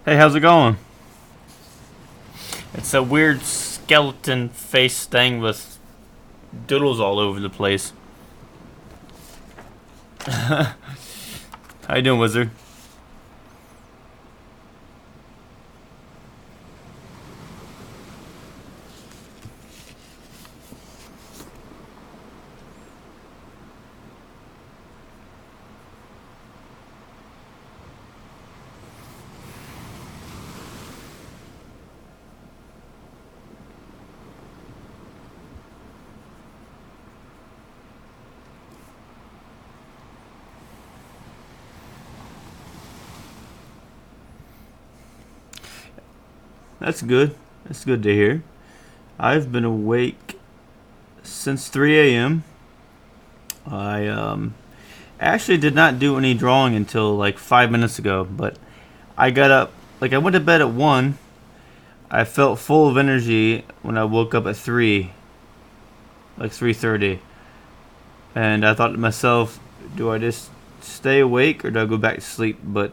Hey, how's it going? It's a weird skeleton face thing with doodles all over the place. How you doing, wizard? That's good. That's good to hear. I've been awake since 3 a.m. I actually did not do any drawing until like 5 minutes ago, but I got up, I went to bed at 1. I felt full of energy when I woke up at 3, like 3:30. And I thought to myself, do I just stay awake or do I go back to sleep? But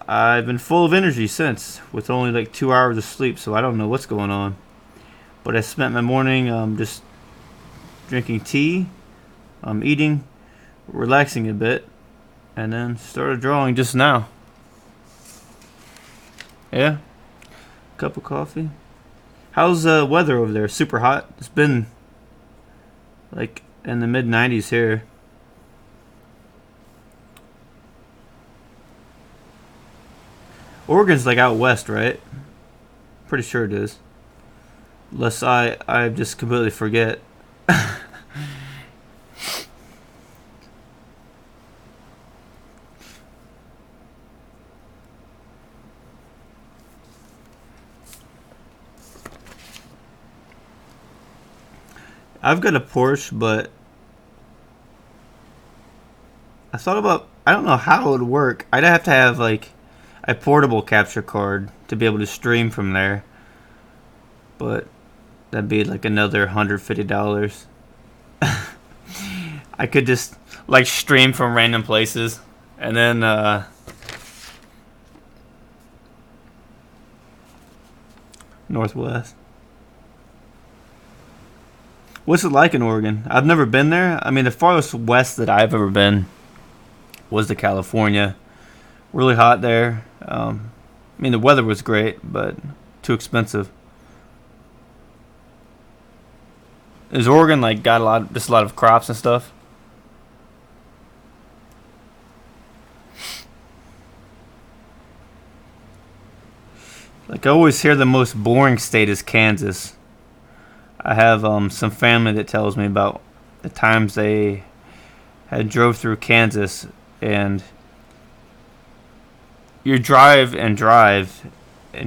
I've been full of energy since, with only like 2 hours of sleep, so I don't know what's going on. But I spent my morning just drinking tea, eating, relaxing a bit, and then started drawing just now. Yeah, cup of coffee. How's the weather over there? Super hot. It's been like in the mid 90s here. Oregon's like out west, right? Pretty sure it is. Unless I just completely forget. I've got a Porsche, but I don't know how it would work. I'd have to have like a portable capture card to be able to stream from there. But that'd be like another $150. I could just like stream from random places and then Northwest. What's it like in Oregon? I've never been there. I mean, the farthest west that I've ever been was to California. Really hot there. I mean, the weather was great, but too expensive. Is Oregon like got just a lot of crops and stuff? Like I always hear the most boring state is Kansas. I have some family that tells me about the times they had drove through Kansas, and you drive and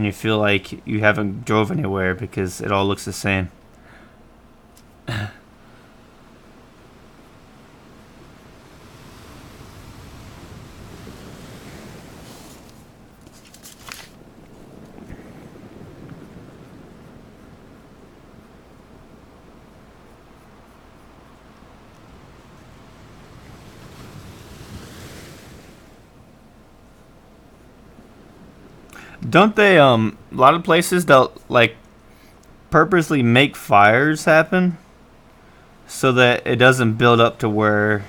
you feel like you haven't drove anywhere because it all looks the same. Don't they a lot of places they'll like purposely make fires happen so that it doesn't build up to where,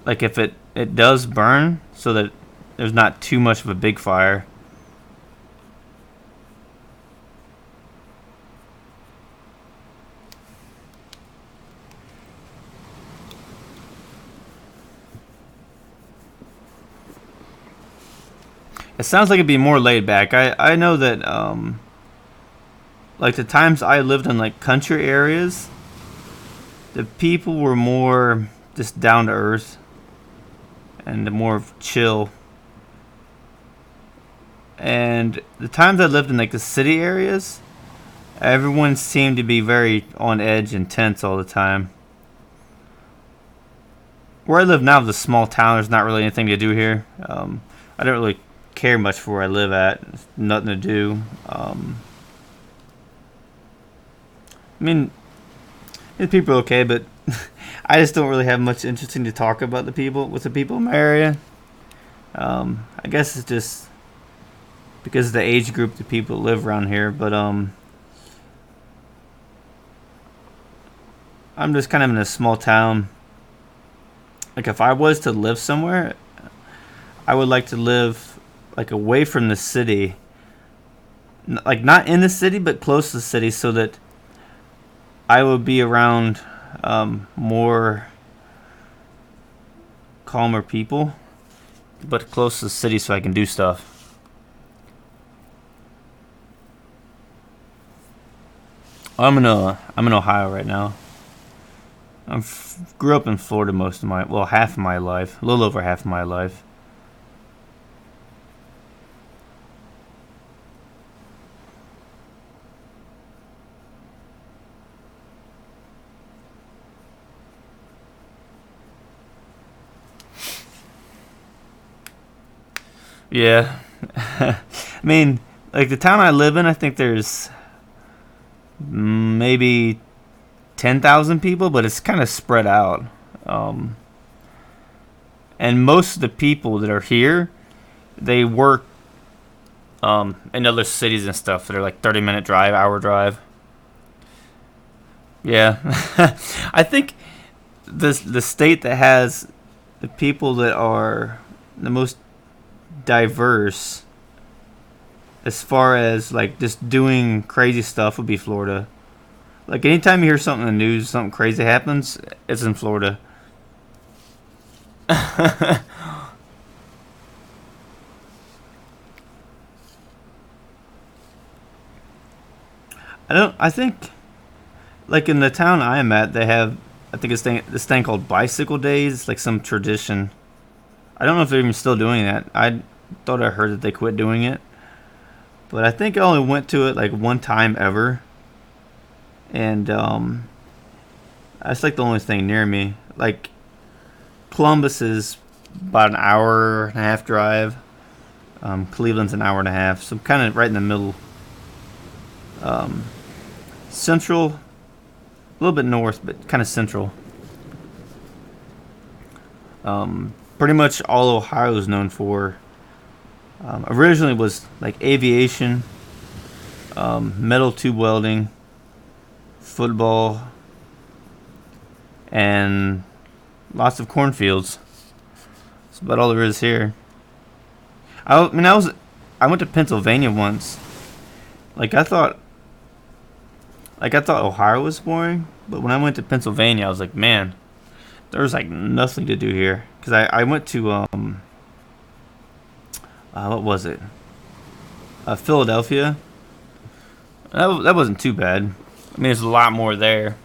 like, if it does burn, so that there's not too much of a big fire. It sounds like it'd be more laid back. I know that like the times I lived in like country areas, the people were more just down to earth and more chill. And the times I lived in like the city areas, everyone seemed to be very on edge and tense all the time. Where I live now is a small town. There's not really anything to do here. I don't really care much for where I live at. There's nothing to do. I mean, the people are okay, but I just don't really have much interesting to talk about the people with the people in my area. I guess it's just because of the age group the people that live around here. But I'm just kind of in a small town. Like if I was to live somewhere, I would like to live like away from the city, like not in the city but close to the city, so that I would be around more calmer people, but close to the city so I can do stuff. I'm in Ohio right now. I grew up in Florida most of my, well, half of my life, a little over half of my life. Yeah. I mean, like the town I live in, I think there's maybe 10,000 people, but it's kind of spread out. And most of the people that are here, they work in other cities and stuff that are like 30-minute drive, hour drive. Yeah. I think the state that has the people that are the most diverse as far as like just doing crazy stuff would be Florida. Like anytime you hear something in the news, something crazy happens, it's in Florida. I think like in the town I am at, they have, I think it's this thing called bicycle days, like some tradition. I don't know if they're even still doing that. I thought I heard that they quit doing it, but I think I only went to it like one time ever, and that's like the only thing near me. Like Columbus is about an hour and a half drive. Cleveland's an hour and a half, so I'm kind of right in the middle. Central, a little bit north, but kind of central. Pretty much all Ohio is known for. Originally was like aviation, metal tube welding, football, and lots of cornfields. That's about all there is here. I went to Pennsylvania once. I thought Ohio was boring, but when I went to Pennsylvania, I was like, man, there's like nothing to do here. Because I went to what was it? Philadelphia. That wasn't too bad. I mean, there's a lot more there.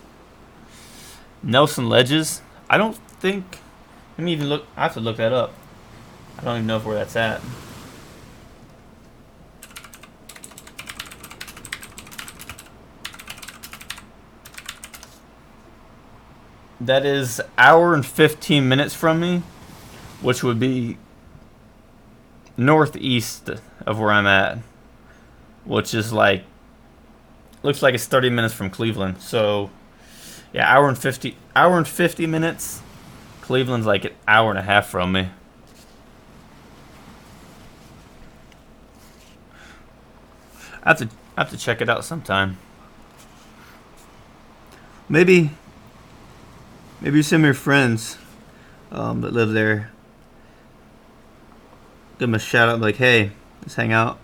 Nelson Ledges. I don't think. Let me even look. I have to look that up. I don't even know where that's at. That is hour and 15 minutes from me, which would be northeast of where I'm at, which is like, looks like it's 30 minutes from Cleveland. So yeah, hour and 50 minutes. Cleveland's like an hour and a half from me. I have to check it out sometime. Maybe some of your friends that live there, give them a shout out, like, hey, let's hang out.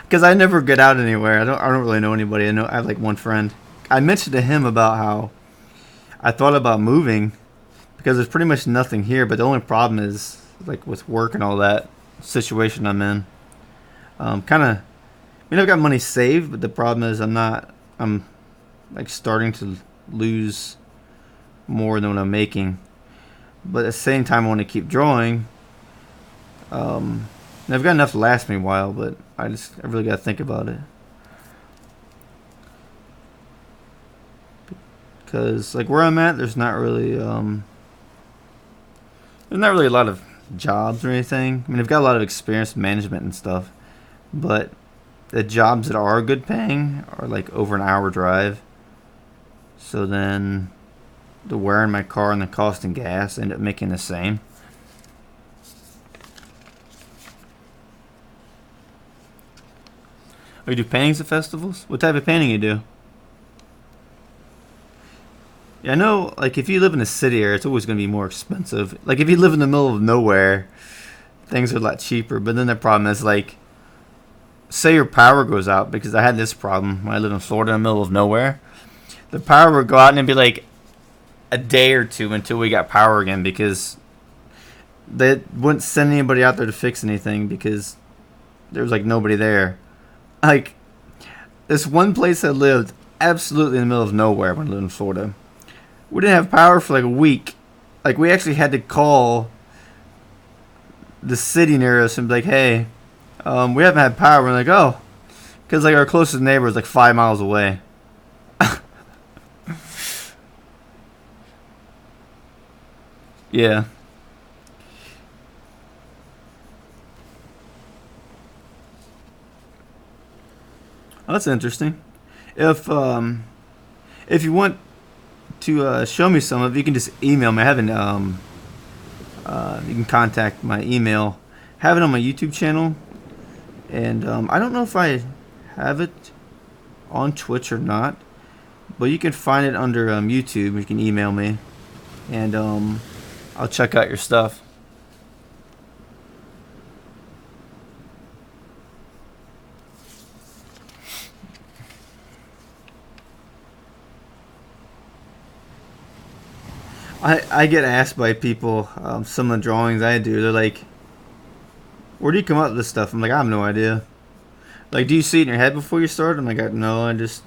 Because I never get out anywhere. I don't really know anybody. I have like one friend. I mentioned to him about how I thought about moving because there's pretty much nothing here. But the only problem is like with work and all that situation I'm in. I've got money saved, but the problem is I'm like starting to lose more than what I'm making. But at the same time, I want to keep drawing. I've got enough to last me a while, but I really got to think about it. Because like where I'm at, there's not really a lot of jobs or anything. I mean, I've got a lot of experience in management and stuff, but the jobs that are good paying are like over an hour drive. So then the wear in my car and the cost in gas end up making the same. Oh, you do paintings at festivals? What type of painting you do? Yeah, I know, like, if you live in a city area, it's always going to be more expensive. Like, if you live in the middle of nowhere, things are a lot cheaper. But then the problem is, like, say your power goes out, because I had this problem when I lived in Florida in the middle of nowhere. The power would go out and it'd be like a day or two until we got power again, because they wouldn't send anybody out there to fix anything because there was like nobody there. Like, this one place I lived absolutely in the middle of nowhere when I lived in Florida. We didn't have power for like a week. Like, we actually had to call the city near us and be like, hey, we haven't had power. We're like, oh, because like our closest neighbor is like 5 miles away. Yeah. Oh, that's interesting. If you want to show me some of it, you can just email me. I haven't you can contact my email. I have it on my YouTube channel, and I don't know if I have it on Twitch or not, but you can find it under YouTube. You can email me, and I'll check out your stuff. I get asked by people some of the drawings I do. They're like, "Where do you come up with this stuff?" I'm like, "I have no idea." Like, do you see it in your head before you start? I'm like, "No, I just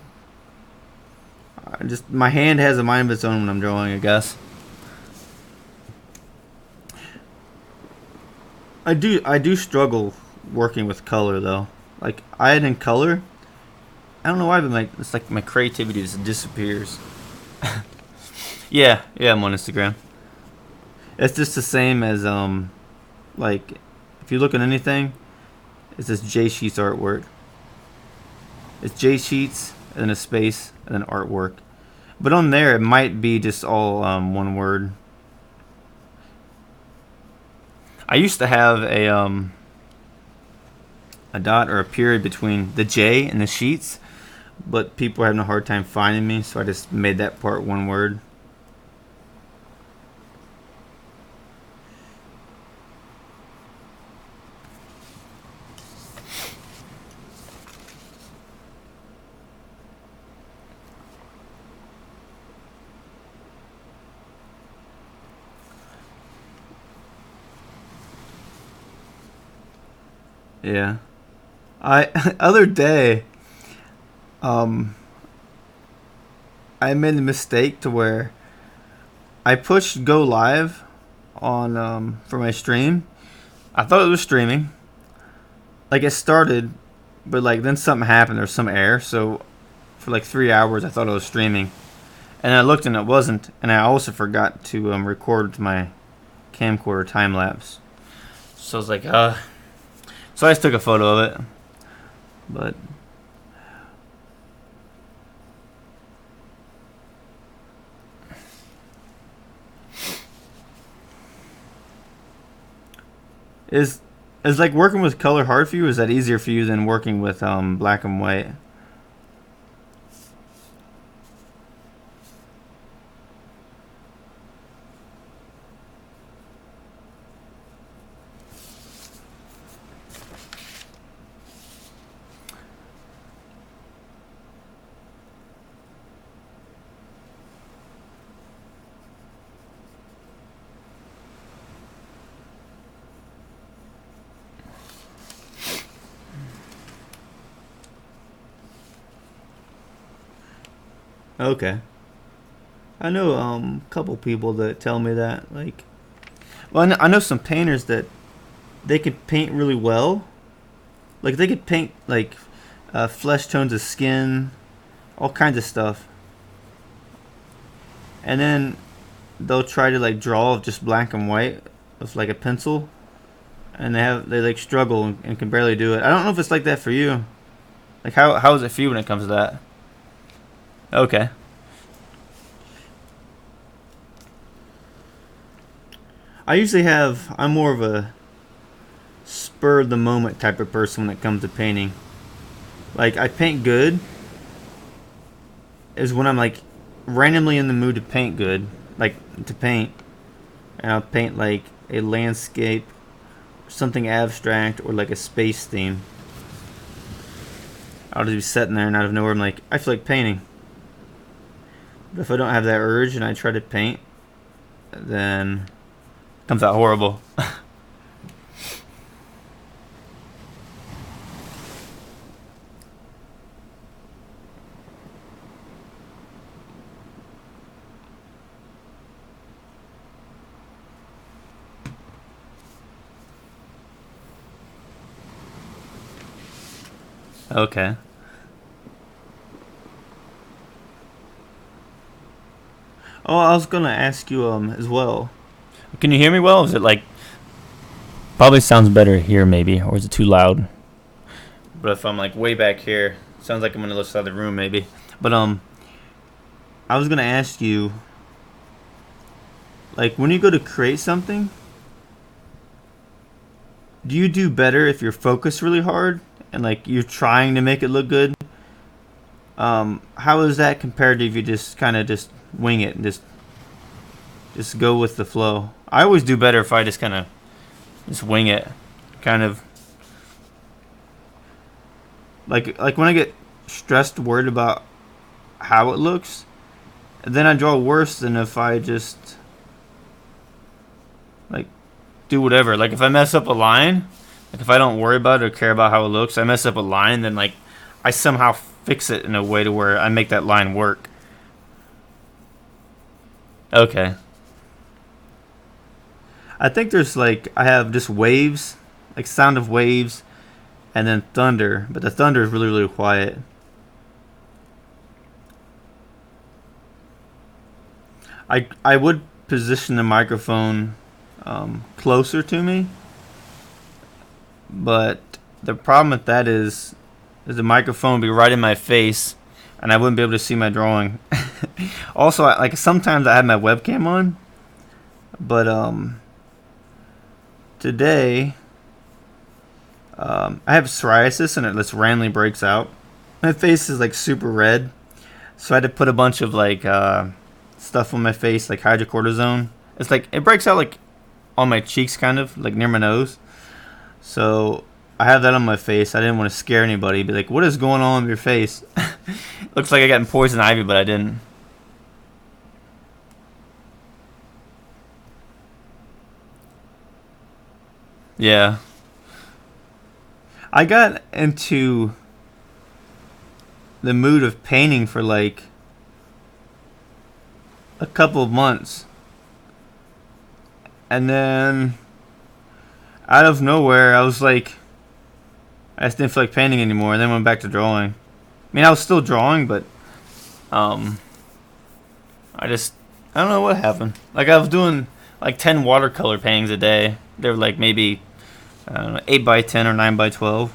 my hand has a mind of its own when I'm drawing, I guess." I do struggle working with color though. Like, I add in color. I don't know why, but it's like my creativity just disappears. Yeah, I'm on Instagram. It's just the same as like, if you look at anything, it's just JSheetz Artwork. It's JSheetz and then a space and then artwork. But on there, it might be just all one word. I used to have a dot or a period between the J and the sheets, but people are having a hard time finding me, so I just made that part one word. Yeah. I other day, um, I made a mistake to where I pushed go live on for my stream. I thought it was streaming. Like, it started, but like then something happened. There was some error. So for like 3 hours, I thought it was streaming, and I looked and it wasn't. And I also forgot to record my camcorder time lapse. So I was like, So I just took a photo of it, but is like working with color hard for you? Or is that easier for you than working with black and white? Okay. I know a couple people that tell me that, like, well, I know some painters that they could paint really well. Like, they could paint like flesh tones of skin, all kinds of stuff, and then they'll try to like draw just black and white with like a pencil, and they like struggle and can barely do it. I don't know if it's like that for you. Like, how is it for you when it comes to that? Okay. I'm more of a spur of the moment type of person when it comes to painting. Like, I paint good is when I'm like randomly in the mood to paint good, like to paint, and I'll paint like a landscape, something abstract, or like a space theme. I'll just be sitting there and out of nowhere I'm like, I feel like painting. But if I don't have that urge and I try to paint, then it comes out horrible. Okay. Oh, I was gonna ask you as well. Can you hear me well? Is it like probably sounds better here maybe, or is it too loud? But if I'm like way back here, sounds like I'm on the other side of the room maybe. But I was gonna ask you, like when you go to create something, do you do better if you're focused really hard and like you're trying to make it look good? How is that compared to if you just kind of just wing it and just go with the flow? I always do better if I just kind of just wing it, kind of like when I get stressed, worried about how it looks, then I draw worse than if I just like do whatever. Like if I mess up a line, like if I don't worry about it or care about how it looks, I mess up a line, then like I somehow fix it in a way to where I make that line work. Okay. I think there's like I have just waves, like sound of waves, and then thunder, but the thunder is really really quiet. I would position the microphone closer to me, but the problem with that is the microphone would be right in my face, and I wouldn't be able to see my drawing. Also, like sometimes I have my webcam on, but today I have psoriasis and it just randomly breaks out. My face is like super red, so I had to put a bunch of like stuff on my face, like hydrocortisone. It's like it breaks out like on my cheeks, kind of like near my nose. So I have that on my face. I didn't want to scare anybody. Be like, what is going on with your face? Looks like I got poison ivy, but I didn't. Yeah. I got into the mood of painting for like a couple of months. And then out of nowhere, I was like, I just didn't feel like painting anymore, and then went back to drawing. I mean, I was still drawing, but um, I don't know what happened. Like I was doing like 10 watercolor paintings a day. They were like maybe I don't know, 8 by 10 or 9 by 12.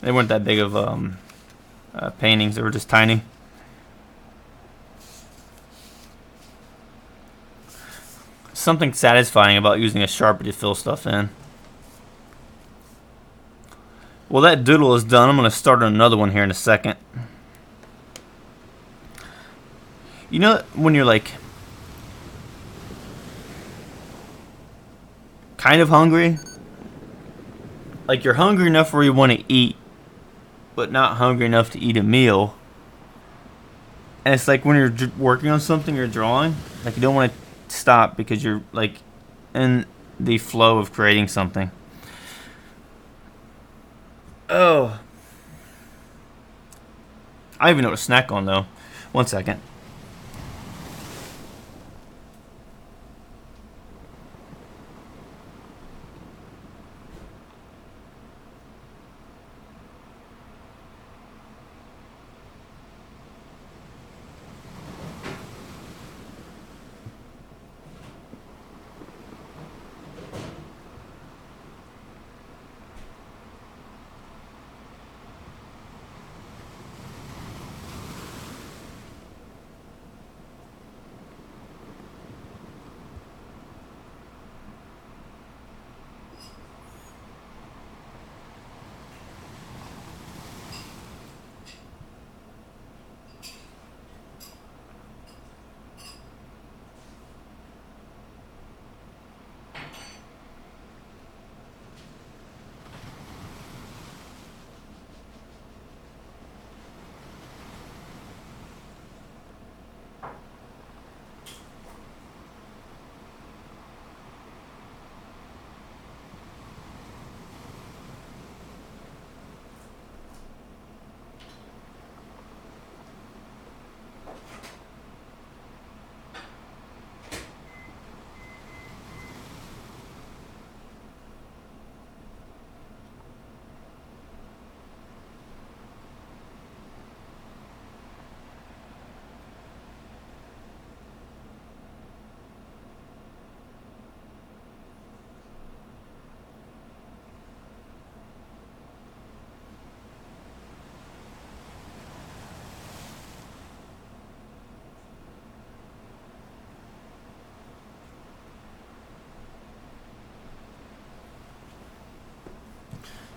They weren't that big of paintings. They were just tiny. Something satisfying about using a Sharpie to fill stuff in. Well, that doodle is done. I'm going to start on another one here in a second. You know when you're like kind of hungry? Like you're hungry enough where you want to eat, but not hungry enough to eat a meal. And it's like when you're working on something or drawing, like you don't want to stop because you're like in the flow of creating something. Oh, I don't even know what to snack on though. One second.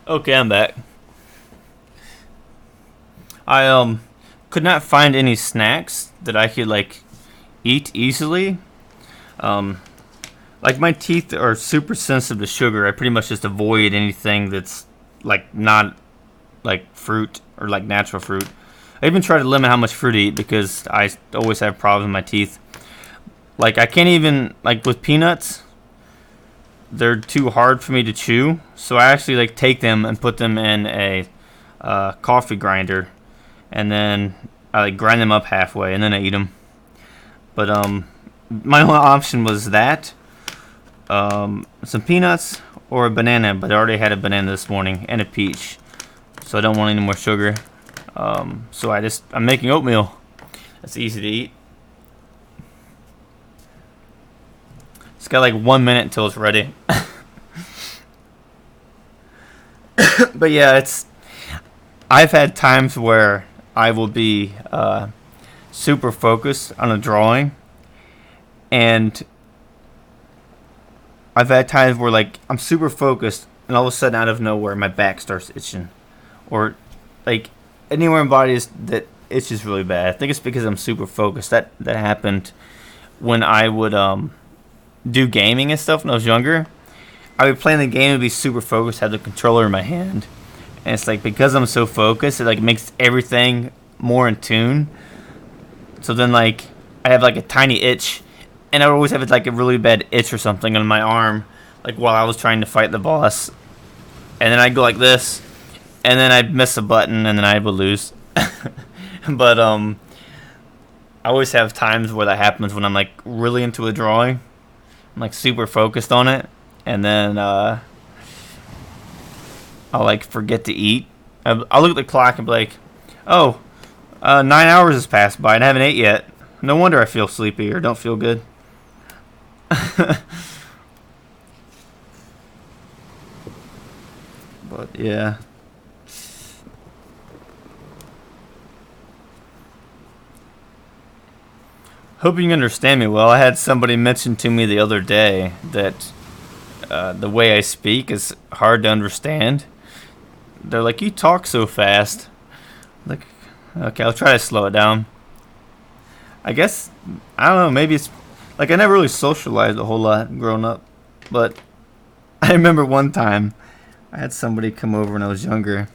Okay, I'm back. I could not find any snacks that I could like eat easily. Um, like my teeth are super sensitive to sugar. I pretty much just avoid anything that's like not like fruit or like natural fruit. I even try to limit how much fruit I eat because I always have problems with my teeth. Like I can't even like with peanuts. They're too hard for me to chew, so I actually like take them and put them in a coffee grinder, and then I like grind them up halfway, and then I eat them. But my only option was that some peanuts or a banana, but I already had a banana this morning and a peach, so I don't want any more sugar. So I'm making oatmeal. That's easy to eat. It's got like 1 minute until it's ready. But yeah, I've had times where I will be super focused on a drawing, and I've had times where like I'm super focused, and all of a sudden out of nowhere my back starts itching, or like anywhere in my body that itches really bad. I think it's because I'm super focused. That happened when I would do gaming and stuff when I was younger. I would play the game and be super focused, have the controller in my hand, and it's like because I'm so focused, it like makes everything more in tune. So then like I have like a tiny itch, and I would always have like a really bad itch or something on my arm, like while I was trying to fight the boss, and then I'd go like this, and then I'd miss a button, and then I would lose. But I always have times where that happens when I'm like really into a drawing. I'm like super focused on it, and then I'll like forget to eat. I'll look at the clock and be like, "Oh, 9 hours has passed by and I haven't ate yet. No wonder I feel sleepy or don't feel good." But yeah. Hope you can understand me well. I had somebody mention to me the other day that the way I speak is hard to understand. They're like, "You talk so fast." Like, okay, I'll try to slow it down. I guess, I don't know, maybe it's like I never really socialized a whole lot growing up. But I remember one time I had somebody come over when I was younger,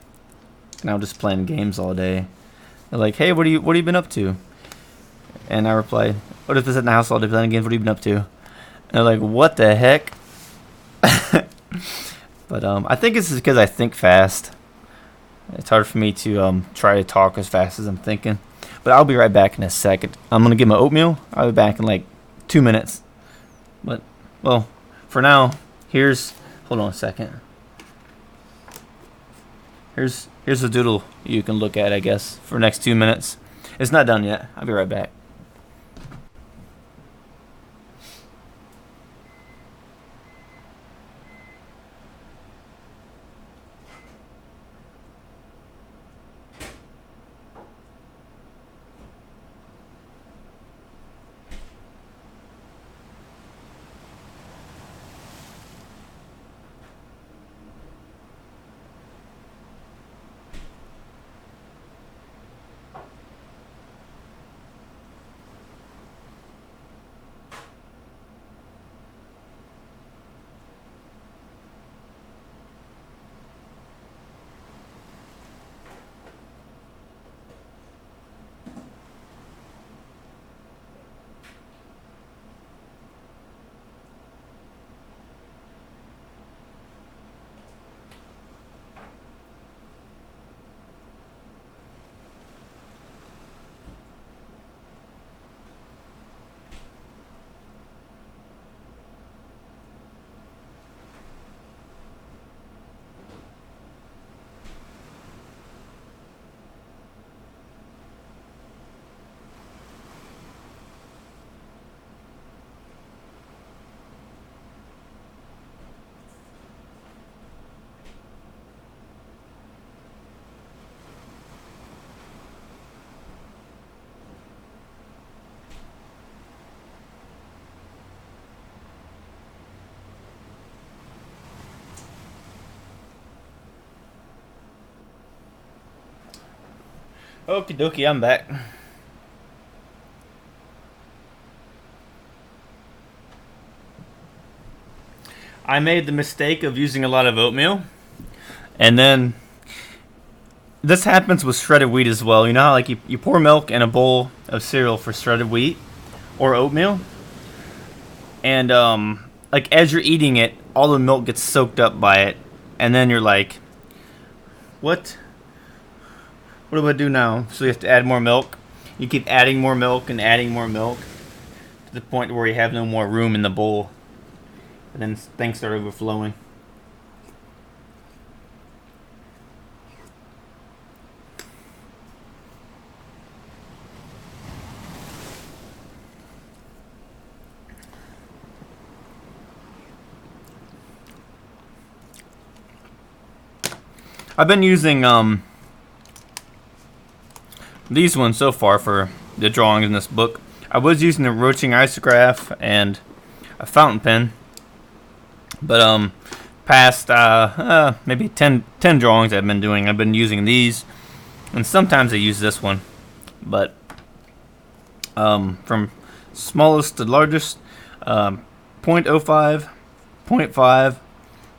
and I was just playing games all day. They're like, "Hey, what have you been up to?" And I replied, "What if this in the house all day playing games? What have you been up to?" And they're like, "What the heck?" But I think it's because I think fast. It's hard for me to try to talk as fast as I'm thinking. But I'll be right back in a second. I'm gonna get my oatmeal. I'll be back in like 2 minutes. But well, for now, hold on a second. Here's a doodle you can look at, I guess, for the next 2 minutes. It's not done yet. I'll be right back. Okie dokie, I'm back. I made the mistake of using a lot of oatmeal, and then this happens with shredded wheat as well. You know how like you pour milk in a bowl of cereal for shredded wheat or oatmeal, and like as you're eating it, all the milk gets soaked up by it, and then you're like, what do I do now? So you have to add more milk. You keep adding more milk and adding more milk to the point where you have no more room in the bowl, and then things start overflowing. I've been using these ones so far for the drawings in this book. I was using the rotring isograph and a fountain pen, but past maybe 10 drawings I've been doing, I've been using these, and sometimes I use this one, but from smallest to largest, 0.05, 0.5,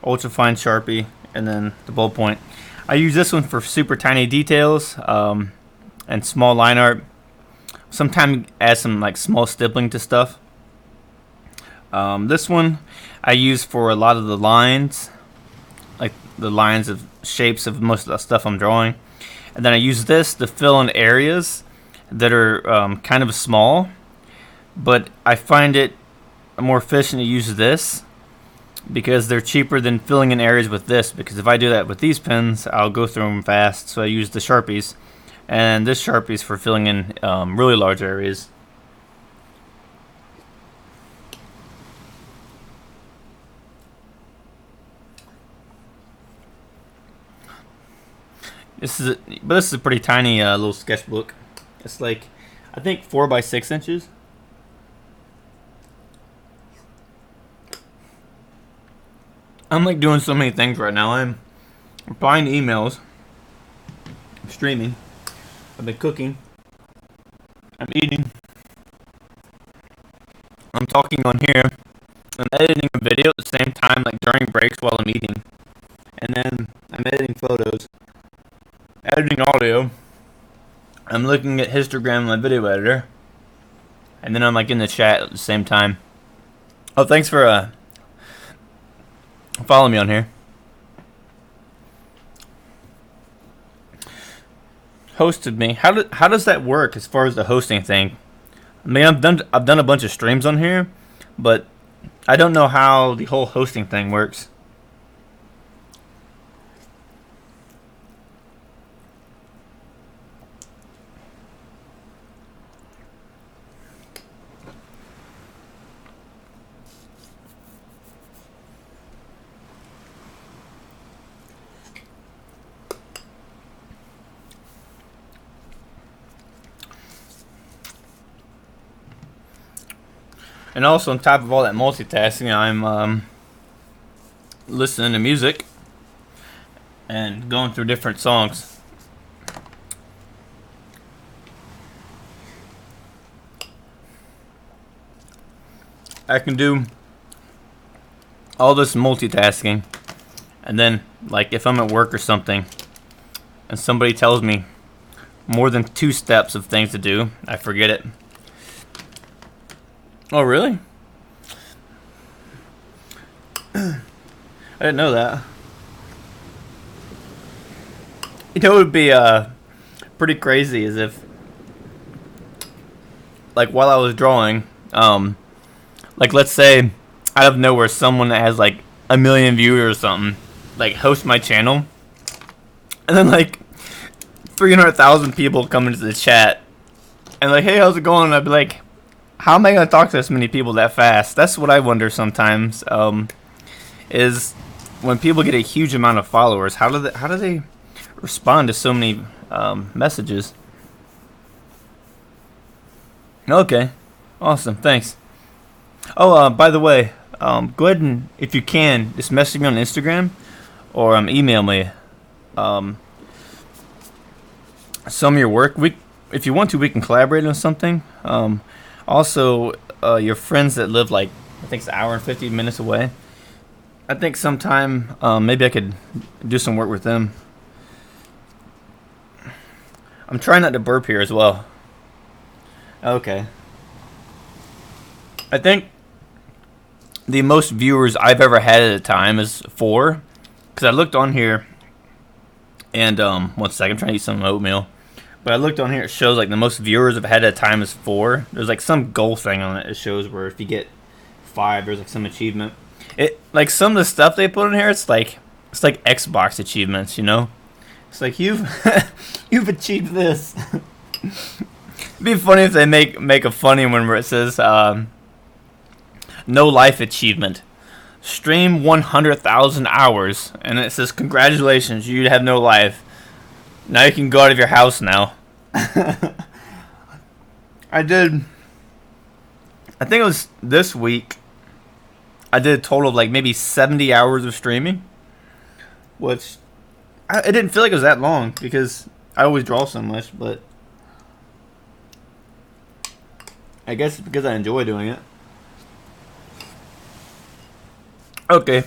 ultra fine Sharpie, and then the ballpoint. I use this one for super tiny details and small line art. Sometimes add some like small stippling to stuff. This one I use for a lot of the lines, like the lines of shapes of most of the stuff I'm drawing. And then I use this to fill in areas that are kind of small, but I find it more efficient to use this because they're cheaper than filling in areas with this, because if I do that with these pens, I'll go through them fast. So I use the Sharpies, and this Sharpie's for filling in really large areas. This is a pretty tiny little sketchbook. It's like, I think 4 by 6 inches. I'm like doing so many things right now. I'm replying to emails. I'm streaming. I've been cooking. I'm eating. I'm talking on here. I'm editing a video at the same time, like during breaks while I'm eating. And then I'm editing photos. Editing audio. I'm looking at histogram in my video editor. And then I'm like in the chat at the same time. Oh, thanks for follow me on here. Hosted me. How does that work as far as the hosting thing? I mean, I've done a bunch of streams on here, but I don't know how the whole hosting thing works. And also, on top of all that multitasking, I'm listening to music and going through different songs. I can do all this multitasking, and then, like, if I'm at work or something, and somebody tells me more than 2 steps of things to do, I forget it. Oh, really? I didn't know that. You know, it would be pretty crazy as if, like, while I was drawing, like, let's say out of nowhere someone that has like 1 million viewers or something like host my channel, and then like 300,000 people come into the chat and like, hey, how's it going? And I'd be like, how am I gonna talk to this many people that fast? That's what I wonder sometimes. Is when people get a huge amount of followers, how do they respond to so many messages? Okay, awesome, thanks. Oh, by the way, go ahead and, if you can, just message me on Instagram or email me. some of your work. If you want to, we can collaborate on something. Also, your friends that live like I think it's an hour and 50 minutes away. I think sometime maybe I could do some work with them. I'm trying not to burp here as well. Okay. I think the most viewers I've ever had at a time is 4. Because I looked on here, and 1 second, I'm trying to eat some oatmeal. But I looked on here, it shows like the most viewers I've had at a time is 4. There's like some goal thing on it. It shows where if you get 5, there's like some achievement. It like some of the stuff they put in here, it's like Xbox achievements, you know? It's like you've achieved this. It'd be funny if they make a funny one where it says no life achievement. Stream 100,000 hours, and it says congratulations, you have no life. Now you can go out of your house now. I think it was this week. I did a total of like maybe 70 hours of streaming, which it didn't feel like it was that long because I always draw so much, but I guess it's because I enjoy doing it. Okay. I'm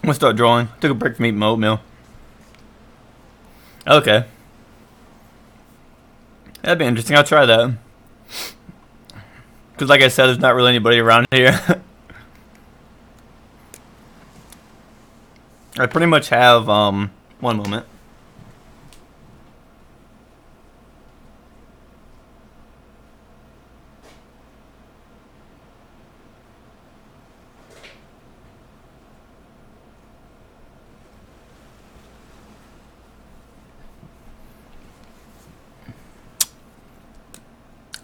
gonna start drawing. Took a break from eating my oatmeal. Okay. That'd be interesting. I'll try that. Because like I said, there's not really anybody around here. I pretty much have, one moment.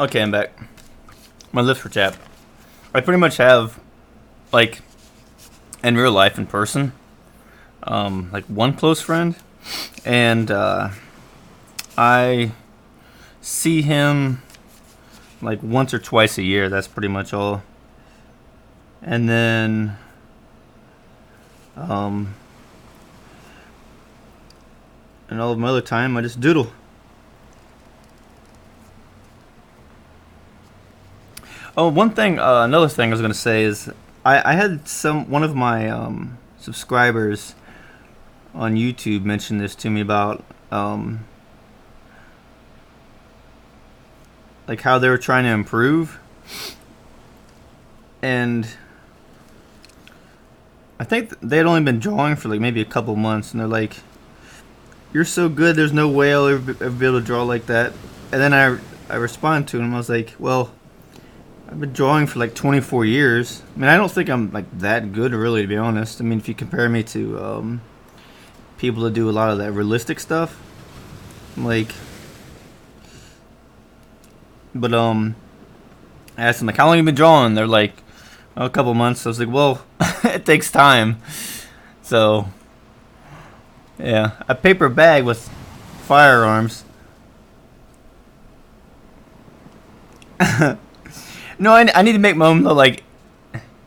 Okay, I'm back. My lips were chapped. I pretty much have, like, in real life, in person, like one close friend, and I see him like once or twice a year. That's pretty much all. And then, and all of my other time, I just doodle. Oh, another thing I was gonna say is I had one of my subscribers on YouTube mention this to me about like how they were trying to improve, and I think they had only been drawing for like maybe a couple months, and they're like, "You're so good. There's no way I'll ever be able to draw like that." And then I responded to him. I was like, "Well, I've been drawing for like 24 years. I mean, I don't think I'm like that good, really, to be honest. I mean, if you compare me to people that do a lot of that realistic stuff, like, but I asked them like, how long have you been drawing? They're like, oh, a couple months. I was like, well, it takes time. So, yeah, a paper bag with firearms. No, I need to make my own like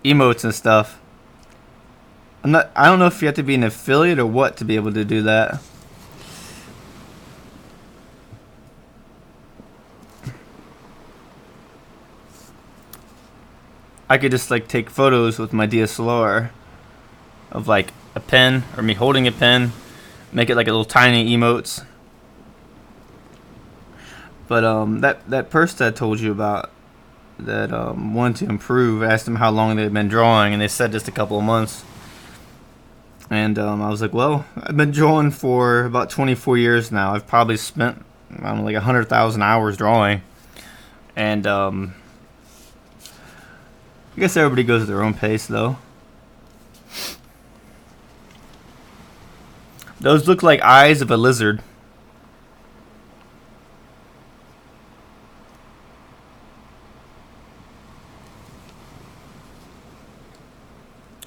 emotes and stuff. I don't know if you have to be an affiliate or what to be able to do that. I could just like take photos with my DSLR of like a pen or me holding a pen, make it like a little tiny emotes. But that person I told you about that wanted to improve, I asked them how long they'd been drawing, and they said just a couple of months. And I was like, well, I've been drawing for about 24 years now. I've probably spent, I don't know, like 100,000 hours drawing. And I guess everybody goes at their own pace, though. Those look like eyes of a lizard.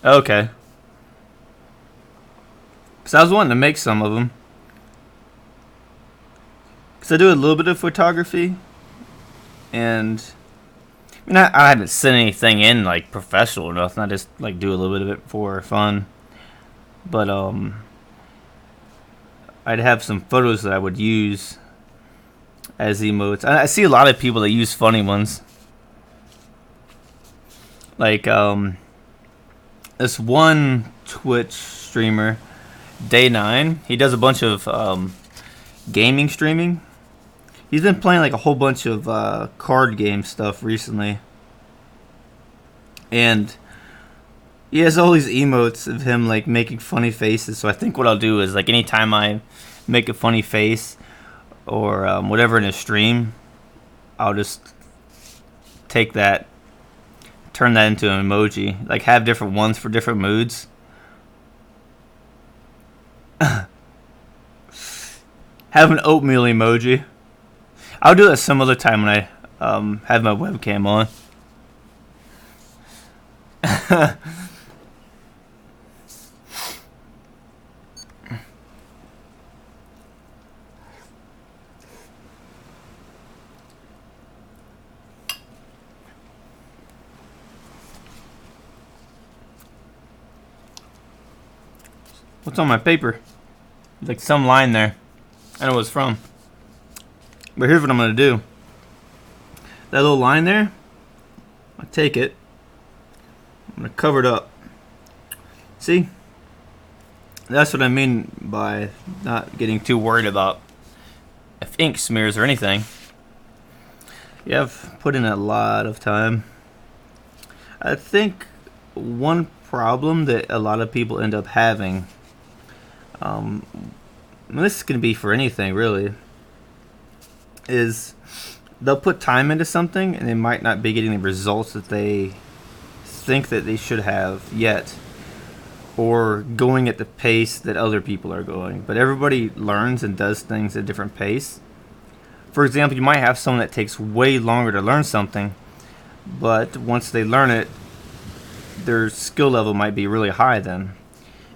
Okay. Because I was wanting to make some of them. Because I do a little bit of photography. And I mean, I haven't sent anything in like professional or nothing. I just like do a little bit of it for fun. But I'd have some photos that I would use as emotes. I see a lot of people that use funny ones. Like this one Twitch streamer, Day9. He does a bunch of gaming streaming. He's been playing like a whole bunch of card game stuff recently. And he has all these emotes of him like making funny faces. So I think what I'll do is like anytime I make a funny face or whatever in a stream, I'll just take that, turn that into an emoji. Like have different ones for different moods. Have an oatmeal emoji. I'll do that some other time when I have my webcam on. What's on my paper? There's like some line there. I know what it's from. But here's what I'm going to do. That little line there, I'll take it. I'm going to cover it up. See? That's what I mean by not getting too worried about if ink smears or anything. Yeah, I've put in a lot of time. I think one problem that a lot of people end up having, this can be for anything really, is they'll put time into something and they might not be getting the results that they think that they should have yet, or going at the pace that other people are going. But everybody learns and does things at a different pace. For example, you might have someone that takes way longer to learn something, but once they learn it, their skill level might be really high then.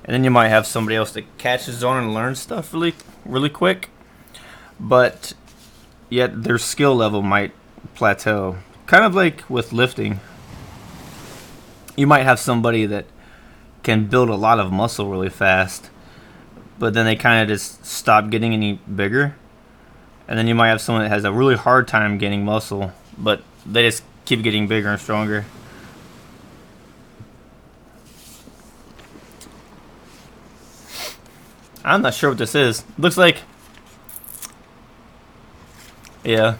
And then you might have somebody else that catches on and learns stuff really quick, but yet their skill level might plateau. Kind of like with lifting. You might have somebody that can build a lot of muscle really fast, but then they kind of just stop getting any bigger. And then you might have someone that has a really hard time gaining muscle, but they just keep getting bigger and stronger. I'm not sure what this is. Looks like... yeah.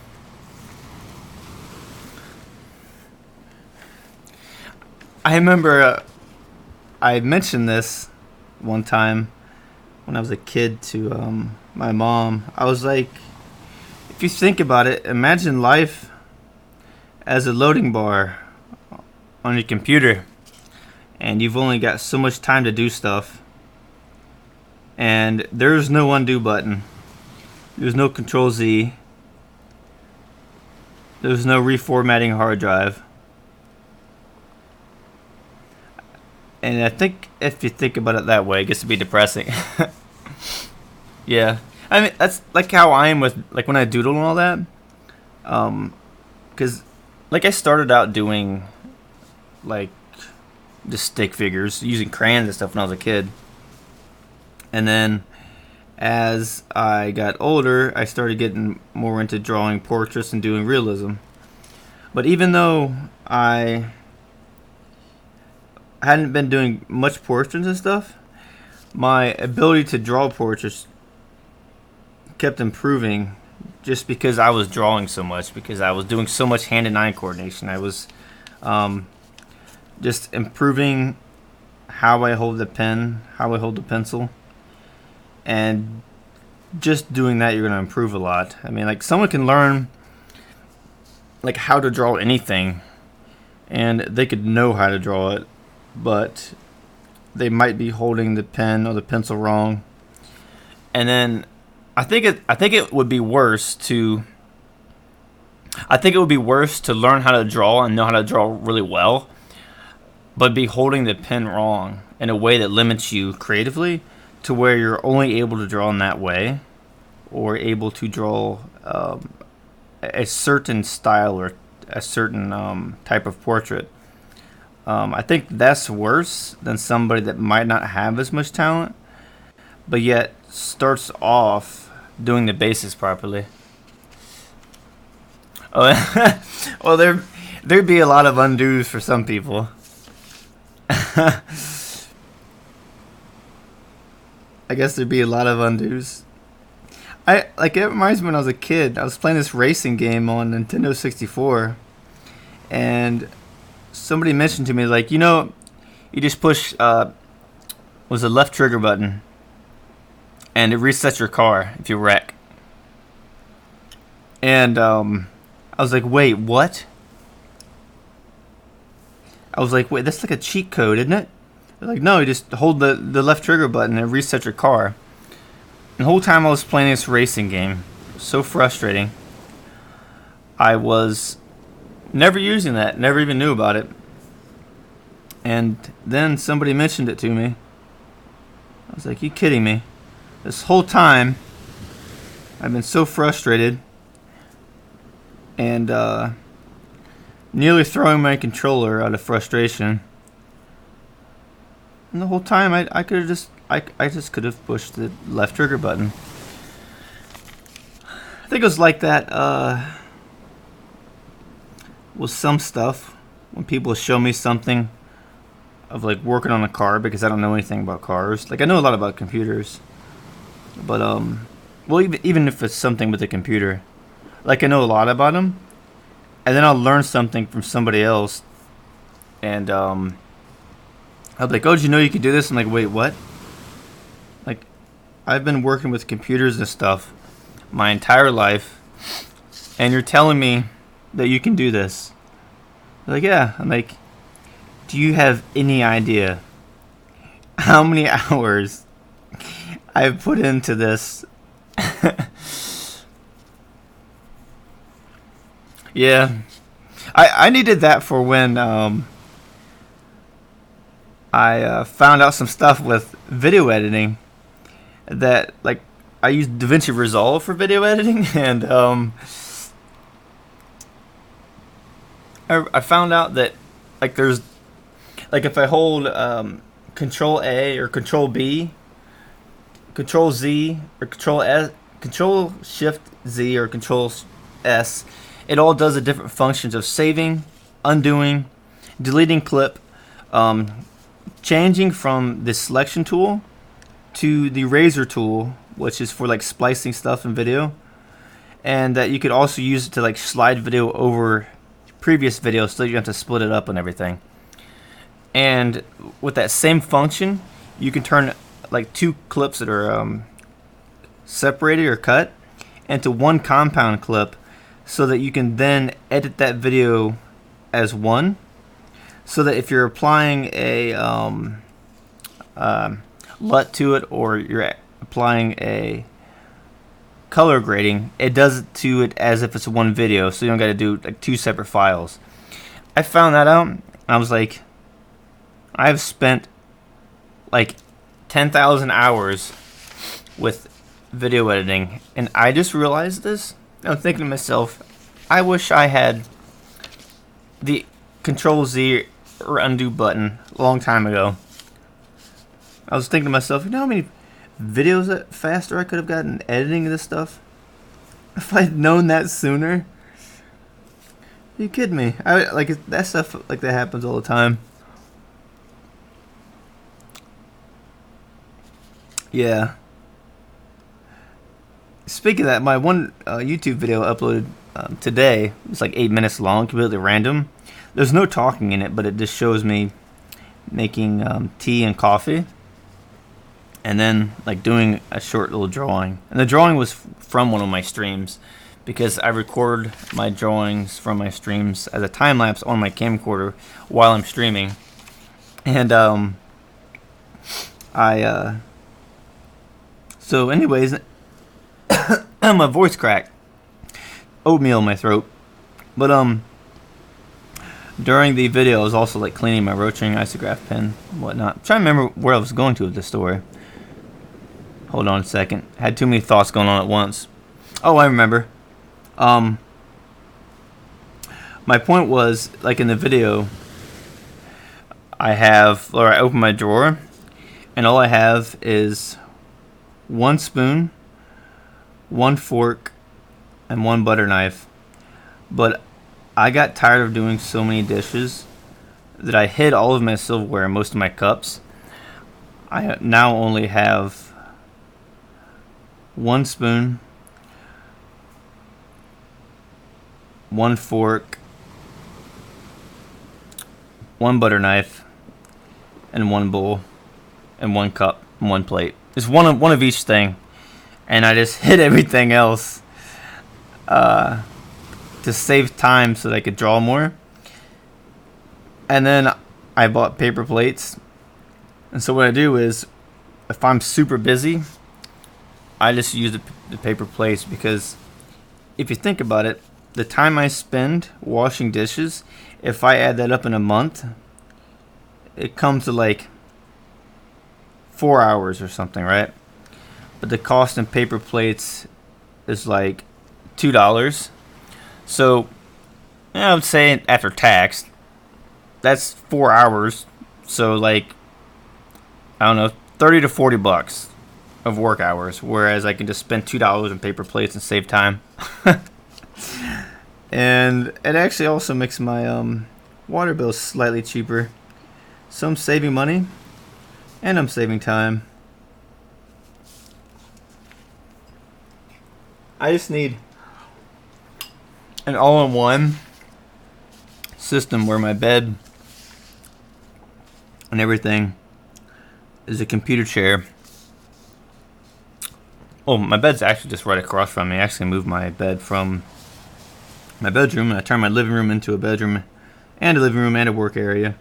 I remember I mentioned this one time when I was a kid to my mom. I was like, if you think about it, imagine life as a loading bar on your computer, and you've only got so much time to do stuff, and there's no undo button, there's no control Z, there's no reformatting a hard drive. And I think if you think about it that way, it gets to be depressing. Yeah, I mean that's like how I am with like when I doodle and all that. Because like I started out doing like just stick figures using crayons and stuff when I was a kid, and then as I got older, I started getting more into drawing portraits and doing realism. But even though I hadn't been doing much portraits and stuff, my ability to draw portraits kept improving just because I was drawing so much, because I was doing so much hand and eye coordination. I was just improving how I hold the pen, how I hold the pencil, and just doing that you're going to improve a lot. I mean, like someone can learn like how to draw anything and they could know how to draw it, but they might be holding the pen or the pencil wrong. And then I think it would be worse to learn how to draw and know how to draw really well, but be holding the pen wrong in a way that limits you creatively, to where you're only able to draw in that way, or able to draw a certain style or a certain type of portrait. I think that's worse than somebody that might not have as much talent, but yet starts off doing the basics properly. Oh, well, there'd be a lot of undos for some people. I guess there'd be a lot of undos. It reminds me when I was a kid. I was playing this racing game on Nintendo 64, and somebody mentioned to me, like, you know, you just push was the left trigger button, and it resets your car if you wreck. And I was like, wait, what? I was like, wait, that's like a cheat code, isn't it? They're like, no, you just hold the left trigger button and reset your car. And the whole time I was playing this racing game, so frustrating. I was never using that, never even knew about it. And then somebody mentioned it to me. I was like, you kidding me? This whole time, I've been so frustrated and nearly throwing my controller out of frustration. And the whole time, I could have just, I just could have pushed the left trigger button. I think it was like that with some stuff when people show me something of like working on a car, because I don't know anything about cars. Like, I know a lot about computers, but well, even if it's something with a computer, like, I know a lot about them, and then I'll learn something from somebody else, and I'll be like, oh, did you know you could do this? I'm like, wait, what? Like, I've been working with computers and stuff my entire life, and you're telling me that you can do this. They're like, yeah. I'm like, do you have any idea how many hours I've put into this? Yeah, I needed that for when I found out some stuff with video editing, that, like, I use DaVinci Resolve for video editing, and I found out that, like, there's, like, if I hold Control A or Control B, Control Z or Control S, Control Shift Z or Control S, it all does the different functions of saving, undoing, deleting clip, changing from the selection tool to the razor tool, which is for like splicing stuff in video, and that you could also use it to like slide video over previous videos so you don't have to split it up and everything. And with that same function, you can turn like two clips that are separated or cut into one compound clip, so that you can then edit that video as one, so that if you're applying a LUT to it, or you're applying a color grading, it does it to it as if it's one video, so you don't got to do like two separate files. I found that out, and I was like, I've spent like 10,000 hours with video editing, and I just realized this. I'm thinking to myself, I wish I had the Control Z or undo button a long time ago. I was thinking to myself, you know how many videos that faster I could have gotten editing this stuff if I'd known that sooner? Are you kidding me? That stuff like that happens all the time. Yeah. Speaking of that, my one YouTube video uploaded today, it's like 8 minutes long, completely random. There's no talking in it, but it just shows me making tea and coffee, and then like doing a short little drawing. And the drawing was from one of my streams, because I record my drawings from my streams as a time lapse on my camcorder while I'm streaming. And so anyways, my voice cracked, oatmeal in my throat. But during the video, I was also like cleaning my rotring isograph pen and whatnot. I'm trying to remember where I was going to with this story. Hold on a second. I had too many thoughts going on at once. Oh, I remember. My point was, like in the video, I open my drawer, and all I have is 1 spoon, 1 fork, and 1 butter knife. But I got tired of doing so many dishes that I hid all of my silverware and most of my cups. I now only have 1 spoon, 1 fork, 1 butter knife, and 1 bowl, and 1 cup, and 1 plate. Just one of each thing, and I just hid everything else to save time so that I could draw more. And then I bought paper plates. And so what I do is, if I'm super busy, I just use the paper plates, because if you think about it, the time I spend washing dishes, if I add that up in a month, it comes to like 4 hours or something, right? But the cost in paper plates is like $2. So I would say after tax, that's 4 hours. So like, I don't know, 30 to 40 bucks of work hours, whereas I can just spend $2 on paper plates and save time. And it actually also makes my water bill slightly cheaper. So I'm saving money and I'm saving time. I just need an all-in-one system where my bed and everything is a computer chair. Oh, my bed's actually just right across from me. I actually moved my bed from my bedroom, and I turned my living room into a bedroom and a living room and a work area.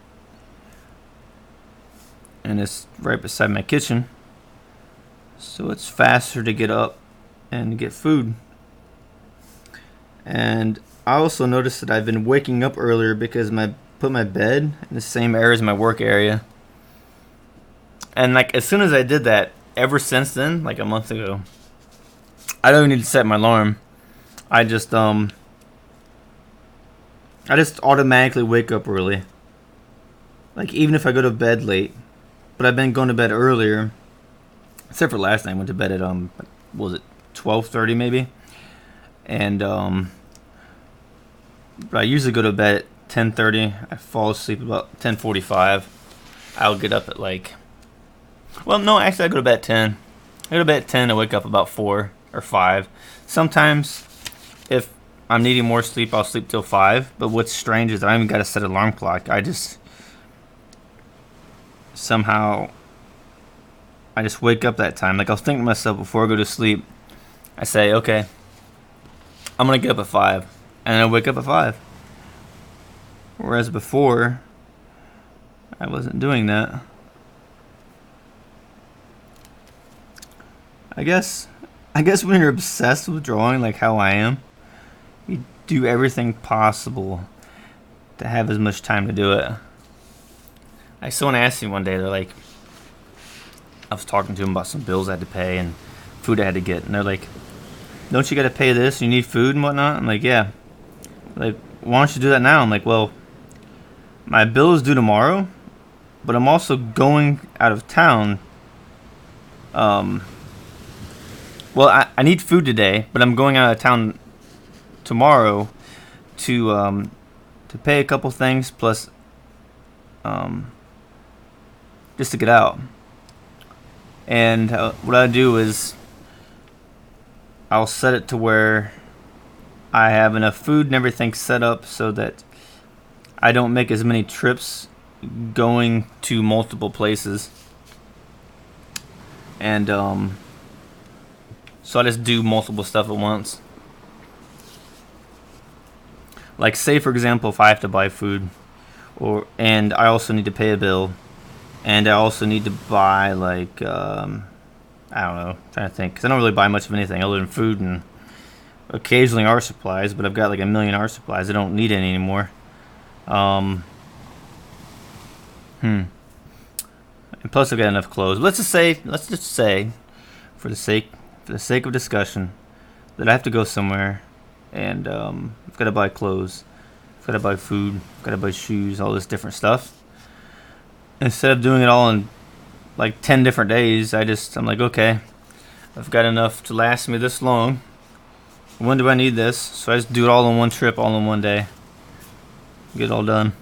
And it's right beside my kitchen, so it's faster to get up and get food. And I also noticed that I've been waking up earlier because I put my bed in the same area as my work area. And like, as soon as I did that, ever since then, like a month ago, I don't even need to set my alarm. I just automatically wake up early. Like, even if I go to bed late. But I've been going to bed earlier, except for last night. I went to bed at what was it, 12:30 maybe? And but I usually go to bed at 10:30. I fall asleep about 10:45. I'll get up at like, well, no, actually I go to bed at 10. I go to bed at 10. I wake up about 4 or 5. Sometimes, if I'm needing more sleep, I'll sleep till 5. But what's strange is I don't even got to set an alarm clock. I just wake up that time. Like, I was thinking to myself before I go to sleep, I say, okay, I'm gonna get up at 5, and I wake up at 5. Whereas before, I wasn't doing that. I guess when you're obsessed with drawing, like how I am, you do everything possible to have as much time to do it. Like, someone asked me one day, they're like, I was talking to them about some bills I had to pay and food I had to get, and they're like, don't you got to pay this? You need food and whatnot? I'm like, yeah. Like, why don't you do that now? I'm like, well, my bill is due tomorrow, but I'm also going out of town. Well, I need food today, but I'm going out of town tomorrow to pay a couple things, plus just to get out. And what I do is I'll set it to where I have enough food and everything set up so that I don't make as many trips going to multiple places. And so I just do multiple stuff at once. Like, say for example, if I have to buy food, and I also need to pay a bill, and I also need to buy, like, I don't know, I'm trying to think, because I don't really buy much of anything other than food and occasionally art supplies, but I've got like a million art supplies. I don't need any anymore. And plus I've got enough clothes. But let's just say, for the sake of discussion, that I have to go somewhere, and I've got to buy clothes, I've got to buy food, I've got to buy shoes, all this different stuff. Instead of doing it all in like 10 different days, I'm like, okay, I've got enough to last me this long. When do I need this? So I just do it all in one trip, all in one day. Get it all done.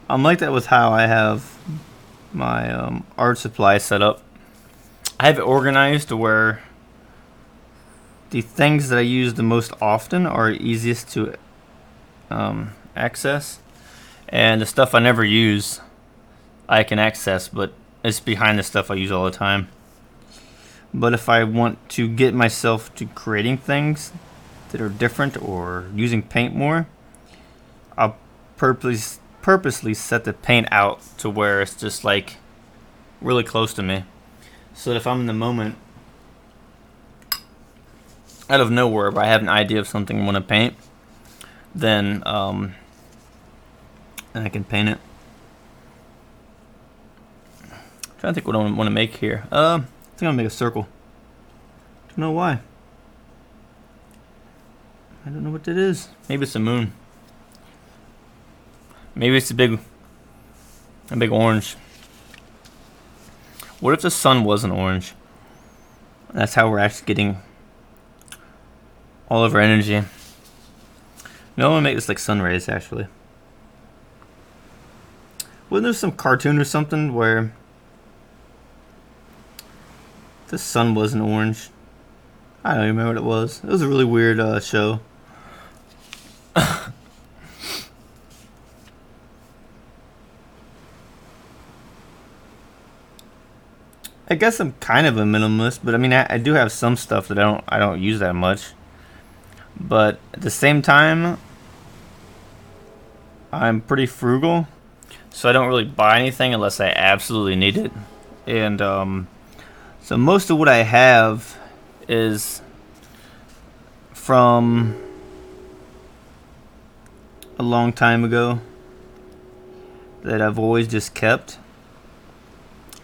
I'm like that with how I have my art supply set up. I have it organized to where the things that I use the most often are easiest to access, and the stuff I never use I can access, but it's behind the stuff I use all the time. But if I want to get myself to creating things that are different or using paint more, I'll purposely set the paint out to where it's just like really close to me, so that if I'm in the moment out of nowhere where I have an idea of something I want to paint, then I can paint it. I'm trying to think what I want to make here. I think I'm gonna make a circle. Don't know why. I don't know what that is. Maybe it's a moon. Maybe it's a big orange. What if the sun wasn't orange? That's how we're actually getting all of our energy. No, I'm gonna make this like sun rays actually. Wasn't there some cartoon or something where the sun wasn't orange? I don't even remember what it was. It was a really weird show. I guess I'm kind of a minimalist, but I mean I do have some stuff that I don't use that much. But at the same time, I'm pretty frugal, so I don't really buy anything unless I absolutely need it. And so most of what I have is from a long time ago that I've always just kept.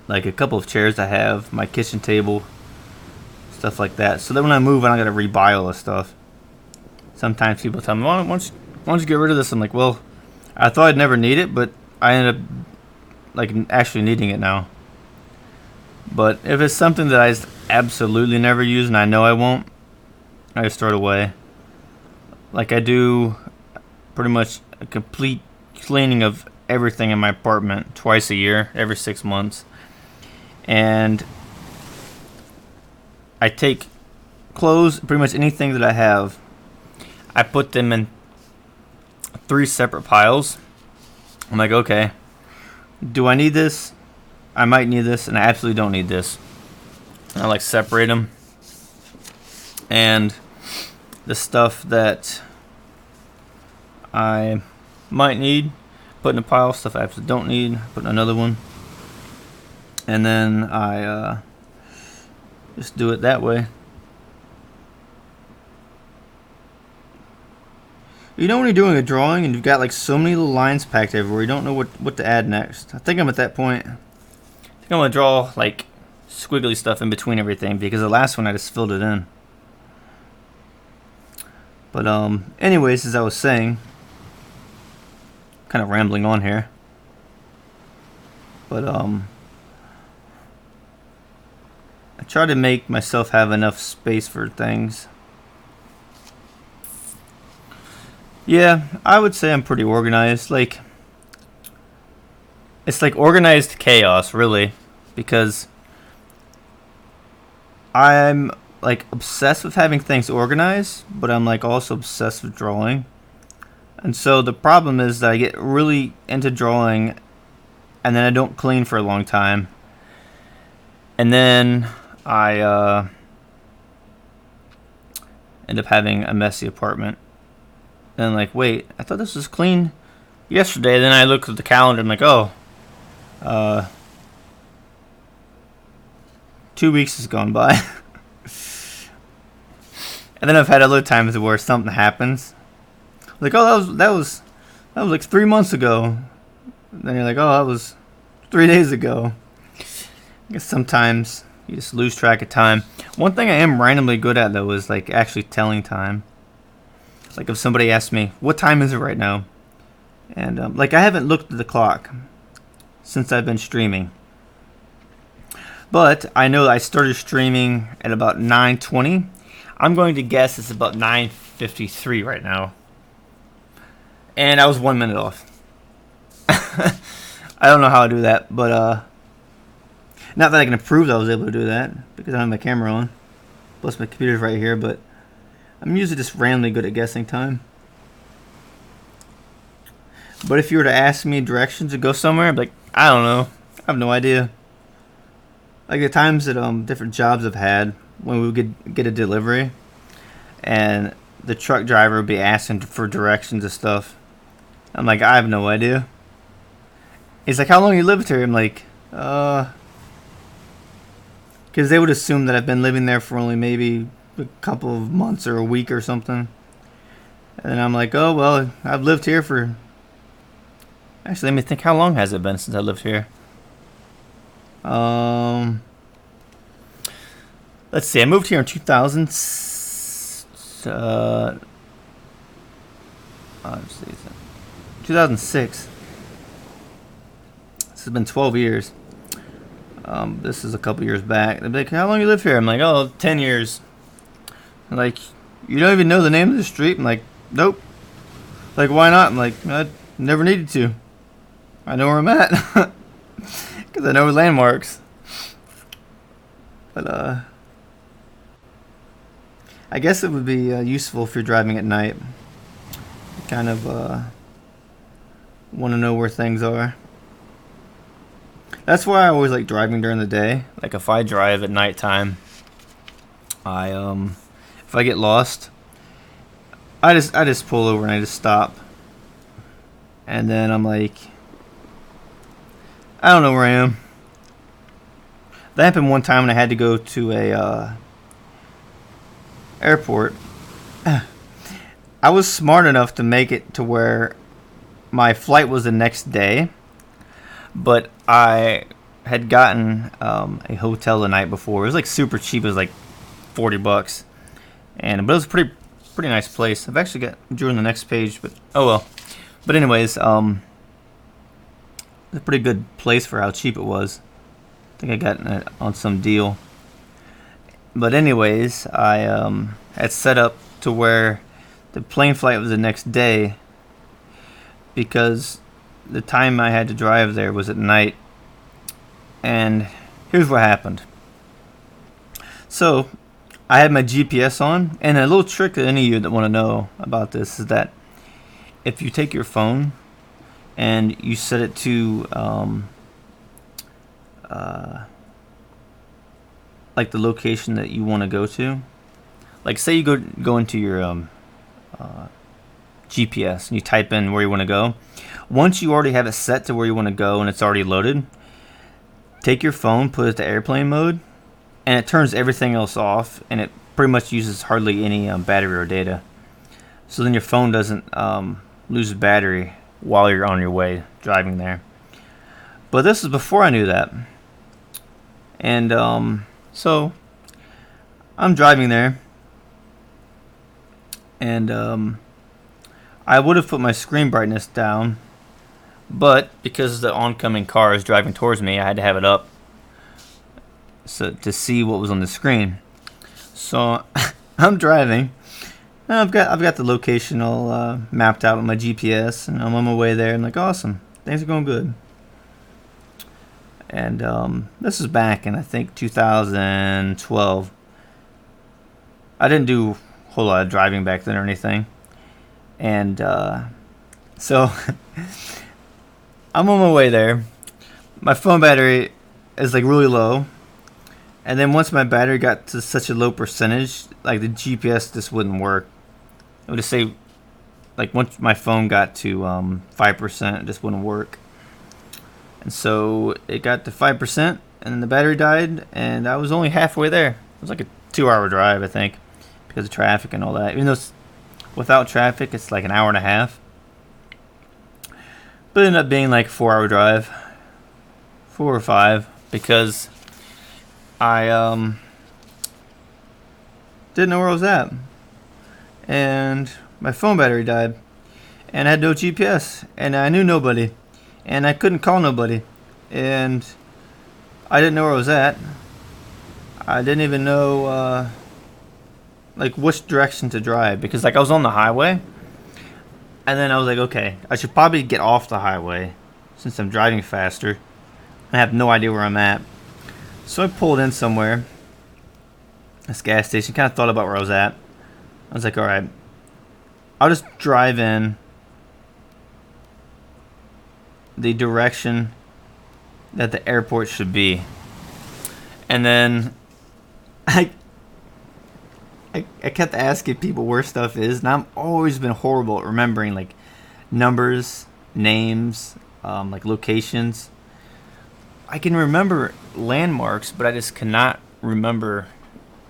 Like a couple of chairs I have, my kitchen table, stuff like that. So that when I move, I don't gotta rebuy all this stuff. Sometimes people tell me, why don't you get rid of this? I'm like, well, I thought I'd never need it, but I ended up like actually needing it now. But if it's something that I just absolutely never use and I know I won't, I just throw it away. Like I do pretty much a complete cleaning of everything in my apartment twice a year, every 6 months. And I take clothes, pretty much anything that I have, I put them in 3 separate piles. I'm like, okay, do I need this? I might need this, and I absolutely don't need this. And I like separate them. And the stuff that I might need, put in a pile. Stuff I absolutely don't need, put in another one. And then I just do it that way. You know when you're doing a drawing and you've got like so many little lines packed everywhere, you don't know what to add next. I think I'm at that point. I think I'm gonna draw like squiggly stuff in between everything because the last one I just filled it in. But anyways, as I was saying, kind of rambling on here. But I try to make myself have enough space for things. Yeah, I would say I'm pretty organized. Like, it's like organized chaos, really, because I'm like obsessed with having things organized, but I'm like also obsessed with drawing. And so the problem is that I get really into drawing and then I don't clean for a long time. And then I end up having a messy apartment. And like, wait, I thought this was clean yesterday. Then I look at the calendar and I'm like, oh, 2 weeks has gone by. And then I've had other times where something happens. Like, oh, that was like 3 months ago. Then you're like, oh, that was 3 days ago. I guess sometimes you just lose track of time. One thing I am randomly good at, though, is like actually telling time. Like if somebody asks me, what time is it right now? And like, I haven't looked at the clock since I've been streaming, but I know I started streaming at about 9:20. I'm going to guess it's about 9:53 right now, and I was 1 minute off. I don't know how I do that, but not that I can prove that I was able to do that because I have my camera on, plus my computer's right here. But I'm usually just randomly good at guessing time. But if you were to ask me directions to go somewhere, I'd be like, I don't know. I have no idea. Like the times that different jobs I've had when we would get a delivery, and the truck driver would be asking for directions and stuff. I'm like, I have no idea. He's like, how long you lived here? I'm like, because they would assume that I've been living there for only maybe a couple of months or a week or something. And I'm like, oh, well, I've lived here for... Actually, let me think, how long has it been since I lived here? Let's see, I moved here in 2006. This has been 12 years. This is a couple years back. They'd be like, how long you live here? I'm like, oh, 10 years. I'm like, you don't even know the name of the street? I'm like, nope. Like, why not? I'm like, I never needed to. I know where I'm at. Because I know landmarks. But, I guess it would be useful if you're driving at night. You kind of want to know where things are. That's why I always like driving during the day. Like if I drive at nighttime, if I get lost, I just pull over and I just stop. And then I'm like, I don't know where I am. That happened one time when I had to go to a airport. I was smart enough to make it to where my flight was the next day, but I had gotten a hotel the night before. It was like super cheap. It was like $40, but it was a pretty nice place. I've actually got drew on the next page, but oh well. But anyways, a pretty good place for how cheap it was. I think I got it on some deal. But anyways, I had set up to where the plane flight was the next day, because the time I had to drive there was at night. And here's what happened. So I had my GPS on, and a little trick that any of you that want to know about this is that if you take your phone and you set it to like the location that you want to go to, like say you go into your GPS and you type in where you want to go. Once you already have it set to where you want to go and it's already loaded, take your phone, put it to airplane mode, and it turns everything else off, and it pretty much uses hardly any battery or data. So then your phone doesn't lose battery while you're on your way driving there. But this is before I knew that. And so I'm driving there, and I would have put my screen brightness down, but because the oncoming car is driving towards me, I had to have it up so to see what was on the screen. So I'm driving, and I've got the location all mapped out with my GPS, and I'm on my way there. I'm like, awesome, things are going good. And this is back in, I think, 2012. I didn't do a whole lot of driving back then or anything. And so I'm on my way there. My phone battery is like really low. And then once my battery got to such a low percentage, like the GPS just wouldn't work. It would just say, like once my phone got to 5%, it just wouldn't work. And so it got to 5%, and then the battery died, and I was only halfway there. It was like a 2-hour drive, I think, because of traffic and all that. Even though without traffic, it's like an hour and a half. But it ended up being like a 4-hour drive, 4 or 5, because I didn't know where I was at, and my phone battery died. and I had no GPS, and I knew nobody, and I couldn't call nobody, and I didn't know where I was at. I didn't even know like which direction to drive, because like I was on the highway, and then I was like, okay, I should probably get off the highway since I'm driving faster. I have no idea where I'm at. So I pulled in somewhere, this gas station, kind of thought about where I was at. I was like, alright, I'll just drive in the direction that the airport should be. And then I kept asking people where stuff is, and I've always been horrible at remembering like numbers, names, like locations. I can remember landmarks, but I just cannot remember,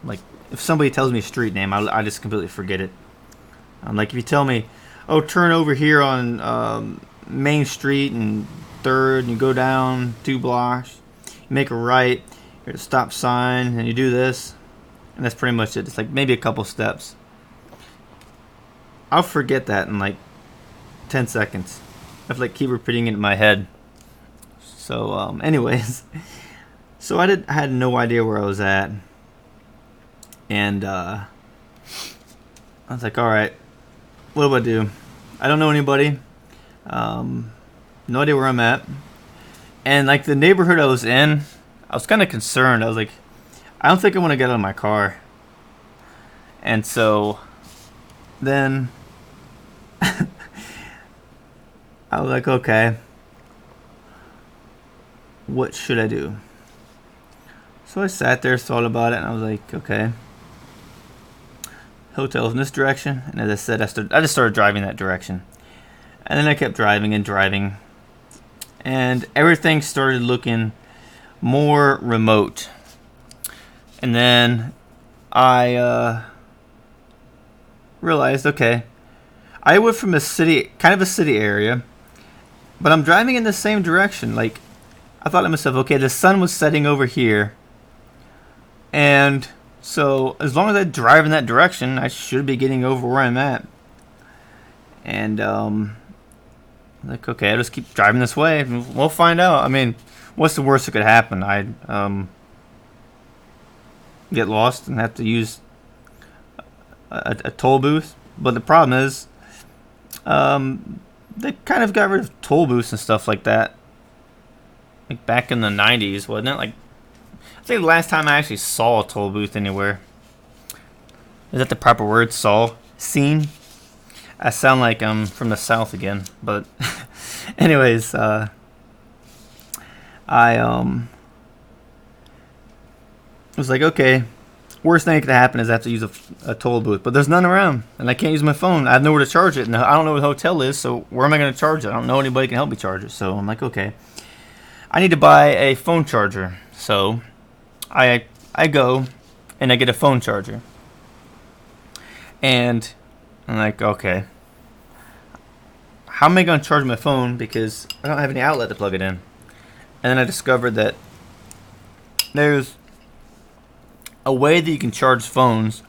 like, if somebody tells me a street name, I just completely forget it. Like if you tell me, oh, turn over here on Main Street and 3rd, and you go down 2 blocks, you make a right, you're at a stop sign, and you do this, and that's pretty much it. It's like maybe a couple steps. I'll forget that in like 10 seconds. I have to like keep repeating it in my head. So anyways, so I had no idea where I was at, and I was like, all right, what do I do? I don't know anybody, no idea where I'm at, and like the neighborhood I was in, I was kind of concerned. I was like, I don't think I want to get out of my car. And so then I was like, okay, what should I do? So I sat there, thought about it, and I was like, okay, hotels in this direction. And as I said, I just started driving that direction. And then I kept driving and driving, and everything started looking more remote. And then I realized, okay, I went from a city, kind of a city area, but I'm driving in the same direction. Like, I thought to myself, okay, the sun was setting over here, and so as long as I drive in that direction, I should be getting over where I'm at. And like, okay, I'll just keep driving this way, and we'll find out. I mean, what's the worst that could happen? I'd get lost and have to use a toll booth. But the problem is, they kind of got rid of toll booths and stuff like that, like back in the 90s, wasn't it? Like, I think the last time I actually saw a toll booth anywhere. Is that the proper word? Saw? Seen? I sound like I'm from the South again, but anyways, I was like, okay, worst thing that could happen is I have to use a toll booth, but there's none around, and I can't use my phone. I have nowhere to charge it, and I don't know where the hotel is, so where am I going to charge it? I don't know anybody can help me charge it. So I'm like, okay, I need to buy a phone charger. So I go and I get a phone charger, and I'm like, okay, how am I going to charge my phone, because I don't have any outlet to plug it in? And then I discovered that there's a way that you can charge phones.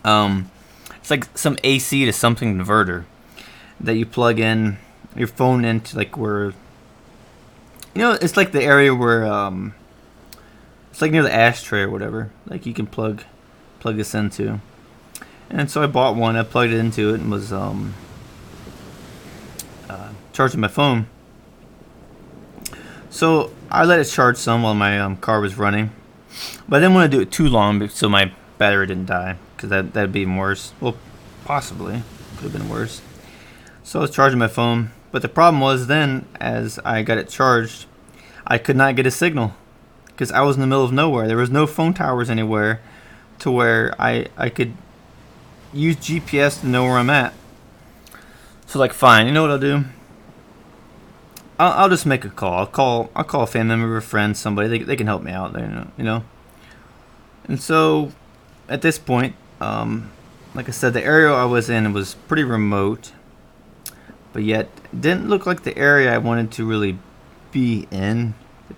It's like some AC to something converter that you plug in your phone into, like where, you know, it's like the area where it's like near the ashtray or whatever. Like you can plug this into. And so I bought one. I plugged it into it and was charging my phone. So I let it charge some while my car was running, but I didn't want to do it too long so my battery didn't die, because that'd be even worse. Well, possibly could have been worse. So I was charging my phone, but the problem was then, as I got it charged, I could not get a signal, because I was in the middle of nowhere. There was no phone towers anywhere to where I could use GPS to know where I'm at. So like, fine, you know what I'll do? I'll just make a call. I'll call a family member, a friend, somebody. They can help me out there, you know. And so at this point, like I said, the area I was in was pretty remote, but yet didn't look like the area I wanted to really be in.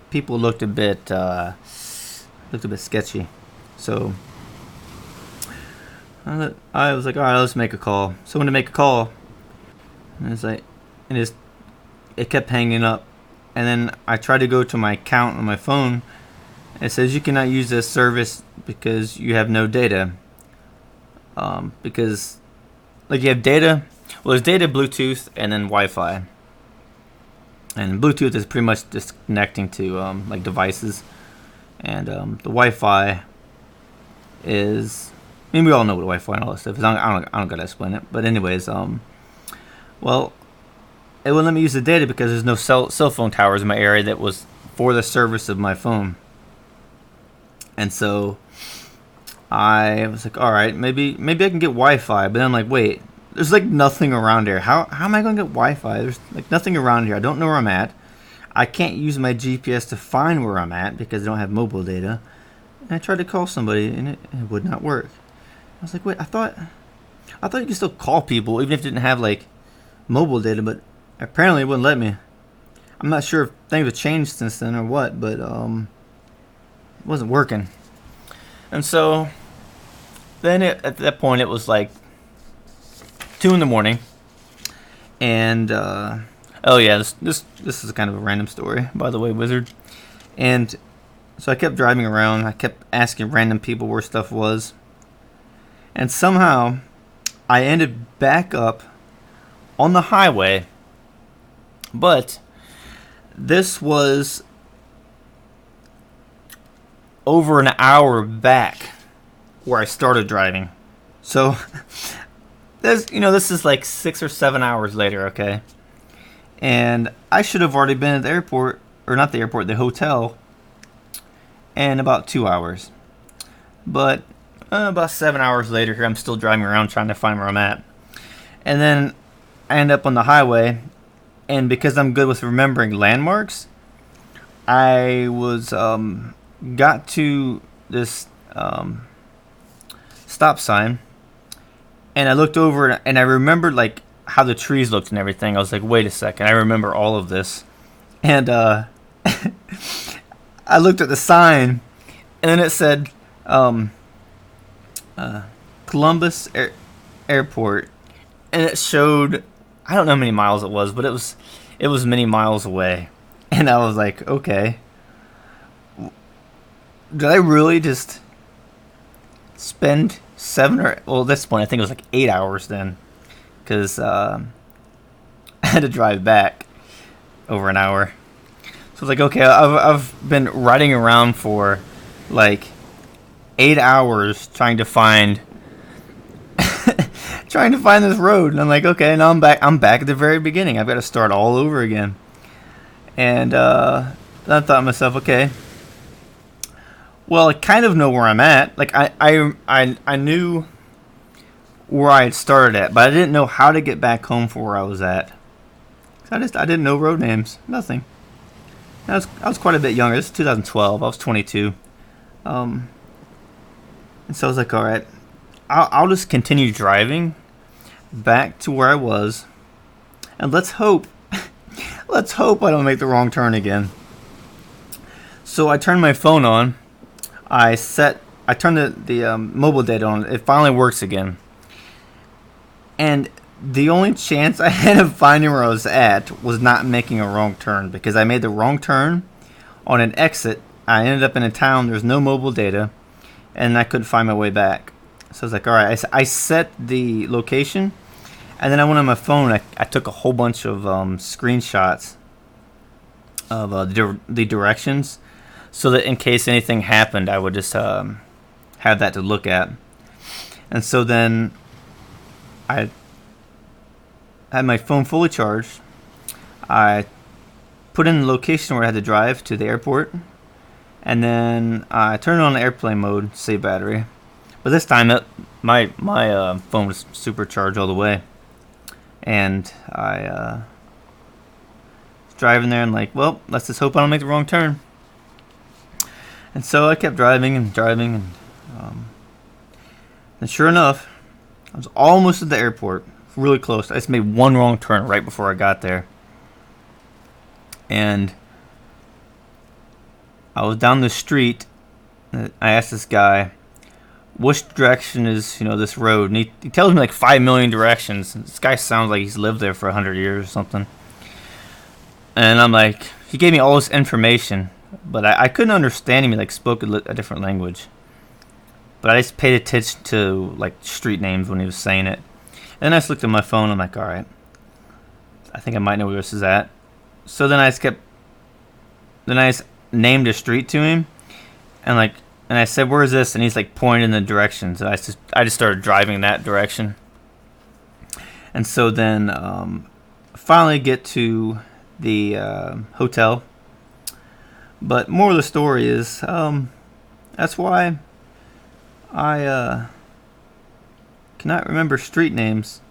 People looked a bit sketchy. So I was like, all right, let's make a call. So when I make a call, and it's like, it kept hanging up. And then I tried to go to my account on my phone. It says you cannot use this service because you have no data. Because like you have data, well, there's data, Bluetooth, and then Wi-Fi. And Bluetooth is pretty much just connecting to like devices, and the Wi-Fi is, I mean, we all know what Wi-Fi and all that stuff is. I don't gotta explain it. But anyways, well, it wouldn't let me use the data because there's no cell phone towers in my area that was for the service of my phone. And so I was like, all right, maybe I can get Wi-Fi. But then I'm like, wait, there's like nothing around here. How am I going to get Wi-Fi? There's like nothing around here. I don't know where I'm at. I can't use my GPS to find where I'm at because I don't have mobile data. And I tried to call somebody and it would not work. I was like, wait, I thought you could still call people even if you didn't have like mobile data, but apparently it wouldn't let me. I'm not sure if things have changed since then or what, but it wasn't working. And so then at that point it was like 2 in the morning, and oh yeah, this is kind of a random story, by the way, Wizard. And so I kept driving around. I kept asking random people where stuff was, and somehow I ended back up on the highway. But this was over an hour back where I started driving. So this is like 6 or 7 hours later, okay? And I should have already been at the airport, or not the airport, the hotel, in about 2 hours. But about 7 hours later here, I'm still driving around trying to find where I'm at. And then I end up on the highway. And because I'm good with remembering landmarks, I was got to this stop sign, and I looked over and I remembered like how the trees looked and everything. I was like, wait a second, I remember all of this. And I looked at the sign, and then it said Columbus Airport, and it showed, I don't know how many miles it was, but it was many miles away. And I was like, okay, did I really just spend at this point I think it was like 8 hours then, because I had to drive back over an hour. So I was like, okay, I've been riding around for like 8 hours trying to find this road, and I'm like, okay, now I'm back at the very beginning. I've got to start all over again. And then I thought to myself, okay, well, I kind of know where I'm at. Like I knew where I had started at, but I didn't know how to get back home from where I was at. I didn't know road names, nothing. I was quite a bit younger. This is 2012. I was 22. And so I was like, all right, I'll just continue driving back to where I was, and let's hope I don't make the wrong turn again. So I turned my phone on. I turned the mobile data on. It finally works again. And the only chance I had of finding where I was at was not making a wrong turn, because I made the wrong turn on an exit. I ended up in a town. There's no mobile data, and I couldn't find my way back. So I was like, all right, I set the location, and then I went on my phone. I took a whole bunch of screenshots of the directions, so that in case anything happened, I would just have that to look at. And so then I had my phone fully charged. I put in the location where I had to drive to the airport, and then I turned on airplane mode, save battery. But this time, my phone was supercharged all the way, and I was driving there and like, well, let's just hope I don't make the wrong turn. And so I kept driving, and sure enough, I was almost at the airport, really close. I just made one wrong turn right before I got there, and I was down the street. I asked this guy, which direction is, this road? And he tells me like 5 million directions. This guy sounds like he's lived there for 100 years or something. And I'm like, he gave me all this information, but I couldn't understand him. He like spoke a different language. But I just paid attention to like street names when he was saying it. And then I just looked at my phone. I'm like, all right, I think I might know where this is at. So then I just named a street to him, and I said, where is this? And he's like pointing in the direction. So I just started driving that direction. And so then finally get to the hotel. But more of the story is that's why I cannot remember street names,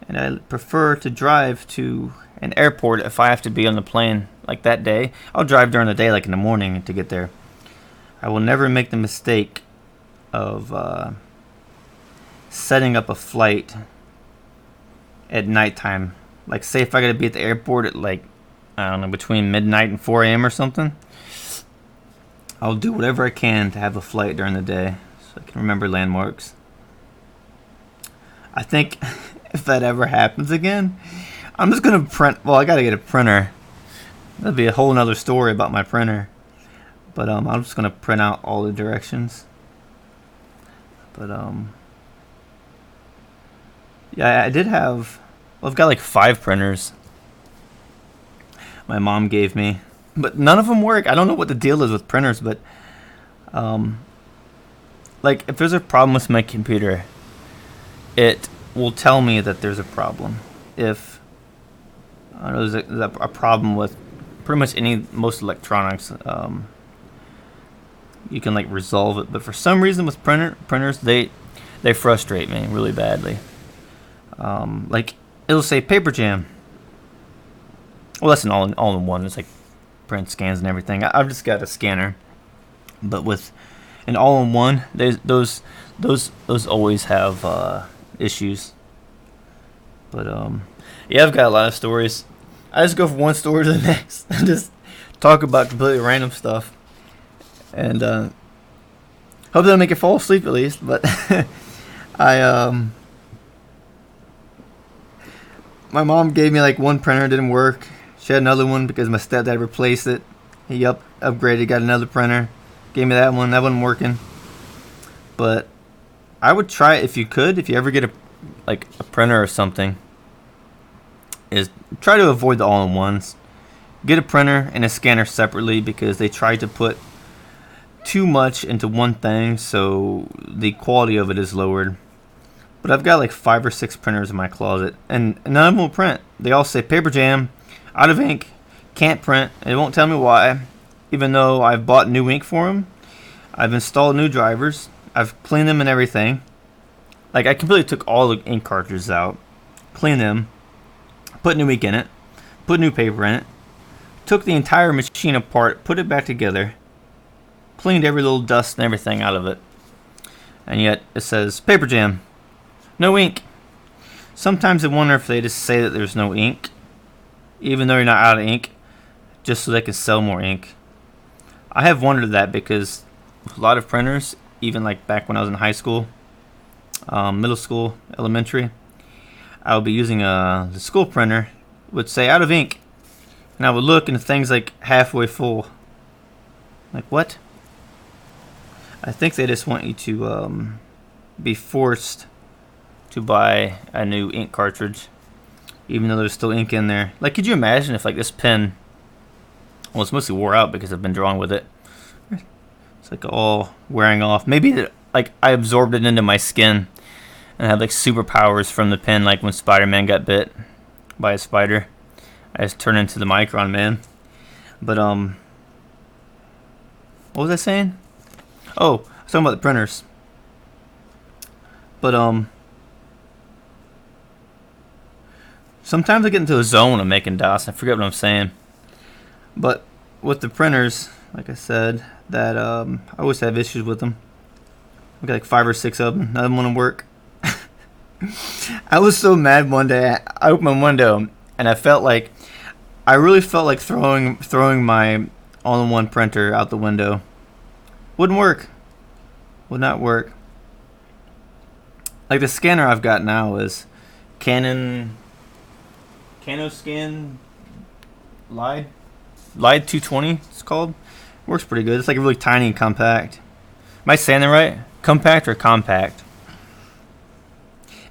and I prefer to drive to an airport if I have to be on the plane. Like that day, I'll drive during the day, like in the morning, to get there. I will never make the mistake of setting up a flight at nighttime. Like, say if I gotta be at the airport at like, I don't know, between midnight and 4 a.m. or something, I'll do whatever I can to have a flight during the day so I can remember landmarks. I think if that ever happens again, I'm just gonna print. Well, I gotta get a printer. That'll be a whole nother story about my printer. But I'm just gonna print out all the directions. But yeah, I did have. Well, I've got like 5 printers my mom gave me, but none of them work. I don't know what the deal is with printers, but like if there's a problem with my computer, it will tell me that there's a problem. If I know there's a problem with pretty much most electronics, you can like resolve it. But for some reason with printers, they frustrate me really badly. Like it'll say paper jam. Well, that's an all-in-one. It's like print scans and everything. I've just got a scanner, but with an all-in-one, those always have issues. But yeah, I've got a lot of stories. I just go from one story to the next and just talk about completely random stuff. And hope that'll make you fall asleep at least. But my mom gave me like one printer, didn't work. She had another one because my stepdad replaced it. He upgraded, got another printer, gave me that one. That wasn't working. But I would try it if you could. If you ever get a printer or something, is try to avoid the all-in-ones. Get a printer and a scanner separately because they try to put too much into one thing, so the quality of it is lowered. But I've got like 5 or 6 printers in my closet, and none of them will print. They all say paper jam, out of ink, can't print. It won't tell me why, even though I've bought new ink for them. I've installed new drivers. I've cleaned them and everything. Like I completely took all the ink cartridges out, cleaned them, put new ink in it, put new paper in it, took the entire machine apart, put it back together, cleaned every little dust and everything out of it. And yet it says paper jam, no ink. Sometimes I wonder if they just say that there's no ink, even though you're not out of ink, just so they can sell more ink. I have wondered that because a lot of printers, even like back when I was in high school, middle school, elementary, I would be using the school printer, would say out of ink, and I would look and the thing's like halfway full. Like what? I think they just want you to be forced to buy a new ink cartridge, even though there's still ink in there. Like, could you imagine if like this pen, well, it's mostly wore out because I've been drawing with it. It's like all wearing off. Maybe like I absorbed it into my skin and I have like superpowers from the pen, like when Spider-Man got bit by a spider. I just turned into the Micron Man. But what was I saying? Oh, I was talking about the printers. But sometimes I get into a zone of making dots. I forget what I'm saying. But with the printers, like I said, that I always have issues with them. I've got like 5 or 6 of them. None of them want to work. I was so mad one day. I opened my window and I really felt like throwing my all-in-one printer out the window. Wouldn't work. would not work. Like the scanner I've got now is Canon Scan Lide 220 it's called. Works pretty good. It's like really tiny and compact. Am I saying that right? Compact or compact?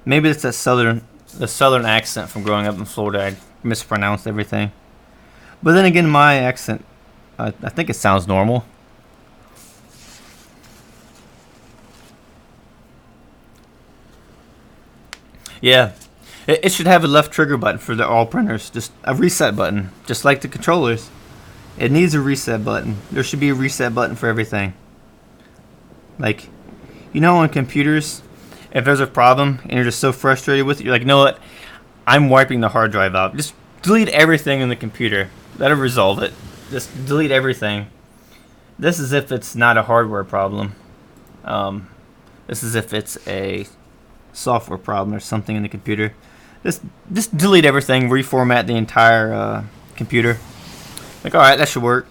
Maybe it's the southern accent from growing up in Florida. I mispronounced everything. But then again, my accent, I think it sounds normal. Yeah, it should have a left trigger button for all printers. Just a reset button, just like the controllers. It needs a reset button. There should be a reset button for everything. Like, you know, on computers, if there's a problem and you're just so frustrated with it, you're like, you know what? I'm wiping the hard drive out. Just delete everything in the computer. That'll resolve it. Just delete everything. This is if it's not a hardware problem. This is if it's a software problem or something in the computer. Just delete everything, reformat the entire computer. Like, all right, that should work.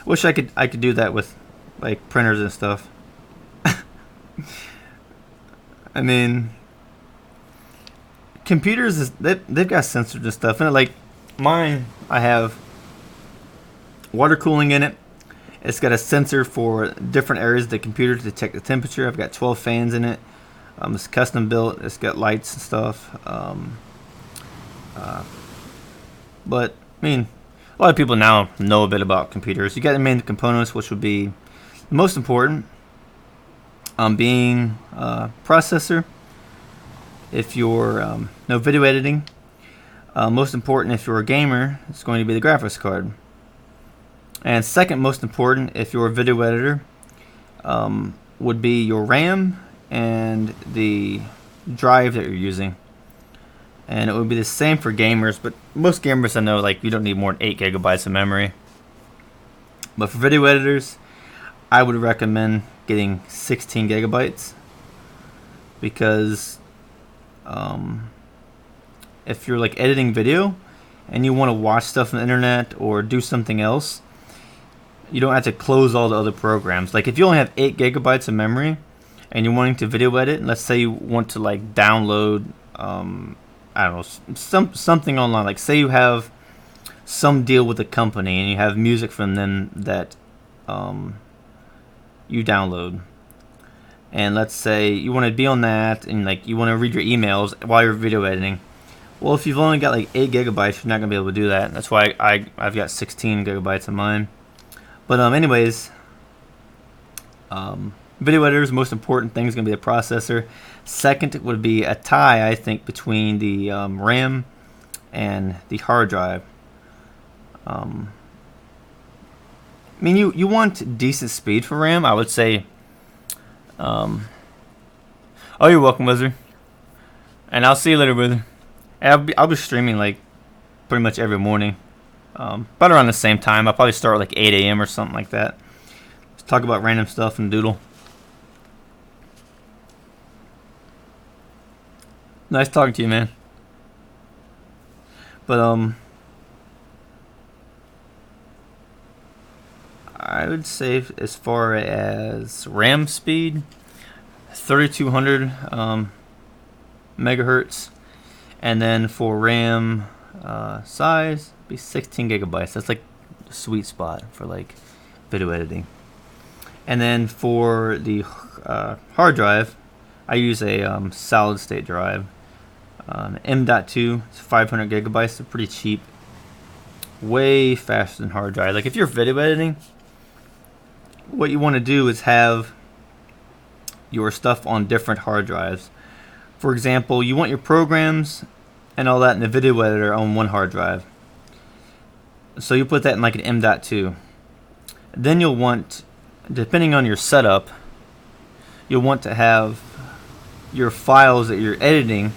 Wish I could do that with like printers and stuff. I mean, computers they've got sensors and stuff in it. Like mine, I have water cooling in it. It's got a sensor for different areas of the computer to detect the temperature. I've got 12 fans in it. It's custom built. It's got lights and stuff. But I mean, a lot of people now know a bit about computers. You got the main components, which would be the most important. Being processor. If you're no video editing, most important if you're a gamer, it's going to be the graphics card. And second most important if you're a video editor, would be your RAM and the drive that you're using. And it would be the same for gamers, but most gamers I know, like, you don't need more than 8 gigabytes of memory. But for video editors, I would recommend getting 16 gigabytes because if you're like editing video and you want to watch stuff on the internet or do something else, you don't have to close all the other programs. Like if you only have 8 gigabytes of memory and you're wanting to video edit, let's say you want to like download I don't know, something online, like say you have some deal with a company and you have music from them that you download, and let's say you want to be on that and like you want to read your emails while you're video editing. Well, if you've only got like 8 gigabytes, you're not gonna be able to do that. That's why I've got 16 gigabytes of mine. But anyways, video editor's most important thing is gonna be the processor. Second would be a tie, I think, between the RAM and the hard drive. I mean, you want decent speed for RAM. I would say. Oh, you're welcome, Wizard. And I'll see you later, brother. I'll be streaming like pretty much every morning, about around the same time. I'll probably start at like 8 a.m. or something like that. Just talk about random stuff and doodle. Nice talking to you, man. But I would say as far as RAM speed, 3200 megahertz, and then for RAM size, be 16 gigabytes. That's like the sweet spot for like video editing. And then for the hard drive, I use a solid state drive. M.2, it's 500 gigabytes. They're pretty cheap, way faster than hard drive. Like if you're video editing, what you want to do is have your stuff on different hard drives. For example, you want your programs and all that in the video editor on one hard drive. So you put that in like an M.2. Then you'll want, depending on your setup, you'll want to have your files that you're editing,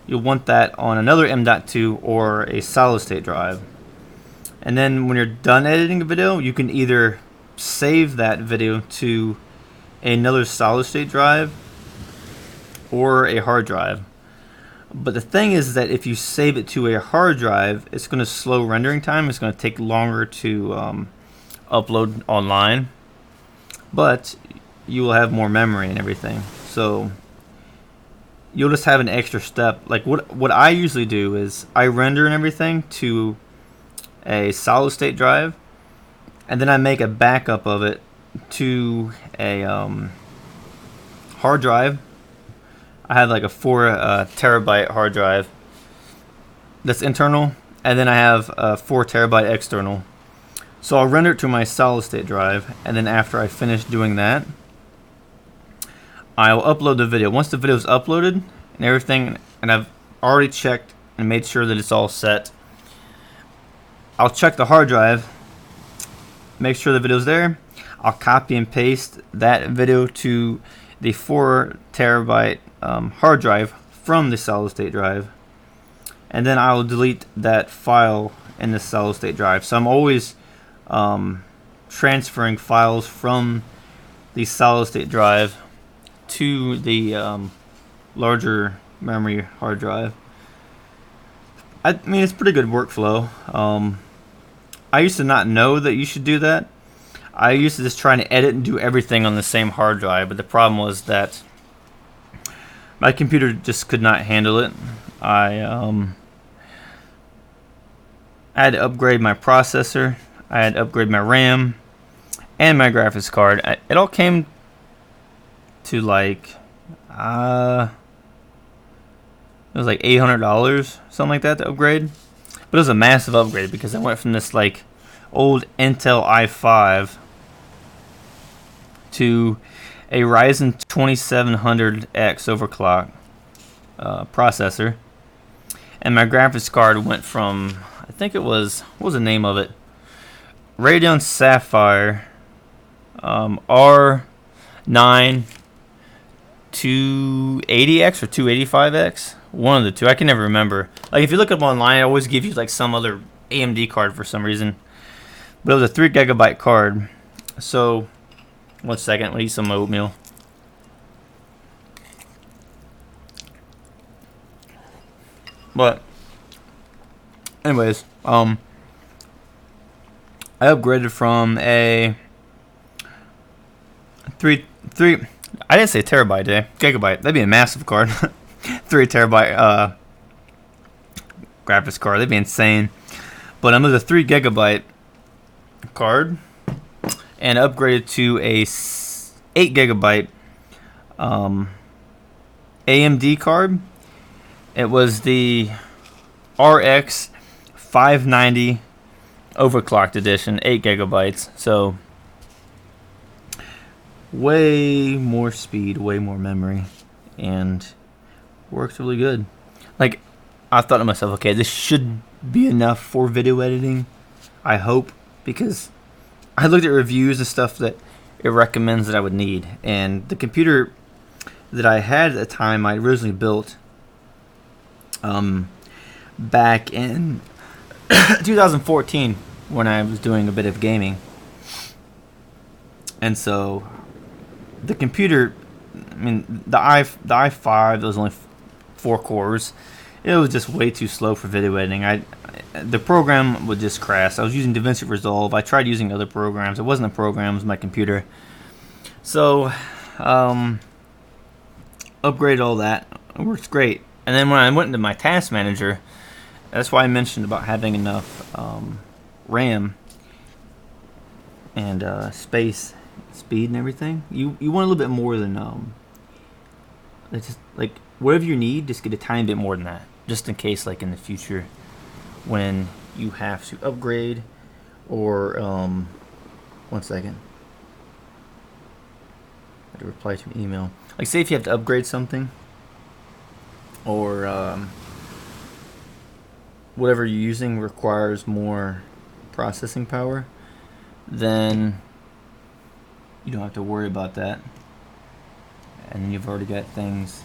you'll want that on another M.2 or a solid state drive. And then when you're done editing a video, you can either save that video to another solid state drive or a hard drive. But the thing is that if you save it to a hard drive, it's going to slow rendering time. It's going to take longer to upload online. But you will have more memory and everything. So you'll just have an extra step. Like what I usually do is I render and everything to a solid state drive, and then I make a backup of it to a hard drive. I have like a 4 terabyte hard drive that's internal, and then I have a 4 terabyte external. So I'll render it to my solid state drive, and then after I finish doing that, I'll upload the video. Once the video is uploaded and everything, and I've already checked and made sure that it's all set, I'll check the hard drive, make sure the video's there. I'll copy and paste that video to the 4 terabyte hard drive from the solid state drive, and then I'll delete that file in the solid state drive. So I'm always transferring files from the solid state drive to the larger memory hard drive. I mean, it's pretty good workflow. I used to not know that you should do that. I used to just try to edit and do everything on the same hard drive, but the problem was that my computer just could not handle it. I had to upgrade my processor, I had to upgrade my RAM, and my graphics card. It all came to like, it was like $800, something like that, to upgrade. But it was a massive upgrade because I went from this like old Intel i5 to a Ryzen 2700X overclock processor, and my graphics card went from, I think it was, what was the name of it? Radeon Sapphire R9 280X or 285X, one of the two. I can never remember. Like if you look up online, I always give you like some other AMD card for some reason, but it was a 3 gigabyte card. So 1 second, I'll eat some oatmeal. But anyways, I upgraded from a 3 I didn't say terabyte, did I? Gigabyte. That'd be a massive card. 3 terabyte graphics card. That'd be insane. But I'm with a 3 gigabyte card, and upgraded to a 8 gigabyte AMD card. It was the RX 590 overclocked edition, 8 gigabytes. So way more speed, way more memory, and works really good. Like, I thought to myself, okay, this should be enough for video editing, I hope, because I looked at reviews and stuff that it recommends that I would need, and the computer that I had at the time I originally built back in 2014 when I was doing a bit of gaming. And so the computer, I mean, the i5, there was only 4 cores. It was just way too slow for video editing. The program would just crash. I was using DaVinci Resolve. I tried using other programs. It wasn't a program, it was my computer. So upgraded all that. It works great. And then when I went into my task manager, that's why I mentioned about having enough RAM and space, speed, and everything. You want a little bit more than it's just like whatever you need. Just get a tiny bit more than that, just in case, like in the future, when you have to upgrade or 1 second. I had to reply to an email. Like, say if you have to upgrade something, or whatever you're using requires more processing power, then you don't have to worry about that, and then you've already got things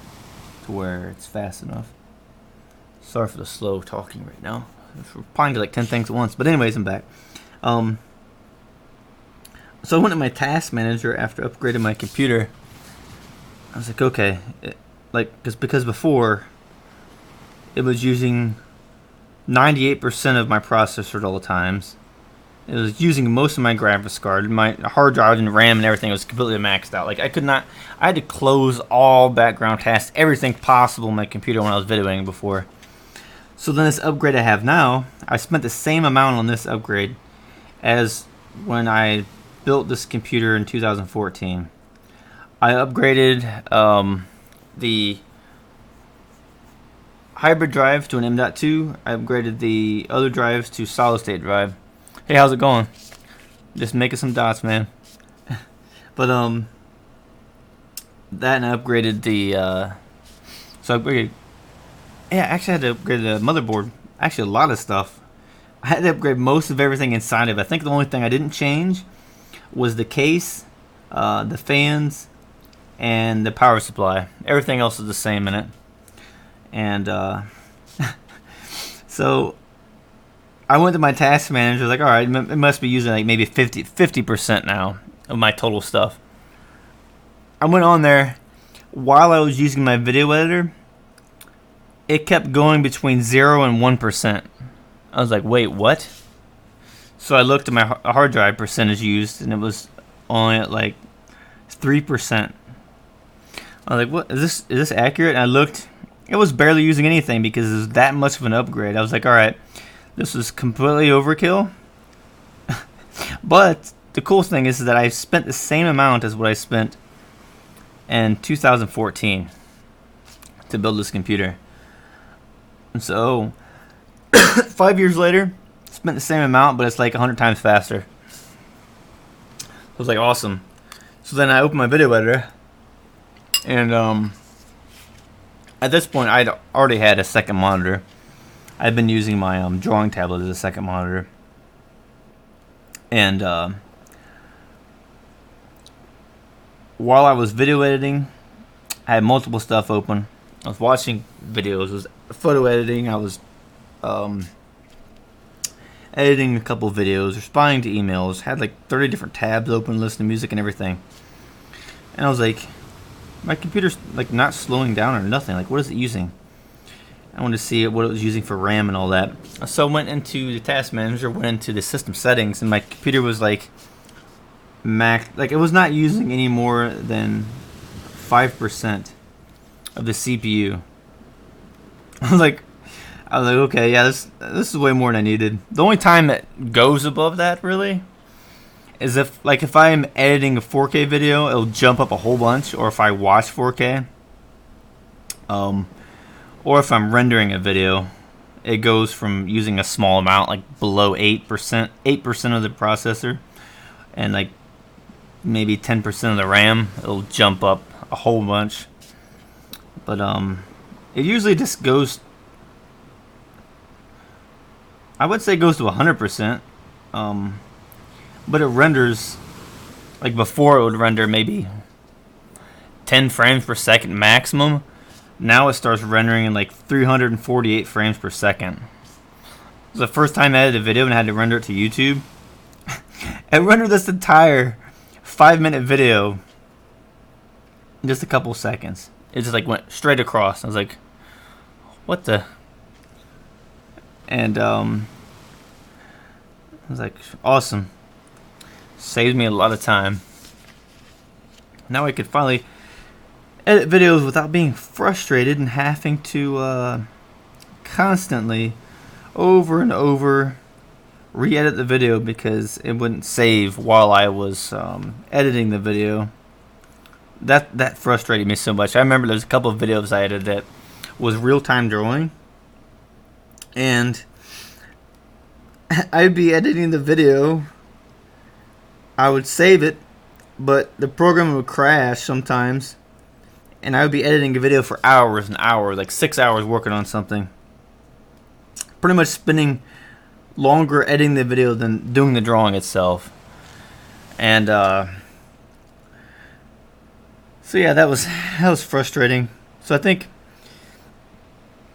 to where it's fast enough. Sorry for the slow talking right now. We're replying to like 10 things at once. But anyways, I'm back. So I went to my task manager after upgrading my computer. I was like, okay, because before it was using 98% of my processor at all times, It was using most of my graphics card. My hard drive and RAM and everything was completely maxed out. Like, I could not, I had to close all background tasks, everything possible on my computer when I was videoing before. So then this upgrade I have now, I spent the same amount on this upgrade as when I built this computer in 2014. I upgraded the hybrid drive to an M.2. I upgraded the other drives to solid state drive. Hey, how's it going? Just making some dots, man. But that, and I upgraded the so I upgraded. Yeah, actually I had to upgrade the motherboard. Actually, a lot of stuff. I had to upgrade most of everything inside of it. I think the only thing I didn't change was the case, the fans, and the power supply. Everything else is the same in it. And so I went to my task manager, like, all right, it must be using like maybe 50% now of my total stuff. I went on there while I was using my video editor. It kept going between 0 and 1%. I was like, wait, what? So I looked at my hard drive percentage used, and it was only at like 3%. I was like, what is this accurate? And I looked. It was barely using anything because it was that much of an upgrade. I was like, all right, this is completely overkill. But the cool thing is that I spent the same amount as what I spent in 2014 to build this computer. And so 5 years later, spent the same amount, but it's like 100 times faster. I was like, awesome. So then I opened my video editor, and at this point, I'd already had a second monitor. I've been using my drawing tablet as a second monitor. And while I was video editing, I had multiple stuff open. I was watching videos, I was photo editing, I was editing a couple videos, responding to emails, had like 30 different tabs open, listening to music and everything. And I was like, my computer's like not slowing down or nothing. Like, what is it using? I wanted to see what it was using for RAM and all that. So I went into the task manager, went into the system settings, and my computer was like like it was not using any more than 5% of the CPU. I was like, okay, yeah, this is way more than I needed. The only time it goes above that really is if I'm editing a 4K video, it'll jump up a whole bunch, or if I watch 4K, or if I'm rendering a video, it goes from using a small amount, like below 8% of the processor, and like maybe 10% of the RAM, it'll jump up a whole bunch. But it usually just goes, I would say it goes to 100%. But it renders, like before it would render maybe 10 frames per second maximum. Now it starts rendering in like 348 frames per second. It was the first time I edited a video and I had to render it to YouTube. It rendered this entire 5-minute video in just a couple seconds. It just like went straight across. I was like, what the? And I was like, awesome. Saved me a lot of time. Now I could finally edit videos without being frustrated and having to constantly over and over re-edit the video because it wouldn't save while I was editing the video. That frustrated me so much. I remember there's a couple of videos I edited that was real-time drawing, and I'd be editing the video, I would save it, but the program would crash sometimes, and I would be editing a video for hours and hours, like 6 hours working on something. Pretty much spending longer editing the video than doing the drawing itself. And so yeah, that was frustrating. So I think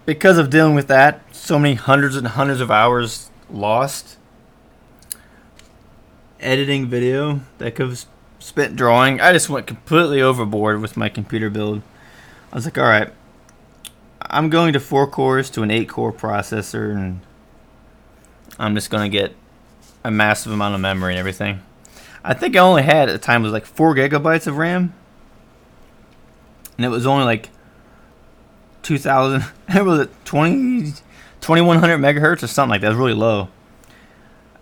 because of dealing with that, so many hundreds and hundreds of hours lost editing video that could have spent drawing, I just went completely overboard with my computer build. I was like, all right, I'm going to 4 cores to an 8 core processor, and I'm just going to get a massive amount of memory and everything. I think I only had at the time was like 4 gigabytes of RAM, and it was only like 2,000. It was 2100 megahertz or something like that. It was really low.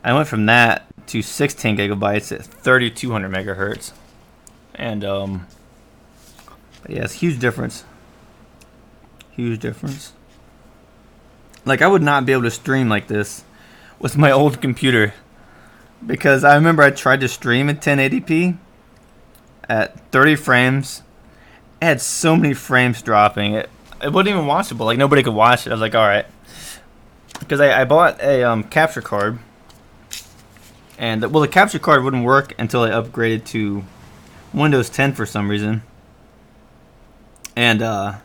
I went from that to 16 gigabytes at 3200 megahertz, and yeah, it's a huge difference. Huge difference. Like, I would not be able to stream like this with my old computer, because I remember I tried to stream in 1080p at 30 frames. It had so many frames dropping. It wasn't even watchable. Like, nobody could watch it. I was like, all right, because I bought a capture card, and well, the capture card wouldn't work until I upgraded to Windows 10 for some reason, and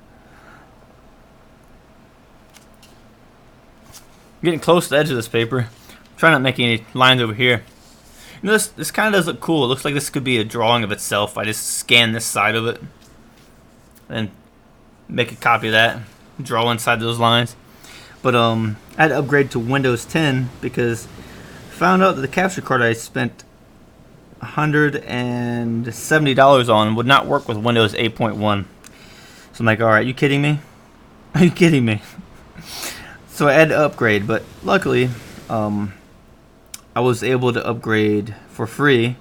getting close to the edge of this paper. Try not making any lines over here. You know, this kind of does look cool. It looks like this could be a drawing of itself. I just scan this side of it and make a copy of that, draw inside those lines. But I had to upgrade to Windows 10 because I found out that the capture card I spent $170 on would not work with Windows 8.1. So I'm like, all right, you kidding me? Are you kidding me? So I had to upgrade, but luckily, I was able to upgrade for free.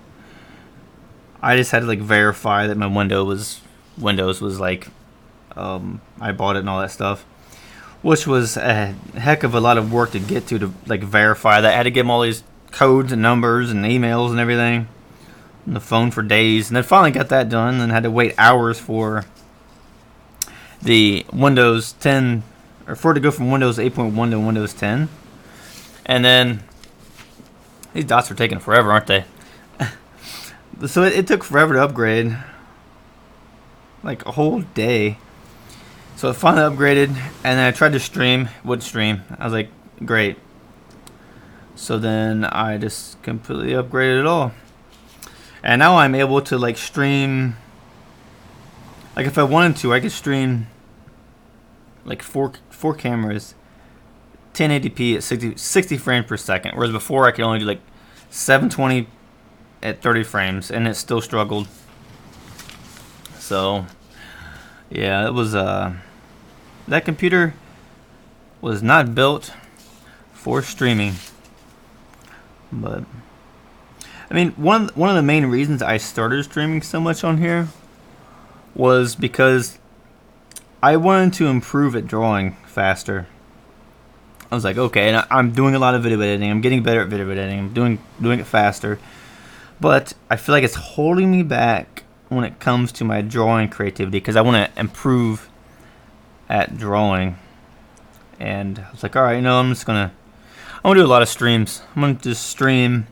I just had to like verify that my Windows was like, I bought it and all that stuff, which was a heck of a lot of work to get to like verify that. I had to give them all these codes and numbers and emails and everything on the phone for days, and then finally got that done, and had to wait hours for the Windows 10. Or for it to go from Windows 8.1 to Windows 10. And then these dots are taking forever, aren't they? So it took forever to upgrade, like a whole day. So I finally upgraded, and then I tried to stream. Wouldn't stream. I was like, great. So then I just completely upgraded it all, and now I'm able to like stream. Like, if I wanted to, I could stream like four cameras, 1080p at 60 frames per second, whereas before I could only do like 720 at 30 frames, and it still struggled. So yeah, it was that computer was not built for streaming. But I mean, one of the main reasons I started streaming so much on here was because I wanted to improve at drawing faster. I was like, okay, and I'm doing a lot of video editing. I'm getting better at video editing. I'm doing it faster. But I feel like it's holding me back when it comes to my drawing creativity, because I want to improve at drawing. And I was like, all right, I'm gonna do a lot of streams. I'm gonna just stream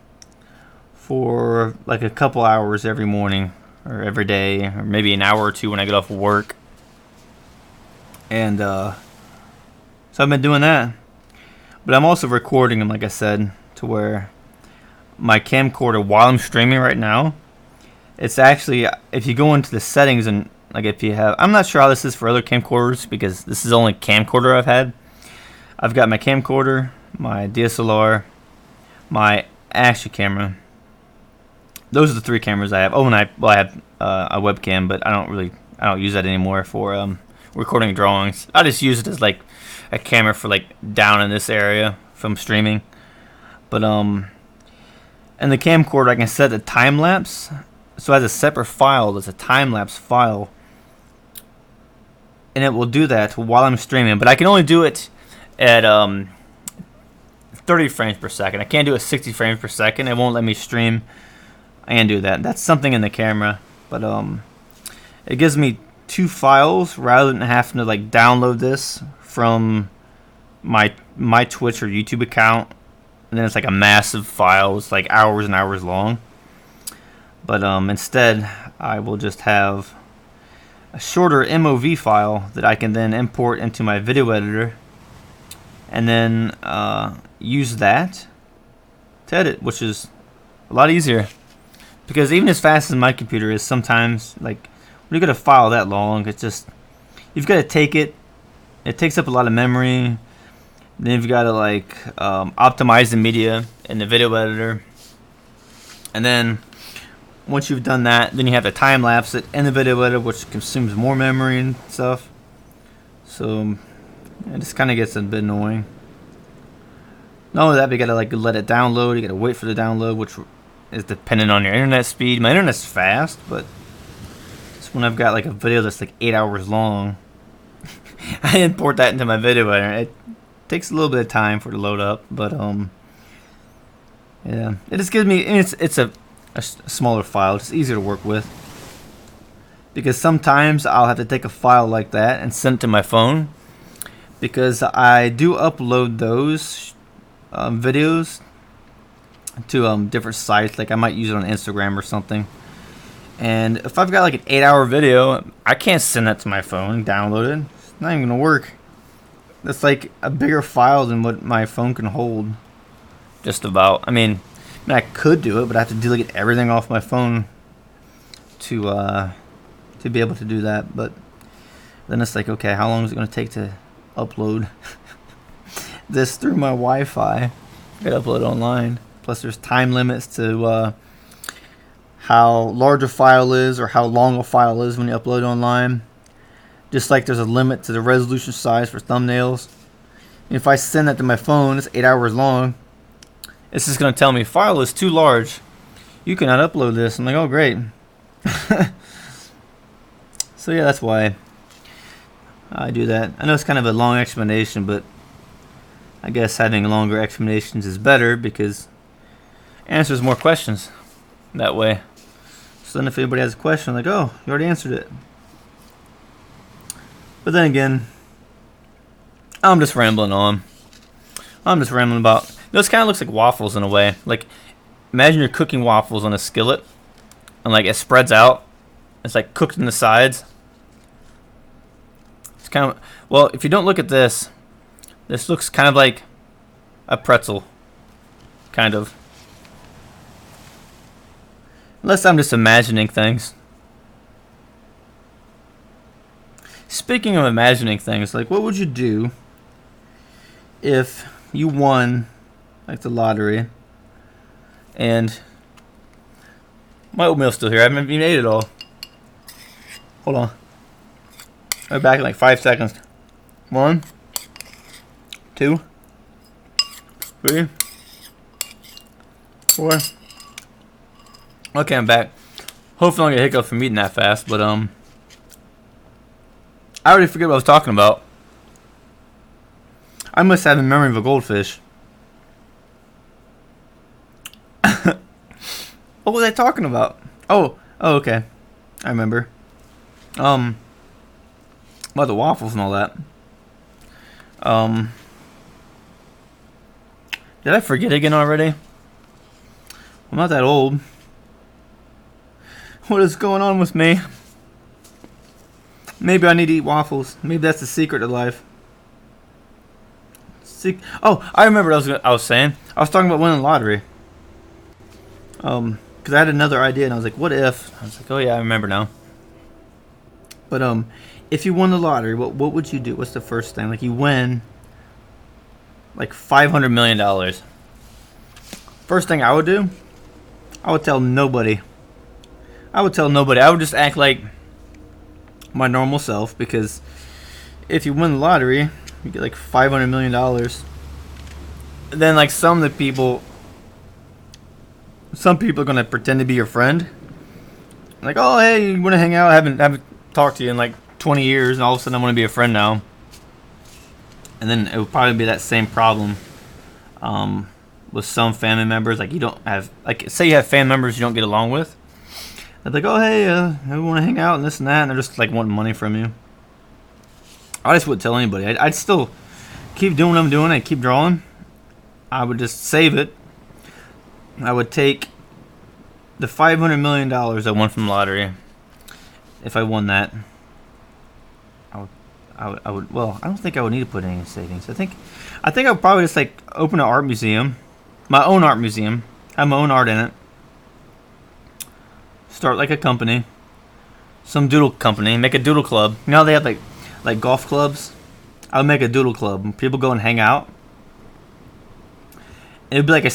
for like a couple hours every morning or every day, or maybe an hour or two when I get off of work. And so I've been doing that, but I'm also recording them, like I said, to where my camcorder, while I'm streaming right now, it's actually, if you go into the settings and like if you have, I'm not sure how this is for other camcorders, because this is the only camcorder I've had. I've got my camcorder, my DSLR, my action camera. Those are the 3 cameras I have. Oh, and I have a webcam, but I don't use that anymore for recording drawings. I just use it as like a camera for like down in this area from streaming. But and the camcorder, I can set the time lapse, so it has a separate file that's a time lapse file, and it will do that while I'm streaming. But I can only do it at 30 frames per second. I can't do it 60 frames per second. It won't let me stream and do that. That's something in the camera, but it gives me 2 files rather than having to like download this from my Twitch or YouTube account, and then it's like a massive file. It's like hours and hours long. But instead, I will just have a shorter MOV file that I can then import into my video editor, and then use that to edit, which is a lot easier. Because even as fast as my computer is, sometimes like when you get a file that long, it's just, you've got to take it. It takes up a lot of memory, Then you've got to like optimize the media in the video editor. And then once you've done that, then you have to time lapse it in the video editor, which consumes more memory and stuff. So it just kind of gets a bit annoying. Not only that, but you gotta like let it download. You gotta wait for the download, which is dependent on your internet speed. My internet's fast, but it's when I've got like a video that's like 8 hours long. I import that into my video editor. It takes a little bit of time for it to load up, but yeah, it just gives me. It's a smaller file. It's easier to work with because sometimes I'll have to take a file like that and send it to my phone because I do upload those videos to different sites. Like I might use it on Instagram or something. And if I've got like an 8-hour video, I can't send that to my phone, download it. It's not even gonna work. That's like a bigger file than what my phone can hold. Just about. I mean, I could do it, but I have to delete everything off my phone to be able to do that. But then it's like, okay, how long is it gonna take to upload this through my Wi-Fi? I gotta upload online. Plus, there's time limits to how large a file is or how long a file is when you upload online. Just like there's a limit to the resolution size for thumbnails. And if I send that to my phone, it's 8 hours long. It's just going to tell me file is too large. You cannot upload this. I'm like, oh great. So yeah, that's why I do that. I know it's kind of a long explanation, but I guess having longer explanations is better because it answers more questions that way. So then if anybody has a question, I'm like, oh, you already answered it. But then again, I'm just rambling on. I'm just rambling about. This kind of looks like waffles in a way. Like, imagine you're cooking waffles on a skillet, and like it spreads out. It's like cooked in the sides. It's kind of, well, if you don't look at this, this looks kind of like a pretzel, kind of. Unless I'm just imagining things. Speaking of imagining things, like what would you do if you won like the lottery and my oatmeal's still here. I haven't even ate it all. Hold on. I'll be back in like 5 seconds. 1, 2, 3, 4. Okay, I'm back. Hopefully I don't get hiccups from eating that fast, but I already forget what I was talking about. I must have the memory of a goldfish. What was I talking about? Oh, okay. I remember. About the waffles and all that. Did I forget again already? I'm not that old. What is going on with me? Maybe I need to eat waffles. Maybe that's the secret to life. Oh, I remember what I was saying. I was talking about winning the lottery. Because I had another idea, and I was like, what if? I was like, oh yeah, I remember now. But if you won the lottery, what would you do? What's the first thing? Like you win like $500 million. First thing I would do, I would tell nobody. I would just act like my normal self, because if you win the lottery, you get like $500 million. Then like some people are gonna pretend to be your friend. Like, oh hey, you wanna hang out? I haven't talked to you in like 20 years, and all of a sudden I want to be a friend now. And then it would probably be that same problem with some family members. Like you don't have, like say you have family members you don't get along with. They're like, oh hey, we want to hang out and this and that, and they're just like wanting money from you. I just wouldn't tell anybody. I'd still keep doing what I'm doing. I'd keep drawing. I would just save it. I would take the $500 million I won from the lottery. If I won that, I would. Well, I don't think I would need to put any in savings. I think I would probably just like open an art museum, my own art museum, have my own art in it. Start like a company, some doodle company, make a doodle club. You know how they have like golf clubs? I would make a doodle club. People go and hang out It'd be like a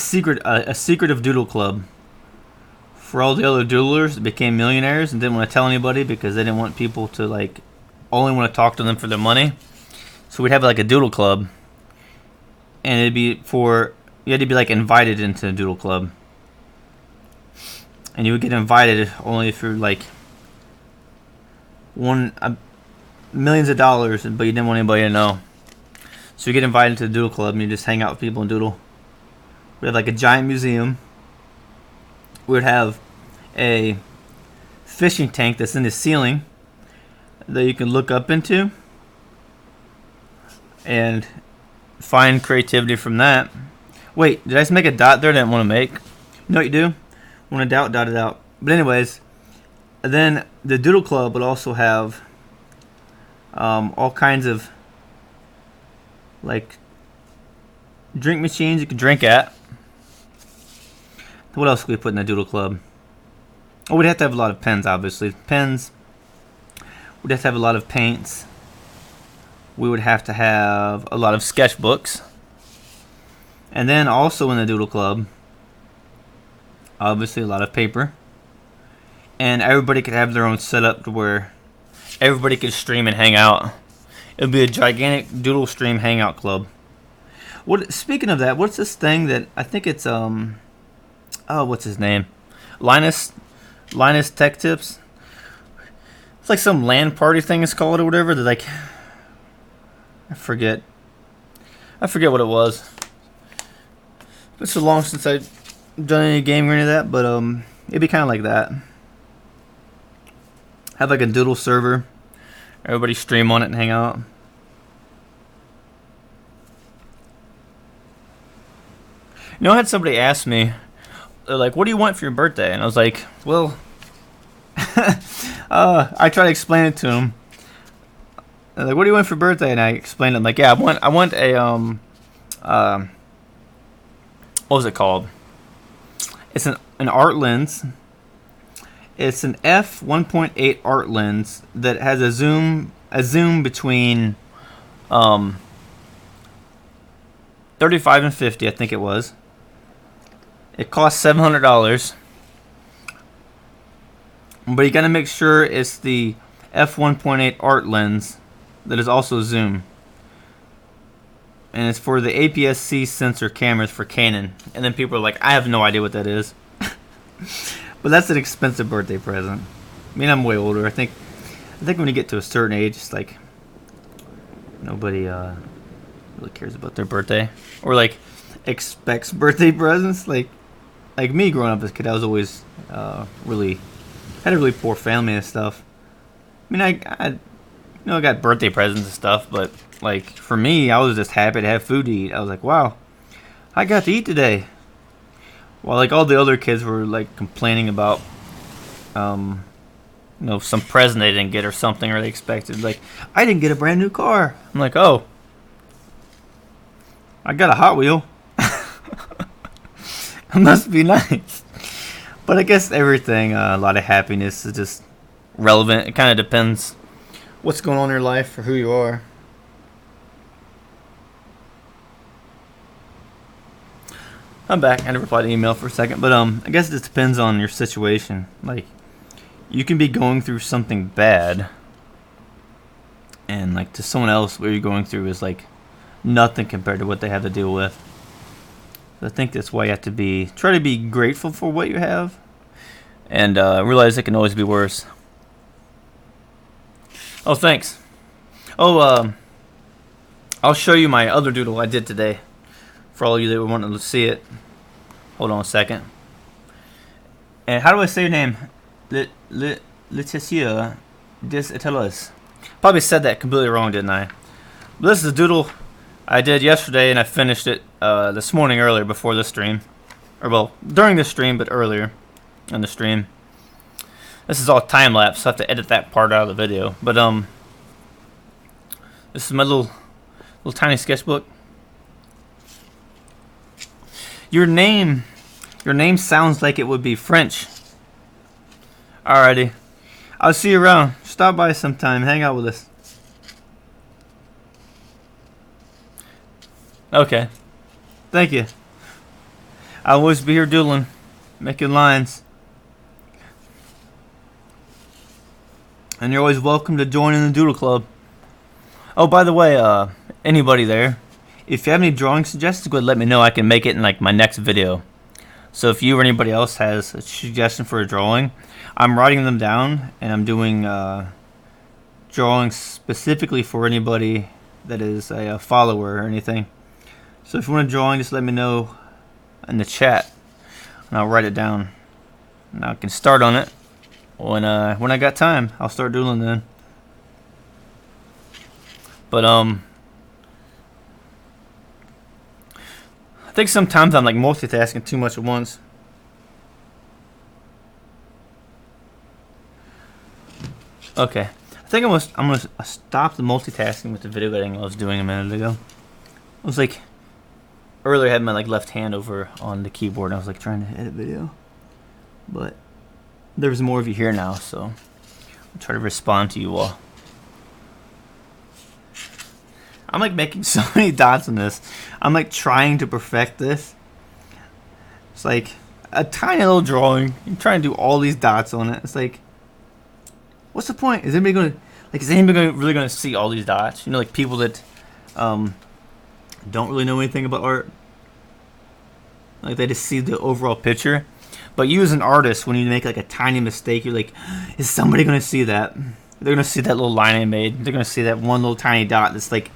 secretive doodle club for all the other doodlers that became millionaires and didn't want to tell anybody because they didn't want people to like only want to talk to them for their money. So we'd have like a doodle club, and it'd be for you had to be like invited into the doodle club, and you would get invited only if you're like won millions of dollars, but you didn't want anybody to know. So you get invited to the doodle club, and you just hang out with people and doodle. We have like a giant museum. We would have a fishing tank that's in the ceiling that you can look up into and find creativity from that. Wait, did I just make a dot there that I didn't want to make? You know what you do? When in doubt, dot it out. But anyways, then the doodle club would also have all kinds of like drink machines you can drink at. What else could we put in the doodle club? Oh, we'd have to have a lot of pens, obviously. Pens. We'd have to have a lot of paints. We would have to have a lot of sketchbooks. And then also in the doodle club, obviously a lot of paper. And everybody could have their own setup to where everybody could stream and hang out. It would be a gigantic doodle stream hangout club. Speaking of that, what's this thing that I think it's what's his name? Linus Tech Tips. It's like some LAN party thing it's called or whatever. They're like, I forget what it was. It's so long since I've done any gaming or any of that, but it'd be kind of like that. Have like a doodle server. Everybody stream on it and hang out. You know, I had somebody ask me, they're like, what do you want for your birthday? And I was like, well, I try to explain it to them. They're like, what do you want for your birthday? And I explained it. I'm like, yeah, I want a, what was it called? It's an art lens. It's an f1.8 art lens that has a zoom between 35 and 50, I think it was. It costs $700, but you gotta make sure it's the f1.8 art lens that is also zoom, and it's for the APS-C sensor cameras for Canon. And then people are like, I have no idea what that is. But that's an expensive birthday present. I mean, I'm way older. I think when you get to a certain age, it's like nobody really cares about their birthday or like expects birthday presents. Like me growing up as a kid, I was always had a really poor family and stuff. I mean, I got birthday presents and stuff, but like for me, I was just happy to have food to eat. I was like, wow, I got to eat today. While like all the other kids were like complaining about, some present they didn't get or something, or they expected. Like, I didn't get a brand new car. I'm like, oh, I got a Hot Wheel. It must be nice. But I guess everything, a lot of happiness is just relevant. It kind of depends what's going on in your life or who you are. I'm back. I had to reply to email for a second, but I guess it just depends on your situation. Like, you can be going through something bad, and like to someone else, what you're going through is like nothing compared to what they have to deal with. So I think that's why you have to try to be grateful for what you have, and realize it can always be worse. Oh, thanks. Oh, I'll show you my other doodle I did today. For all of you that wanted to see it. Hold on a second. And how do I say your name? Laetitia Des. Probably said that completely wrong, didn't I? But this is a doodle I did yesterday, and I finished it this morning earlier before the stream. Or, well, during the stream, but earlier in the stream. This is all time-lapse, so I have to edit that part out of the video. But, this is my little tiny sketchbook. Your name sounds like it would be French. Alrighty. I'll see you around. Stop by sometime. Hang out with us. Okay. Thank you. I'll always be here doodling, making lines. And you're always welcome to join in the Doodle Club. Oh, by the way, anybody there, if you have any drawing suggestions, go ahead and let me know. I can make it in like my next video. So if you or anybody else has a suggestion for a drawing, I'm writing them down, and I'm doing drawings specifically for anybody that is a follower or anything. So if you want a drawing, just let me know in the chat, and I'll write it down. And I can start on it when I got time. I'll start doodling then. But I think sometimes I'm like multitasking too much at once. Okay, I think I'm gonna stop the multitasking with the video editing I was doing a minute ago. I was like, earlier I had my like left hand over on the keyboard and I was like trying to edit video, but there's more of you here now, so I'll try to respond to you all. I'm like making so many dots on this. I'm like trying to perfect this. It's like a tiny little drawing. I'm trying to do all these dots on it. It's like, what's the point? Is anybody really gonna see all these dots? You know, like people that don't really know anything about art. Like they just see the overall picture. But you as an artist, when you make like a tiny mistake, you're like, is somebody gonna see that? They're gonna see that little line I made. They're gonna see that one little tiny dot that's like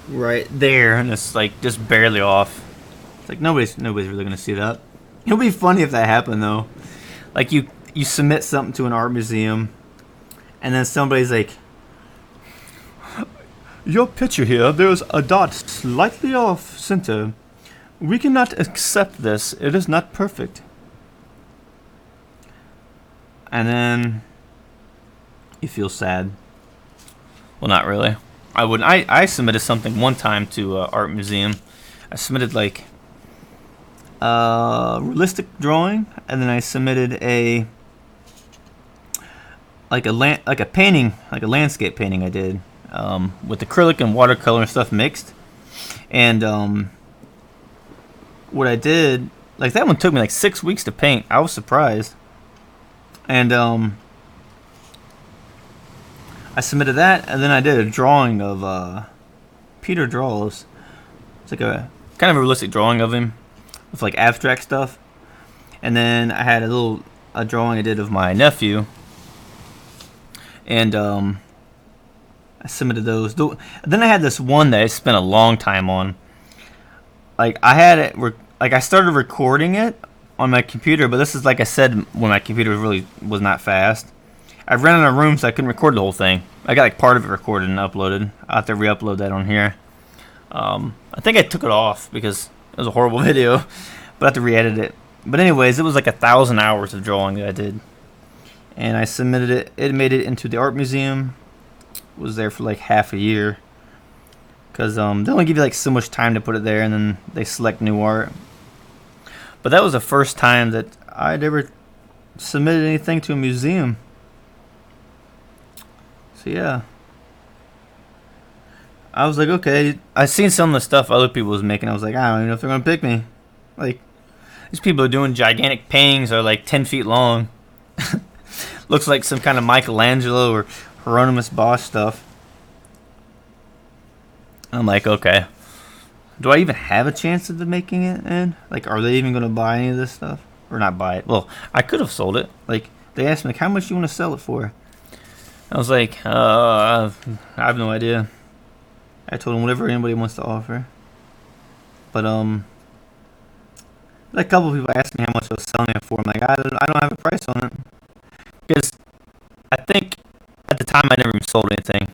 right there, and it's like just barely off. It's like nobody's really gonna see that. It'll be funny if that happened though. Like you submit something to an art museum, and then somebody's like, your picture here, there's a dot slightly off center. We cannot accept this. It is not perfect. And then you feel sad. Well, not really. I wouldn't. I submitted something one time to art museum. I submitted like realistic drawing, and then I submitted a painting, like a landscape painting I did with acrylic and watercolor and stuff mixed. And what I did, like that one took me like 6 weeks to paint. I was surprised. And I submitted that, and then I did a drawing of Peter Draws. It's like a kind of a realistic drawing of him with like abstract stuff. And then I had a drawing I did of my nephew, and I submitted those. Then I had this one that I spent a long time on. Like I had it, like I started recording it on my computer, but this is like I said when my computer really was not fast. I ran out of room, so I couldn't record the whole thing. I got like part of it recorded and uploaded. I have to re-upload that on here. I think I took it off because it was a horrible video, but I have to re-edit it. But anyways, it was like 1,000 hours of drawing that I did, and I submitted it. It made it into the art museum. It was there for like half a year because they only give you like so much time to put it there, and then they select new art. But that was the first time that I'd ever submitted anything to a museum. So yeah, I was like, okay. I seen some of the stuff other people was making. I was like, I don't even know if they're gonna pick me. Like, these people are doing gigantic paintings that are like 10 feet long. Looks like some kind of Michelangelo or Hieronymus Bosch stuff. I'm like, okay, do I even have a chance of making it? And like, are they even gonna buy any of this stuff or not buy it? Well, I could have sold it. Like, they asked me like, how much do you want to sell it for? I was like, I have no idea. I told them whatever anybody wants to offer. But like a couple of people asked me how much I was selling it for. I'm like, I don't have a price on it, because I think at the time I never even sold anything.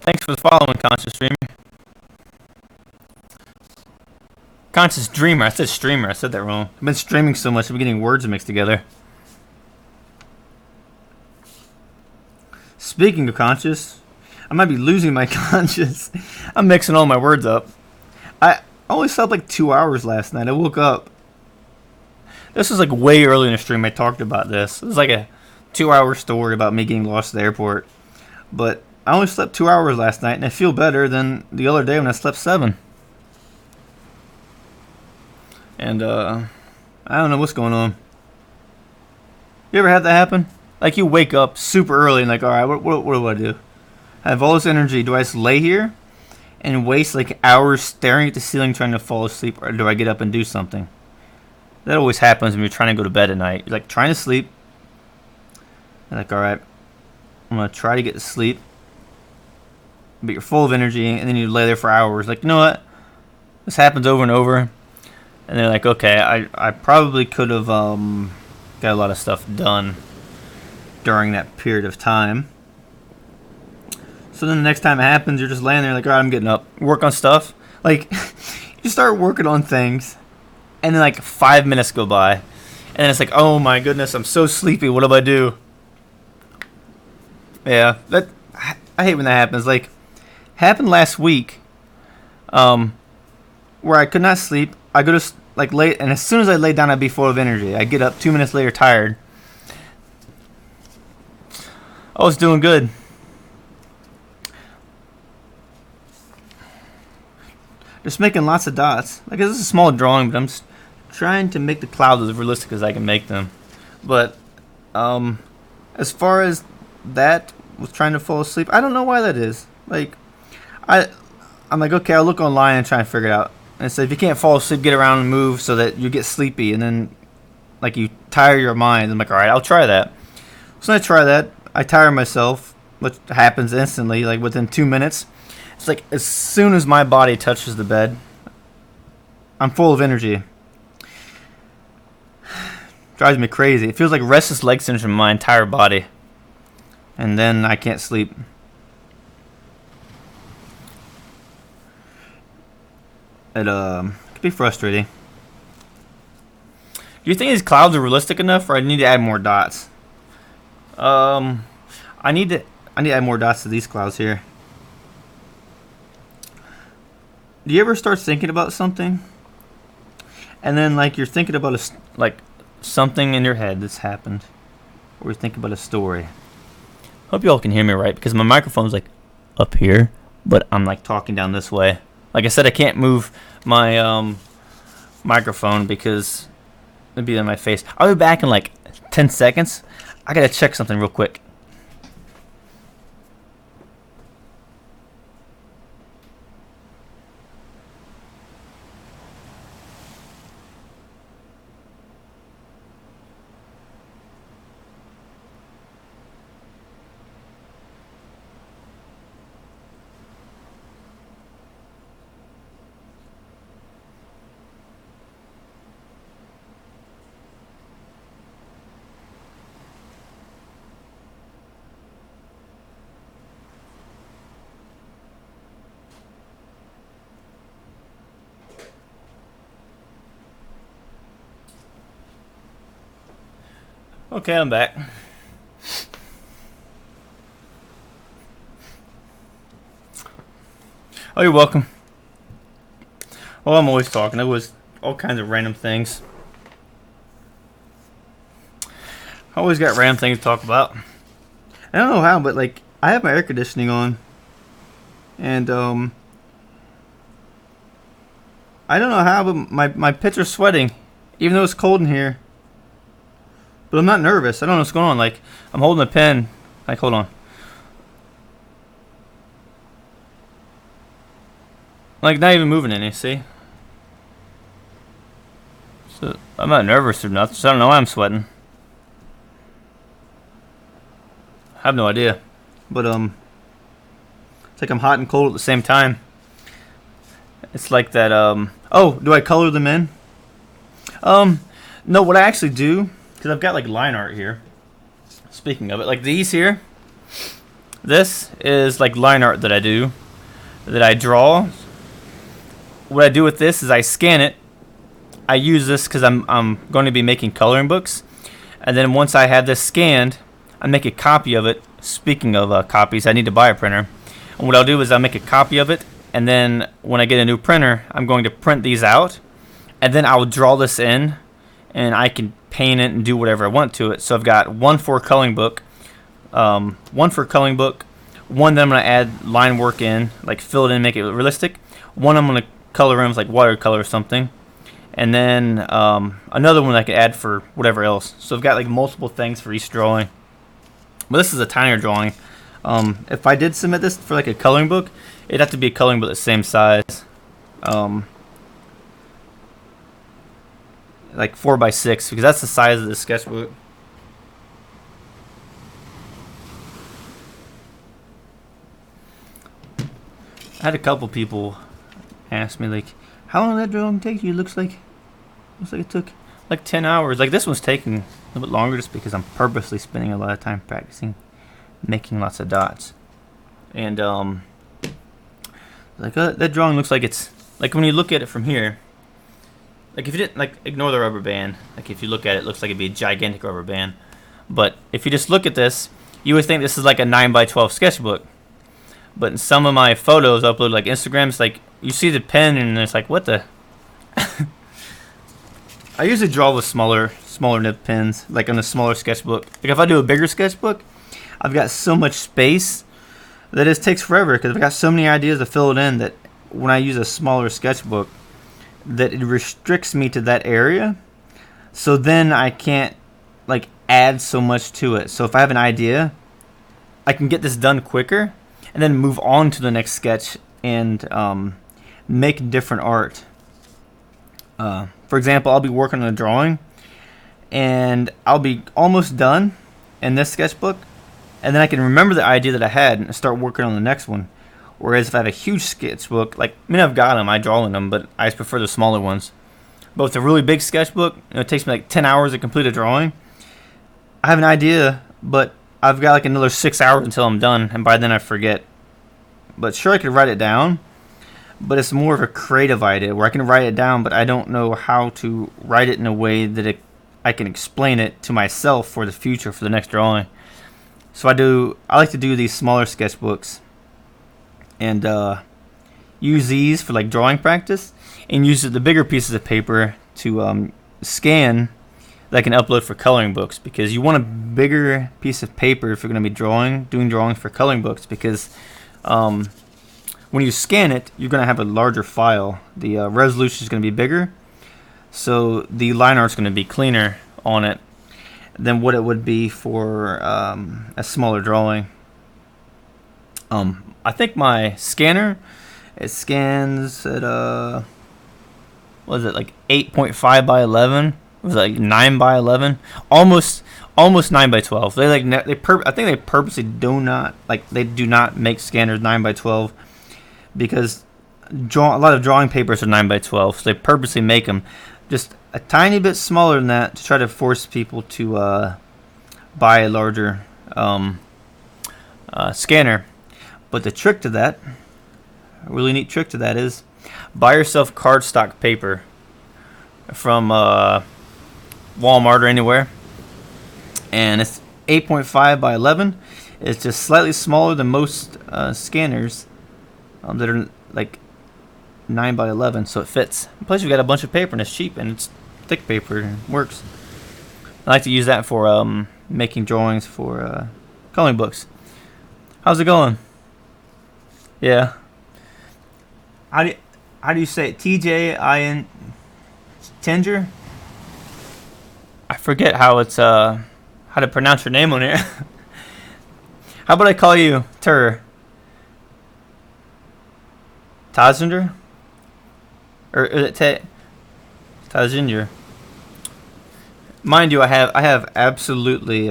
Thanks for the following, Conscious Dreamer. Conscious Dreamer. I said streamer. I said that wrong. I've been streaming so much, I'm getting words mixed together. Speaking of conscious, I might be losing my conscious. I'm mixing all my words up. I only slept like 2 hours last night. I woke up. This was like way early in the stream. I talked about this. It was like a 2-hour story about me getting lost at the airport. But I only slept 2 hours last night, and I feel better than the other day when I slept 7. And I don't know what's going on. You ever had that happen? Like you wake up super early and like, all right, what do I do? I have all this energy. Do I just lay here and waste like hours staring at the ceiling trying to fall asleep, or do I get up and do something? That always happens when you're trying to go to bed at night. You're like trying to sleep. You're like, all right, I'm gonna try to get to sleep, but you're full of energy, and then you lay there for hours. Like, you know what? This happens over and over, and they're like, okay, I probably could have got a lot of stuff done during that period of time. So then the next time it happens, you're just laying there like, all right, I'm getting up, work on stuff. Like, you start working on things, and then like 5 minutes go by, and then it's like, oh my goodness, I'm so sleepy. What do I do? Yeah, I hate when that happens. Like, happened last week, where I could not sleep. I go to like late, and as soon as I lay down, I'd be full of energy. I get up 2 minutes later, tired. I was doing good. Just making lots of dots. Like, this is a small drawing, but I'm just trying to make the clouds as realistic as I can make them. But as far as that with trying to fall asleep, I don't know why that is. Like, I'm like, okay, I'll look online and try and figure it out. And so if you can't fall asleep, get around and move so that you get sleepy, and then like you tire your mind. I'm like, all right, I'll try that. So I try that. I tire myself, which happens instantly, like within 2 minutes. It's like as soon as my body touches the bed, I'm full of energy. Drives me crazy. It feels like restless leg syndrome in my entire body. And then I can't sleep. It could be frustrating. Do you think these clouds are realistic enough, or I need to add more dots? I need to add more dots to these clouds here. Do you ever start thinking about something, and then like you're thinking about like something in your head that's happened, or you're thinking about a story? Hope you all can hear me right, because my microphone's like up here, but I'm like talking down this way. Like I said, I can't move my microphone because it'd be in my face. I'll be back in like 10 seconds. I gotta check something real quick. Okay, I'm back. Oh, you're welcome. Oh, I'm always talking. It was all kinds of random things. I always got random things to talk about. I don't know how, but like I have my air conditioning on, and I don't know how, but my picture's sweating, even though it's cold in here. But I'm not nervous. I don't know what's going on. Like, I'm holding a pen. Like, hold on. Like, not even moving any, see? So, I'm not nervous or nothing, so I don't know why I'm sweating. I have no idea. But, it's like I'm hot and cold at the same time. It's like that, oh, do I color them in? No, what I actually do, because I've got like line art here. Speaking of it, like these here, this is like line art that I do, that I draw. What I do with this is I scan it. I use this because I'm going to be making coloring books, and then once I have this scanned, I make a copy of it. Speaking of copies, I need to buy a printer, and what I'll do is I'll make a copy of it, and then when I get a new printer, I'm going to print these out, and then I'll draw this in, and I can paint it and do whatever I want to it. So I've got one for coloring book, one that I'm going to add line work in, like fill it in, make it realistic. One I'm going to color in with like watercolor or something, and then another one I could add for whatever else. So I've got like multiple things for each drawing. But this is a tinier drawing. If I did submit this for like a coloring book, it'd have to be a coloring book the same size. Like 4x6, because that's the size of the sketchbook. I had a couple people ask me like, how long did that drawing take you? Looks like it took like 10 hours. Like this one's taking a little bit longer just because I'm purposely spending a lot of time practicing making lots of dots. And like that drawing looks like it's like when you look at it from here. Like if you didn't like ignore the rubber band, like if you look at it, it looks like it'd be a gigantic rubber band. But if you just look at this, you would think this is like a 9x12 sketchbook. But in some of my photos uploaded like Instagram, it's like you see the pen and it's like what the. I usually draw with smaller nib pens, like on a smaller sketchbook. Like if I do a bigger sketchbook, I've got so much space that it takes forever because I've got so many ideas to fill it in that when I use a smaller sketchbook, that it restricts me to that area. So then I can't like add so much to it. So if I have an idea, I can get this done quicker and then move on to the next sketch and make different art. For example, I'll be working on a drawing and I'll be almost done in this sketchbook, and then I can remember the idea that I had and start working on the next one. Whereas if I have a huge sketchbook, like, I mean, I've got them, I draw in them, but I just prefer the smaller ones. But with a really big sketchbook, it takes me like 10 hours to complete a drawing. I have an idea, but I've got like another 6 hours until I'm done, and by then I forget. But sure, I could write it down, but it's more of a creative idea where I can write it down, but I don't know how to write it in a way that I can explain it to myself for the future, for the next drawing. So I like to do these smaller sketchbooks and use these for like drawing practice, and use the bigger pieces of paper to scan that I can upload for coloring books, because you want a bigger piece of paper if you're going to be doing drawings for coloring books, because when you scan it, you're going to have a larger file. The resolution is going to be bigger, so the line art's going to be cleaner on it than what it would be for a smaller drawing. I think my scanner, it scans at what is it, like 8.5 by 11? Was it like 9 by 11? Almost 9 by 12. They like I think they purposely do not make scanners 9 by 12 because a lot of drawing papers are 9 by 12. So they purposely make them just a tiny bit smaller than that to try to force people to buy a larger scanner. But the trick to that, a really neat trick to that, is buy yourself cardstock paper from Walmart or anywhere, and it's 8.5 by 11. It's just slightly smaller than most scanners that are like 9 by 11, so it fits. Plus, you've got a bunch of paper and it's cheap and it's thick paper and it works. I like to use that for making drawings for coloring books. How's it going? Yeah. How do you say it? TJIN Tinger? I forget how it's how to pronounce your name on here. How about I call you Tazinder? Or is it Tazinder? Mind you, I have absolutely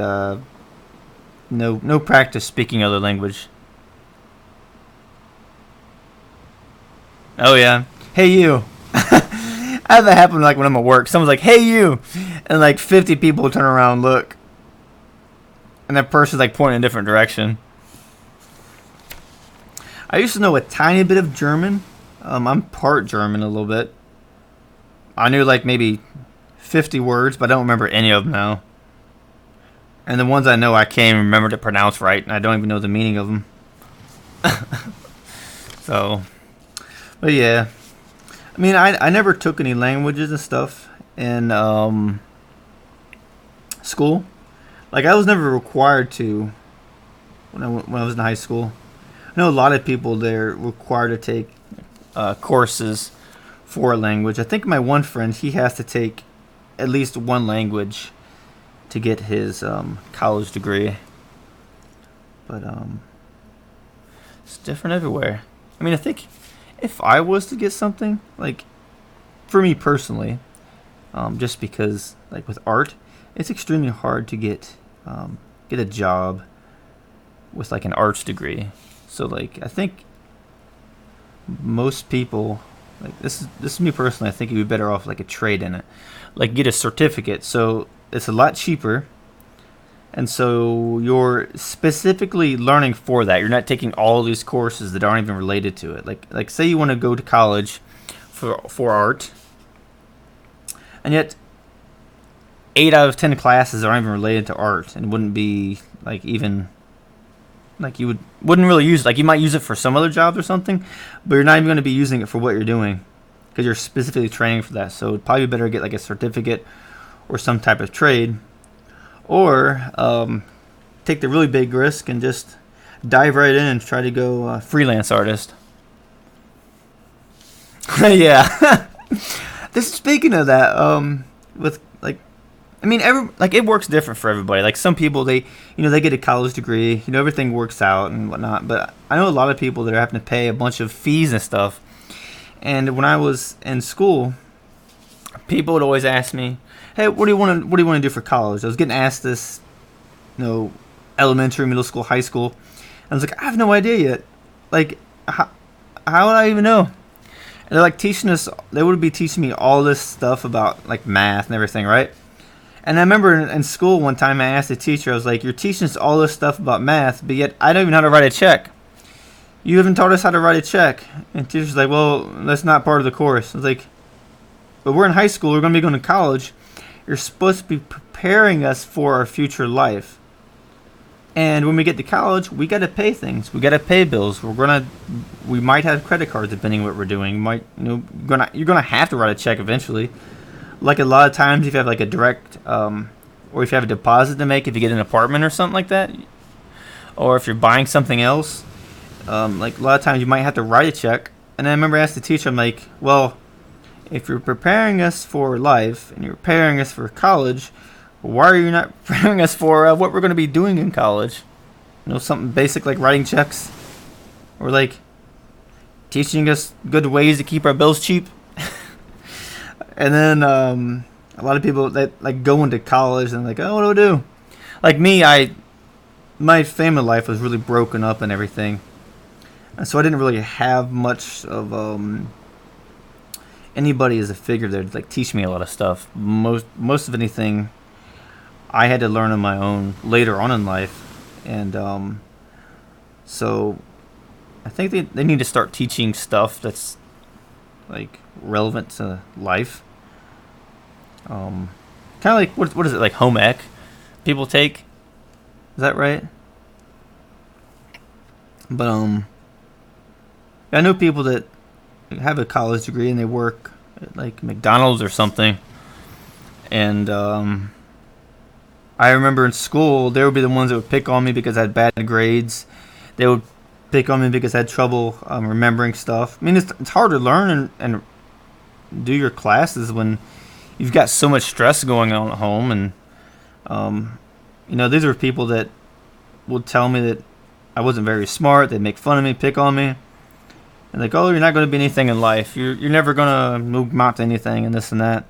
no practice speaking other language. Oh yeah. Hey you. I have that happen like when I'm at work. Someone's like, "Hey you," and like 50 people turn around and look, and that person's like pointing in a different direction. I used to know a tiny bit of German. I'm part German a little bit. I knew like maybe 50 words, but I don't remember any of them now. And the ones I know, I can't even remember to pronounce right, and I don't even know the meaning of them. So, but yeah. I mean, I never took any languages and stuff in school. Like, I was never required to when I was in high school. I know a lot of people, they're required to take courses for a language. I think my one friend, he has to take at least one language to get his college degree. But it's different everywhere. I mean, I think if I was to get something, like, for me personally, just because, like, with art, it's extremely hard to get a job with, like, an arts degree. So, like, I think most people, like, this is me personally, I think you'd be better off, like, a trade in it. Like, get a certificate, so it's a lot cheaper. And so you're specifically learning for that. You're not taking all these courses that aren't even related to it. Like say you want to go to college for art, and yet 8 out of 10 classes aren't even related to art, and wouldn't be like even like you wouldn't really use it. Like you might use it for some other jobs or something, but you're not even going to be using it for what you're doing because you're specifically training for that. So it'd probably be better to get like a certificate or some type of trade. Or take the really big risk and just dive right in and try to go freelance artist. Yeah. Speaking of that, with like, I mean, it works different for everybody. Like some people, they get a college degree, everything works out and whatnot. But I know a lot of people that are having to pay a bunch of fees and stuff. And when I was in school, people would always ask me, "Hey, what do you want to do for college?" I was getting asked this, elementary, middle school, high school. I was like, I have no idea yet. Like, how would I even know? And they're like they would be teaching me all this stuff about like math and everything, right? And I remember in school one time I asked the teacher, I was like, "You're teaching us all this stuff about math, but yet I don't even know how to write a check. You haven't taught us how to write a check." And the teacher's like, "Well, that's not part of the course." I was like, "But we're in high school. We're going to be going to college. You're supposed to be preparing us for our future life. And when we get to college, we got to pay things. We got to pay bills. We might have credit cards depending on what we're doing. You're gonna have to write a check eventually. Like a lot of times, if you have like a direct, or if you have a deposit to make, if you get an apartment or something like that, or if you're buying something else, like a lot of times you might have to write a check." And I remember I asked the teacher, I'm like, "Well, if you're preparing us for life and you're preparing us for college, why are you not preparing us for what we're going to be doing in college? Something basic like writing checks, or like teaching us good ways to keep our bills cheap." And then a lot of people that like go into college and like, "Oh, what do I do?" Like me, my family life was really broken up and everything, and so I didn't really have much of anybody as a figure there to like teach me a lot of stuff. Most of anything I had to learn on my own later on in life. And so I think they need to start teaching stuff that's like relevant to life. Kind of like what is it, like home ec people take? Is that right? But I know people that have a college degree and they work at like McDonald's or something. And I remember in school, they would be the ones that would pick on me because I had bad grades. They would pick on me because I had trouble remembering stuff. I mean, it's hard to learn and do your classes when you've got so much stress going on at home. And, these are people that would tell me that I wasn't very smart. They'd make fun of me, pick on me. And like, "Oh, you're not going to be anything in life. You're never going to move out to anything," and this and that.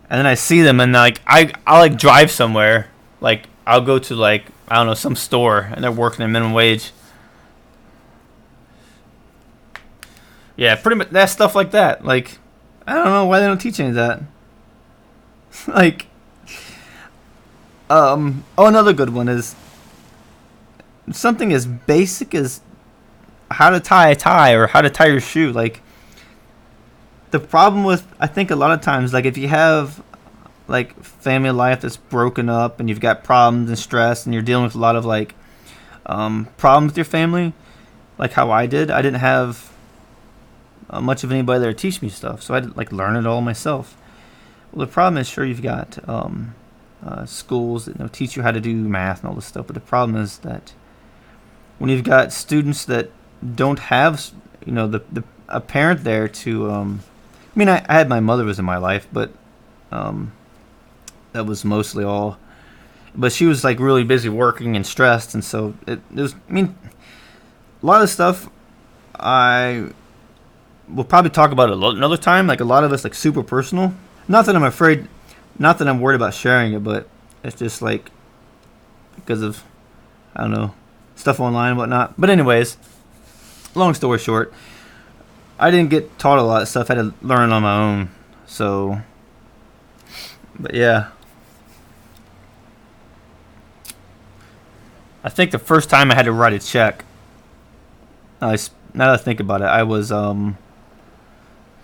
And then I see them, and like I'll like drive somewhere. Like I'll go to like, I don't know, some store, and they're working at minimum wage. Yeah, pretty much that stuff like that. Like I don't know why they don't teach any of that. Like, another good one is something as basic as how to tie a tie or how to tie your shoe. Like the problem with, I think a lot of times, like if you have like family life that's broken up and you've got problems and stress and you're dealing with a lot of like problems with your family, like how I didn't have much of anybody there to teach me stuff, so I had to like learn it all myself. Well, the problem is, sure, you've got schools that teach you how to do math and all this stuff, but the problem is that when you've got students that don't have a parent there to I mean, I had my mother was in my life, but that was mostly all. But she was like really busy working and stressed, and so it was. I mean, a lot of stuff I will probably talk about another time. Like a lot of it's like super personal. Not that I'm afraid, not that I'm worried about sharing it, but it's just like because of I don't know stuff online and whatnot. But anyways, long story short, I didn't get taught a lot of stuff. I had to learn on my own. So, but yeah. I think the first time I had to write a check, now that I think about it, I was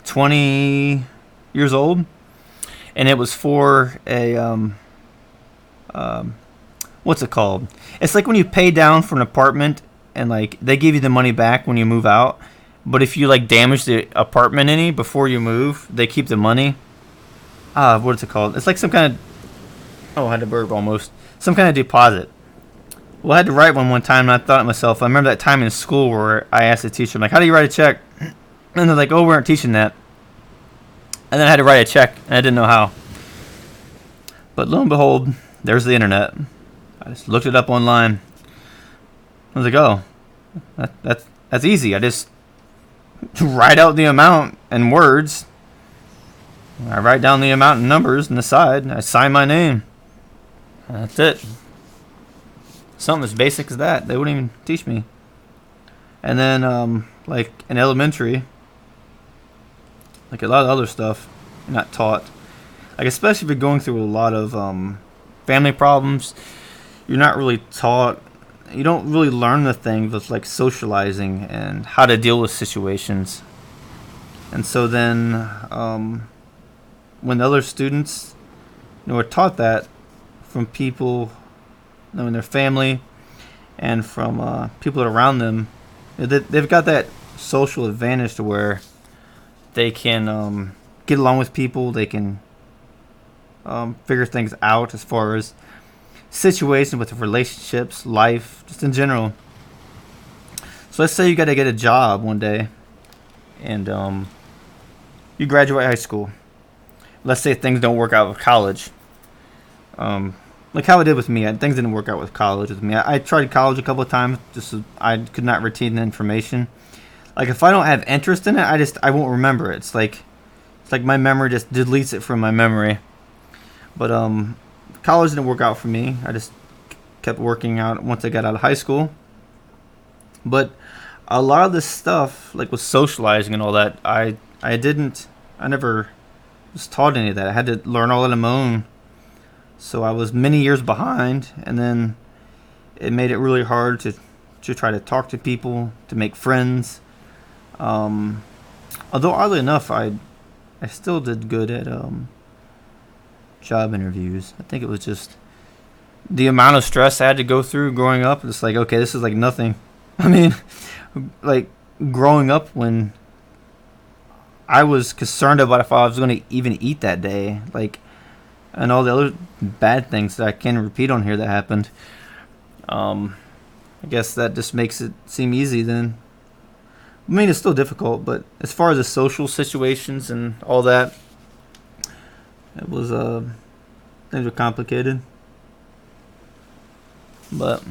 20 years old, and it was for a what's it called? It's like when you pay down for an apartment and like they give you the money back when you move out, but if you like damage the apartment any before you move, they keep the money. What's it called? It's like some kind of I had a burp almost. Some kind of deposit. Well, I had to write one time, and I thought to myself, I remember that time in school where I asked the teacher, I'm like, how do you write a check? And they're like, oh, we aren't teaching that. And then I had to write a check, and I didn't know how. But lo and behold, there's the internet. I just looked it up online. I was like, oh, that's easy. I just write out the amount in words. I write down the amount in numbers on the side, and I sign my name. That's it. Something as basic as that. They wouldn't even teach me. And then, like in elementary, like a lot of other stuff, you're not taught. Like especially if you're going through a lot of family problems, you're not really taught. You don't really learn the things with like socializing and how to deal with situations. And so then, when the other students, are taught that from people. In their family and from people around them, they've got that social advantage to where they can get along with people. They can figure things out as far as situations with relationships, life, just in general. So let's say you got to get a job one day and you graduate high school. Let's say things don't work out with college. Like how it did with me. Things didn't work out with college with me. I tried college a couple of times, just so I could not retain the information. Like if I don't have interest in it, I won't remember it. It's like my memory just deletes it from my memory. But college didn't work out for me. I just kept working out once I got out of high school. But a lot of this stuff, like with socializing and all that, I never was taught any of that. I had to learn all that on my own. So I was many years behind, and then it made it really hard to try to talk to people, to make friends. Although oddly enough, I still did good at job interviews. I think it was just the amount of stress I had to go through growing up. It's like, okay, this is like nothing. I mean, like growing up when I was concerned about if I was going to even eat that day, like. And all the other bad things that I can't repeat on here that happened. I guess that just makes it seem easy then. I mean, it's still difficult, but as far as the social situations and all that, it was, things were complicated. But,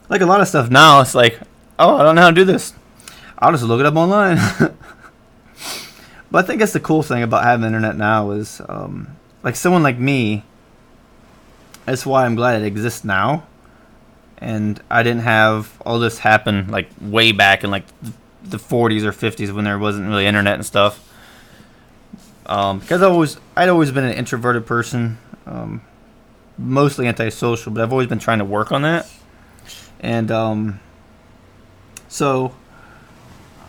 like a lot of stuff now, it's like, oh, I don't know how to do this. I'll just look it up online. But I think that's the cool thing about having the internet now is, like someone like me, that's why I'm glad it exists now. And I didn't have all this happen like way back in like the 40s or 50s when there wasn't really internet and stuff. Because I'd always been an introverted person, mostly antisocial, but I've always been trying to work on that. And so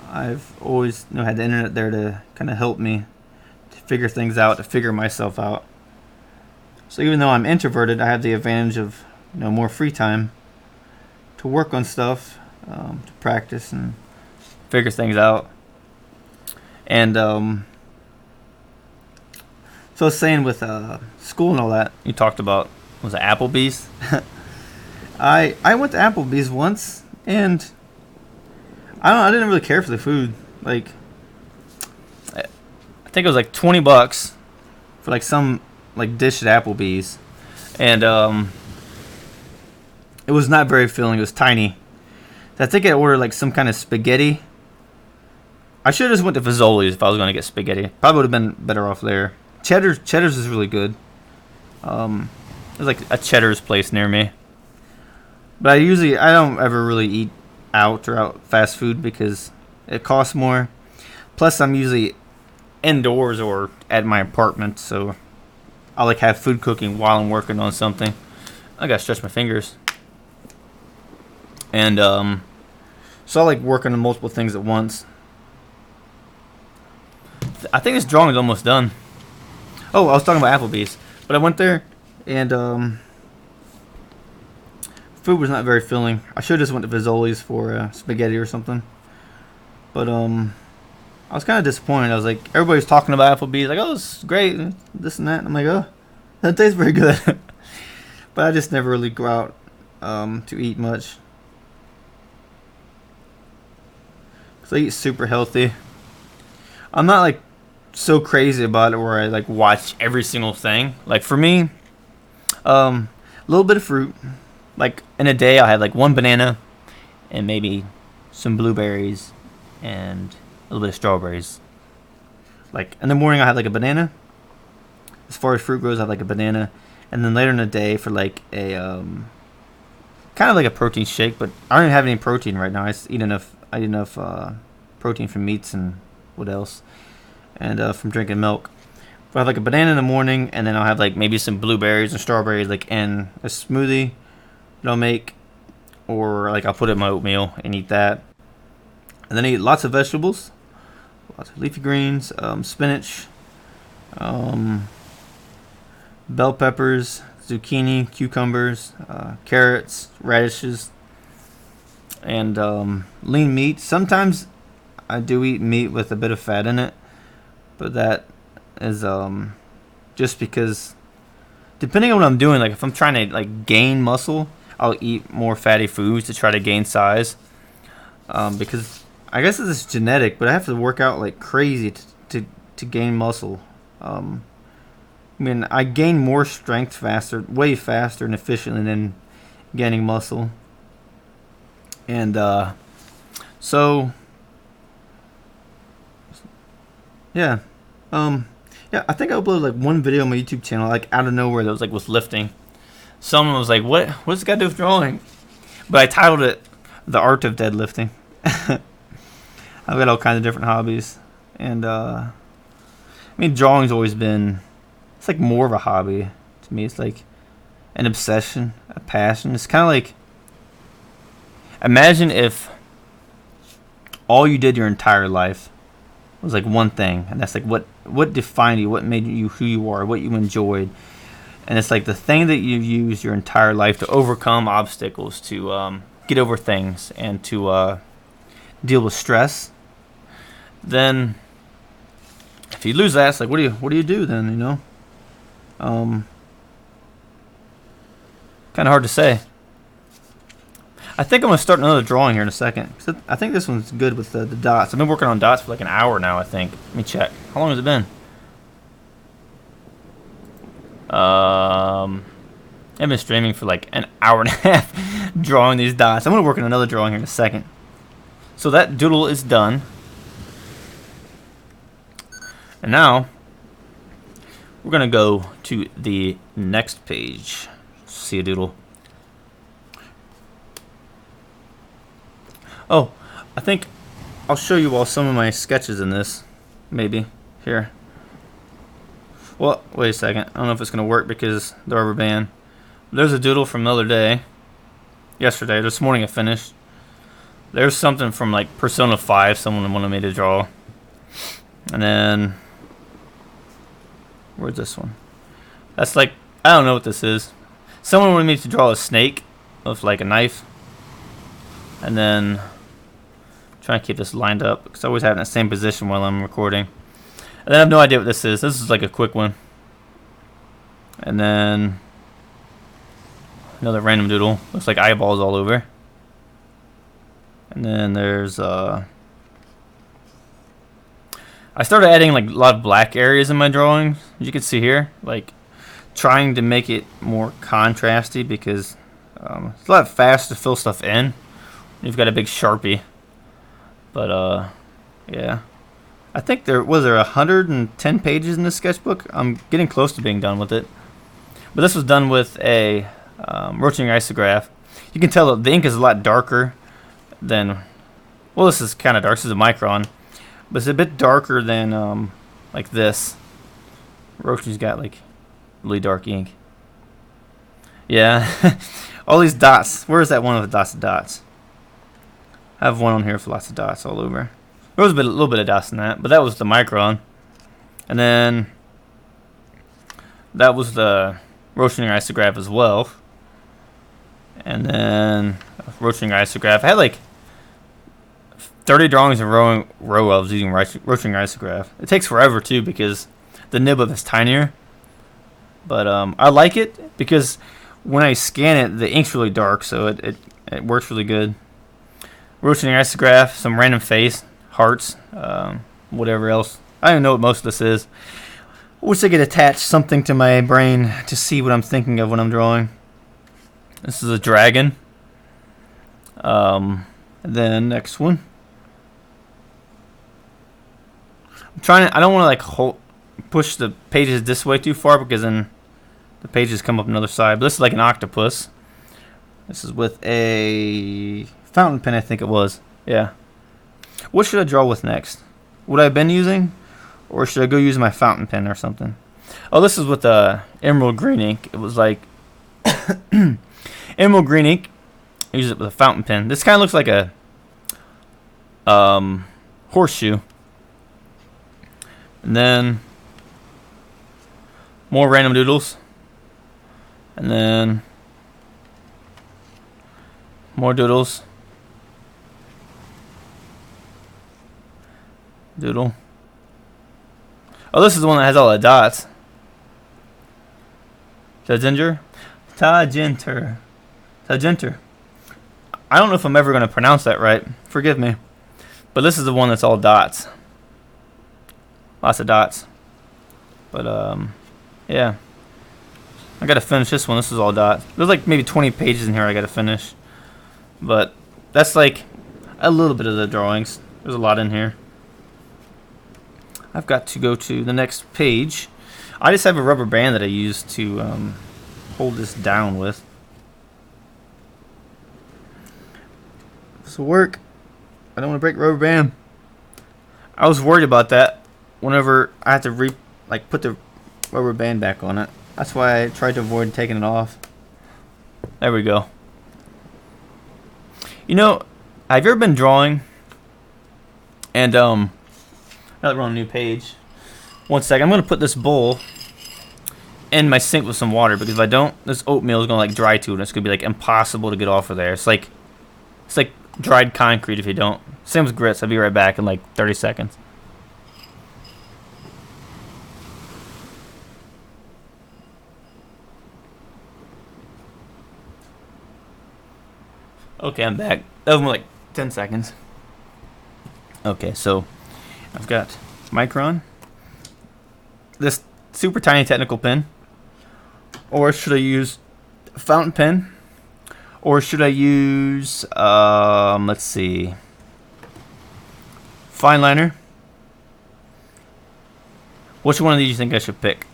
I've always had the internet there to kind of help me to figure things out, to figure myself out. So even though I'm introverted, I have the advantage of more free time to work on stuff, to practice and figure things out. And so I was saying with school and all that, you talked about, was it Applebee's? I went to Applebee's once, and I don't know, I didn't really care for the food. Like, I think it was like 20 bucks for like some like dish at Applebee's, and it was not very filling. It was tiny. I think I ordered like some kind of spaghetti. I should have just went to Fazoli's if I was going to get spaghetti. Probably would have been better off there. Cheddar's is really good. There's like a Cheddar's place near me. But I don't ever really eat out or out fast food because it costs more. Plus, I'm usually indoors or at my apartment, so I like have food cooking while I'm working on something. I gotta stretch my fingers. And so I like working on multiple things at once. I think this drawing is almost done. Oh, I was talking about Applebee's, but I went there and food was not very filling. I should have just went to Fazoli's for spaghetti or something. But I was kind of disappointed. I was like, everybody's talking about Applebee's, like, oh, it's great, this and that. And I'm like, oh, that tastes very good. But I just never really go out to eat much. Cause I eat super healthy. I'm not like so crazy about it where I like watch every single thing. Like for me, a little bit of fruit. Like in a day, I'll have like one banana and maybe some blueberries and a little bit of strawberries. Like in the morning, I have like a banana. As far as fruit goes, I have like a banana, and then later in the day for like a kind of like a protein shake. But I don't even have any protein right now. I just eat enough. I eat enough protein from meats and what else, and from drinking milk. But I have like a banana in the morning, and then I'll have like maybe some blueberries and strawberries like in a smoothie that I'll make, or like I'll put it in my oatmeal and eat that. And then I eat lots of vegetables, lots of leafy greens, spinach, bell peppers, zucchini, cucumbers, carrots, radishes, and lean meat. Sometimes I do eat meat with a bit of fat in it, but that is just because depending on what I'm doing, like if I'm trying to like gain muscle, I'll eat more fatty foods to try to gain size, because I guess it's genetic, but I have to work out like crazy to gain muscle. I mean, I gain more strength faster, way faster and efficiently than gaining muscle. And so yeah, yeah, I think I uploaded like one video on my YouTube channel, like out of nowhere, that was like with lifting. Someone was like, what's this got to do with drawing? But I titled it The Art of Deadlifting. I've got all kinds of different hobbies, and I mean, drawing's always been, it's like more of a hobby to me. It's like an obsession, a passion. It's kind of like, imagine if all you did your entire life was like one thing, and that's like what defined you, what made you who you are, what you enjoyed, and it's like the thing that you used your entire life to overcome obstacles, to get over things, and to deal with stress. Then if you lose that, it's like what do you do then? You know, kind of hard to say. I think I'm gonna start another drawing here in a second. I think this one's good with the dots. I've been working on dots for like an hour now, I think. Let me check. How long has it been? I've been streaming for like an hour and a half drawing these dots. I'm gonna work on another drawing here in a second. So that doodle is done. And now we're gonna go to the next page. See a doodle. Oh, I think I'll show you all some of my sketches in this. Maybe. Here. Well, wait a second. I don't know if it's going to work because the rubber band. There's a doodle from the other day. Yesterday. This morning I finished. There's something from like Persona 5 someone wanted me to draw. And then where's this one? That's like, I don't know what this is. Someone wanted me to draw a snake with like a knife. And then trying to keep this lined up because I always have it in the same position while I'm recording. And then I have no idea what this is. This is like a quick one. And then another random doodle. Looks like eyeballs all over. And then there's I started adding like a lot of black areas in my drawings, as you can see here, like trying to make it more contrasty because it's a lot faster to fill stuff in. You've got a big Sharpie, but yeah. I think there 110 pages in this sketchbook. I'm getting close to being done with it, but this was done with a rotring isograph. You can tell the ink is a lot darker than, well, this is kind of dark. This is a micron, but it's a bit darker than like this. Rotring's got like really dark ink. Yeah, all these dots. Where is that one with lots of dots? I have one on here with lots of dots all over. There was a little bit of dots in that, but that was the micron. And then that was the rotring isograph as well. And then rotring isograph. I had like 30 drawings in row of using rotring isograph. It takes forever too because the nib of it's tinier. But I like it because when I scan it, the ink's really dark, so it works really good. Rotring isograph, some random face, hearts, whatever else. I don't know what most of this is. I wish I could attach something to my brain to see what I'm thinking of when I'm drawing. This is a dragon. And then next one. I don't want to like push the pages this way too far because then the pages come up another side. But this is like an octopus. This is with a fountain pen, I think it was. Yeah. What should I draw with next? What I've been using? Or should I go use my fountain pen or something? Oh, this is with the emerald green ink. It was like emerald green ink. I use it with a fountain pen. This kind of looks like a horseshoe. And then more random doodles. And then more doodles. Doodle. Oh, this is the one that has all the dots. Tagenter. I don't know if I'm ever going to pronounce that right. Forgive me. But this is the one that's all dots. Lots of dots. But, yeah. I got to finish this one. This is all dots. There's like maybe 20 pages in here I got to finish. But that's like a little bit of the drawings. There's a lot in here. I've got to go to the next page. I just have a rubber band that I use to hold this down with. This will work. I don't want to break the rubber band. I was worried about that whenever I had to put the rubber band back on it. That's why I tried to avoid taking it off. There we go. You know, have you ever been drawing and now that we're on a new page. One sec, I'm gonna put this bowl in my sink with some water because if I don't, this oatmeal is gonna like dry to it and it's gonna be like impossible to get off of there. It's like dried concrete if you don't. Same with grits. I'll be right back in like 30 seconds. Okay, I'm back. That was more like 10 seconds. Okay, so I've got micron, this super tiny technical pen, or should I use a fountain pen, or should I use, let's see, fine liner? Which one of these do you think I should pick?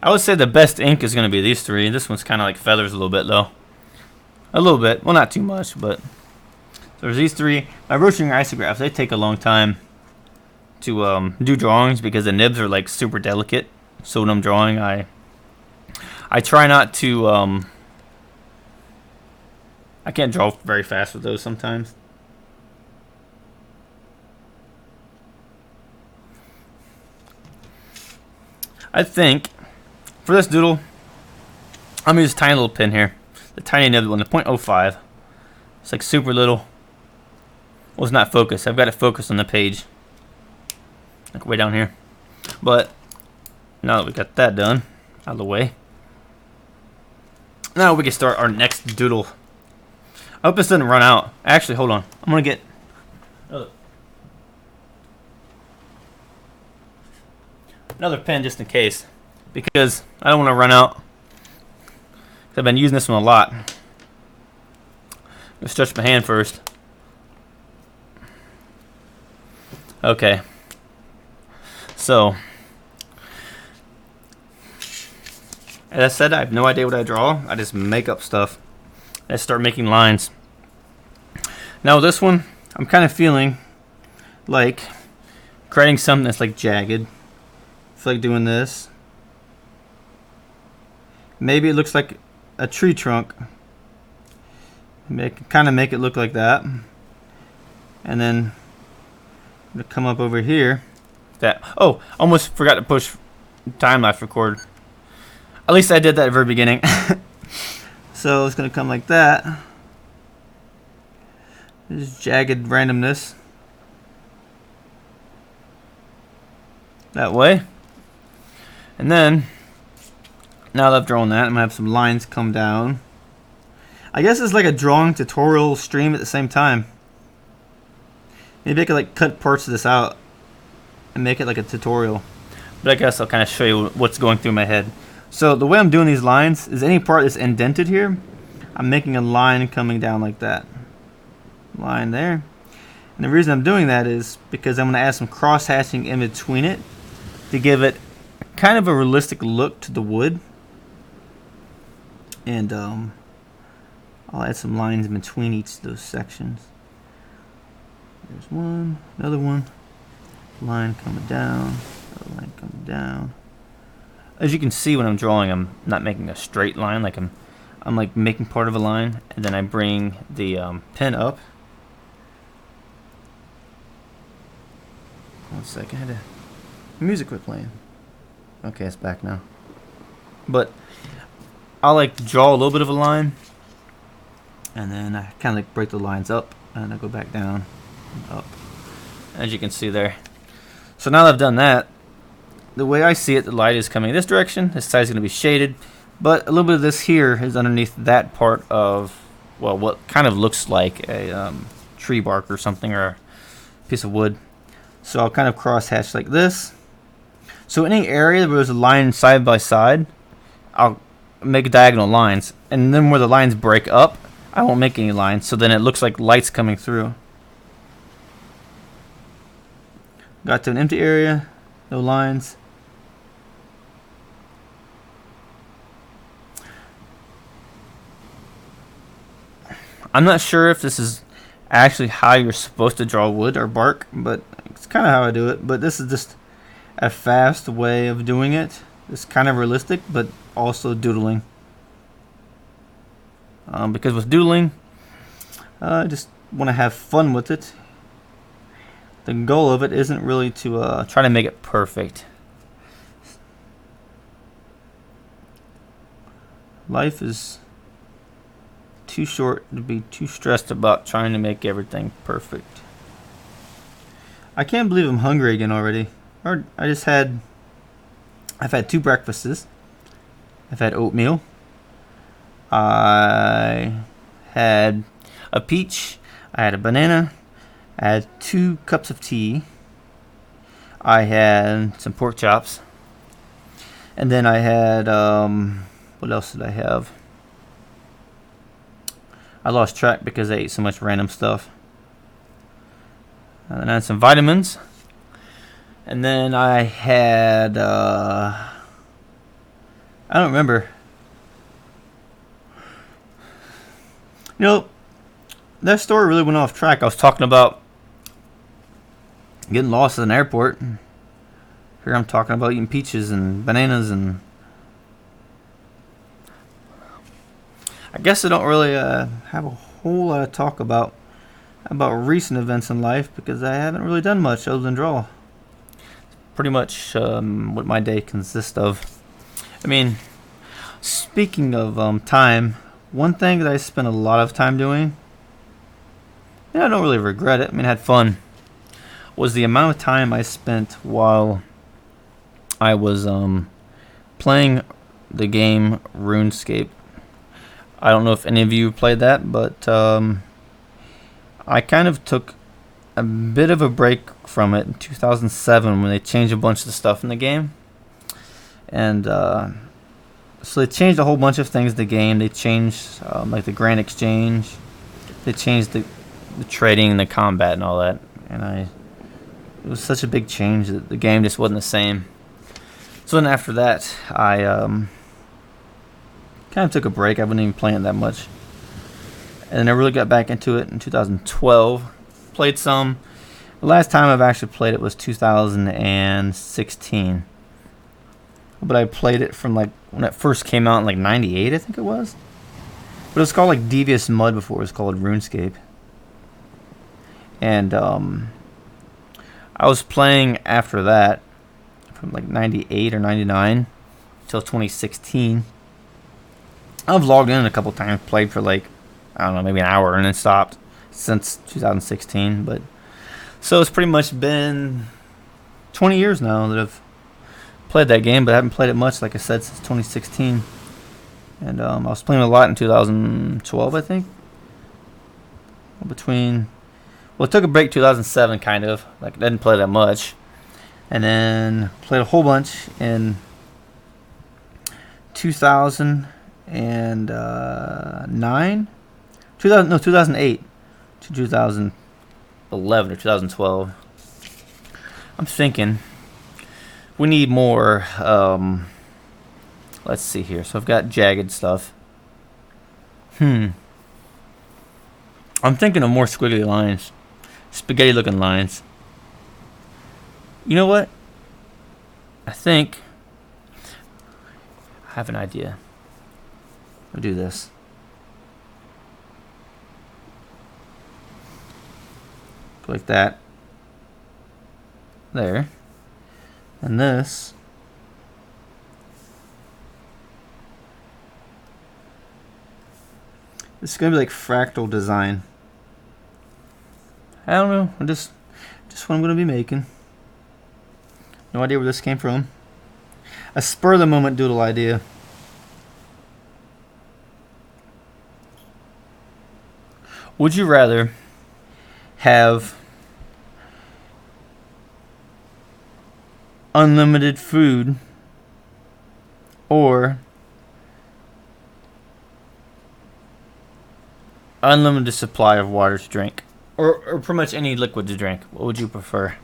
I would say the best ink is going to be these three. This one's kind of like feathers a little bit, though. A little bit. Well, not too much, but... There's these three. My rotring isographs, they take a long time to do drawings because the nibs are like super delicate. So when I'm drawing, I try not to... I can't draw very fast with those sometimes. I think... For this doodle, I'm going to use a tiny little pin here. The tiny nib one, the 0.05. It's like super little. Well, it's not focused. I've got it focused on the page. like way down here. But now that we got that done out of the way, now we can start our next doodle. I hope this doesn't run out. Actually, hold on. I'm gonna get another pen just in case, because I don't want to run out. I've been using this one a lot. Let's stretch my hand first. Okay. So, as I said, I have no idea what I draw. I just make up stuff. I start making lines. Now with this one, I'm kind of feeling like creating something that's like jagged. I feel like doing this. Maybe it looks like a tree trunk. Kind of make it look like that. And then I'm gonna come up over here. Oh, almost forgot to push time lapse record. At least I did that at the very beginning. So it's gonna come like that. This jagged randomness. That way. And then, now that I've drawn that, I'm gonna have some lines come down. I guess it's like a drawing tutorial stream at the same time. Maybe I could like cut parts of this out and make it like a tutorial. But I guess I'll kind of show you what's going through my head. So the way I'm doing these lines is any part that's indented here, I'm making a line coming down like that. Line there. And the reason I'm doing that is because I'm going to add some cross-hatching in between it to give it kind of a realistic look to the wood. And I'll add some lines in between each of those sections. There's one, another one. Line coming down, another line coming down. As you can see when I'm drawing, I'm not making a straight line. Like I'm like making part of a line, and then I bring the pen up. One second, music quit playing. Okay, it's back now. But I'll like draw a little bit of a line, and then I kind of like break the lines up, and I go back down and up. As you can see there. So now that I've done that, the way I see it, the light is coming this direction. This side is going to be shaded, but a little bit of this here is underneath that part of, well, what kind of looks like a tree bark or something, or a piece of wood. So I'll kind of cross hatch like this. So any area where there's a line side by side, I'll make diagonal lines, and then where the lines break up, I won't make any lines. So then it looks like light's coming through. Got to an empty area, no lines. I'm not sure if this is actually how you're supposed to draw wood or bark, but it's kind of how I do it. But this is just a fast way of doing it. It's kind of realistic, but also doodling. Because with doodling, I just want to have fun with it. The goal of it isn't really to try to make it perfect. Life is too short to be too stressed about trying to make everything perfect. I can't believe I'm hungry again already. I've had 2 breakfasts. I've had oatmeal. I had a peach. I had a banana. I had 2 cups of tea. I had some pork chops. And then I had, what else did I have? I lost track because I ate so much random stuff. And then I had some vitamins. And then I had, I don't remember. You know, that story really went off track. I was talking about getting lost at an airport. Here I'm talking about eating peaches and bananas, and I guess I don't really have a whole lot of talk about recent events in life because I haven't really done much other than draw. Pretty much what my day consists of. I mean, speaking of time, one thing that I spent a lot of time doing, and I don't really regret it. I mean, I had fun. was the amount of time I spent while I was playing the game RuneScape. I don't know if any of you played that, but I kind of took a bit of a break from it in 2007 when they changed a bunch of the stuff in the game. And so they changed a whole bunch of things in the game. They changed like the Grand Exchange. They changed the trading and the combat and all that. And it was such a big change that the game just wasn't the same. So then after that, I kind of took a break. I wasn't even playing it that much. And I really got back into it in 2012. Played some. The last time I've actually played it was 2016. But I played it from like when it first came out in like 98, I think it was. But it was called like Devious Mud before it was called RuneScape. And I was playing after that from like 98 or 99 until 2016. I've logged in a couple times, played for like, I don't know, maybe an hour and then stopped since 2016. But so it's pretty much been 20 years now that I've played that game, but I haven't played it much, like I said, since 2016. And I was playing a lot in 2012, I think. Well, it took a break 2007, kind of. Like, I didn't play that much. And then played a whole bunch in 2009? 2008 to 2011 or 2012. I'm thinking we need more, let's see here. So I've got jagged stuff. I'm thinking of more squiggly lines. Spaghetti looking lines. You know what? I think I have an idea. I'll do this. Like that. There. And this. This is gonna be like fractal design. I don't know. Just what I'm gonna be making. No idea where this came from. A spur of the moment doodle idea. Would you rather have unlimited food or unlimited supply of water to drink, or pretty much any liquid to drink? What would you prefer?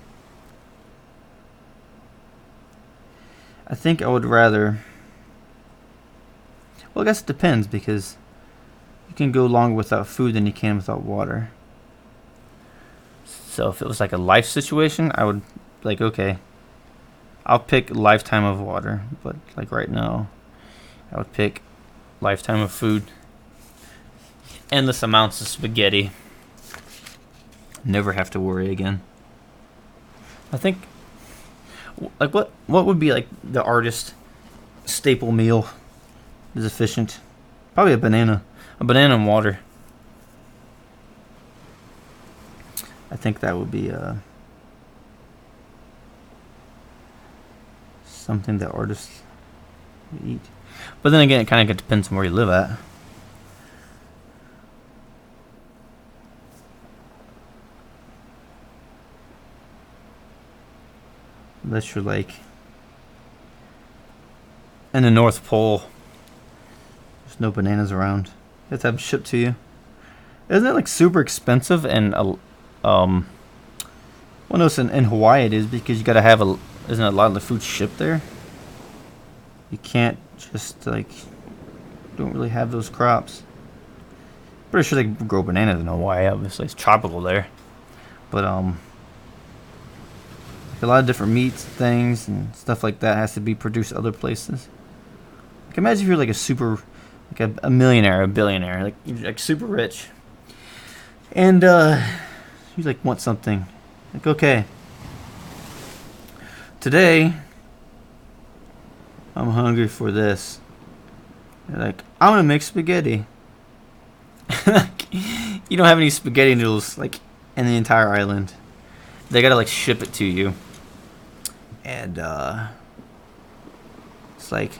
I think I would rather, well, I guess it depends, because you can go longer without food than you can without water. So if it was like a life situation, I would like, okay, I'll pick lifetime of water, but like right now, I would pick lifetime of food. Endless amounts of spaghetti. Never have to worry again. I think, like, what would be like the artist staple meal is efficient? Probably a banana and water. I think that would be something that artists would eat. But then again, it kind of depends on where you live at. Unless you're like in the North Pole, there's no bananas around. You have to have them shipped to you. Isn't it like super expensive? And well, no, in Hawaii it is, because you gotta have isn't a lot of the food shipped there? You can't just like, don't really have those crops. Pretty sure they grow bananas in Hawaii. Obviously, it's tropical there, but like a lot of different meats, things, and stuff like that has to be produced other places. Like, imagine if you're like like a millionaire, a billionaire, like you're like super rich, and you like want something. Like, okay, today I'm hungry for this. You're like, I want to make spaghetti. You don't have any spaghetti noodles like in the entire island, they gotta like ship it to you, and it's like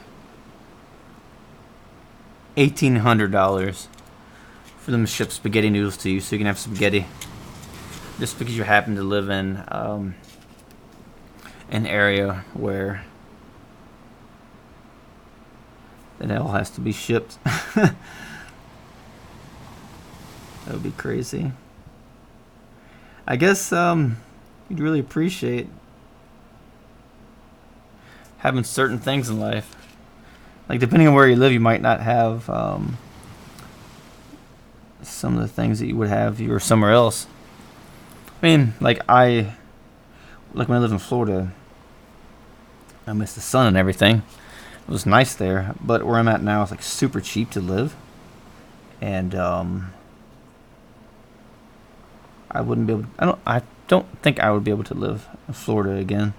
$1,800 for them to ship spaghetti noodles to you, so you can have spaghetti. Just because you happen to live in an area where it all has to be shipped. That would be crazy. I guess you'd really appreciate having certain things in life. Like, depending on where you live, you might not have some of the things that you would have if you were somewhere else. I mean, like when I lived in Florida, I miss the sun and everything. It was nice there, but where I'm at now is like super cheap to live, and I wouldn't be able. I don't think I would be able to live in Florida again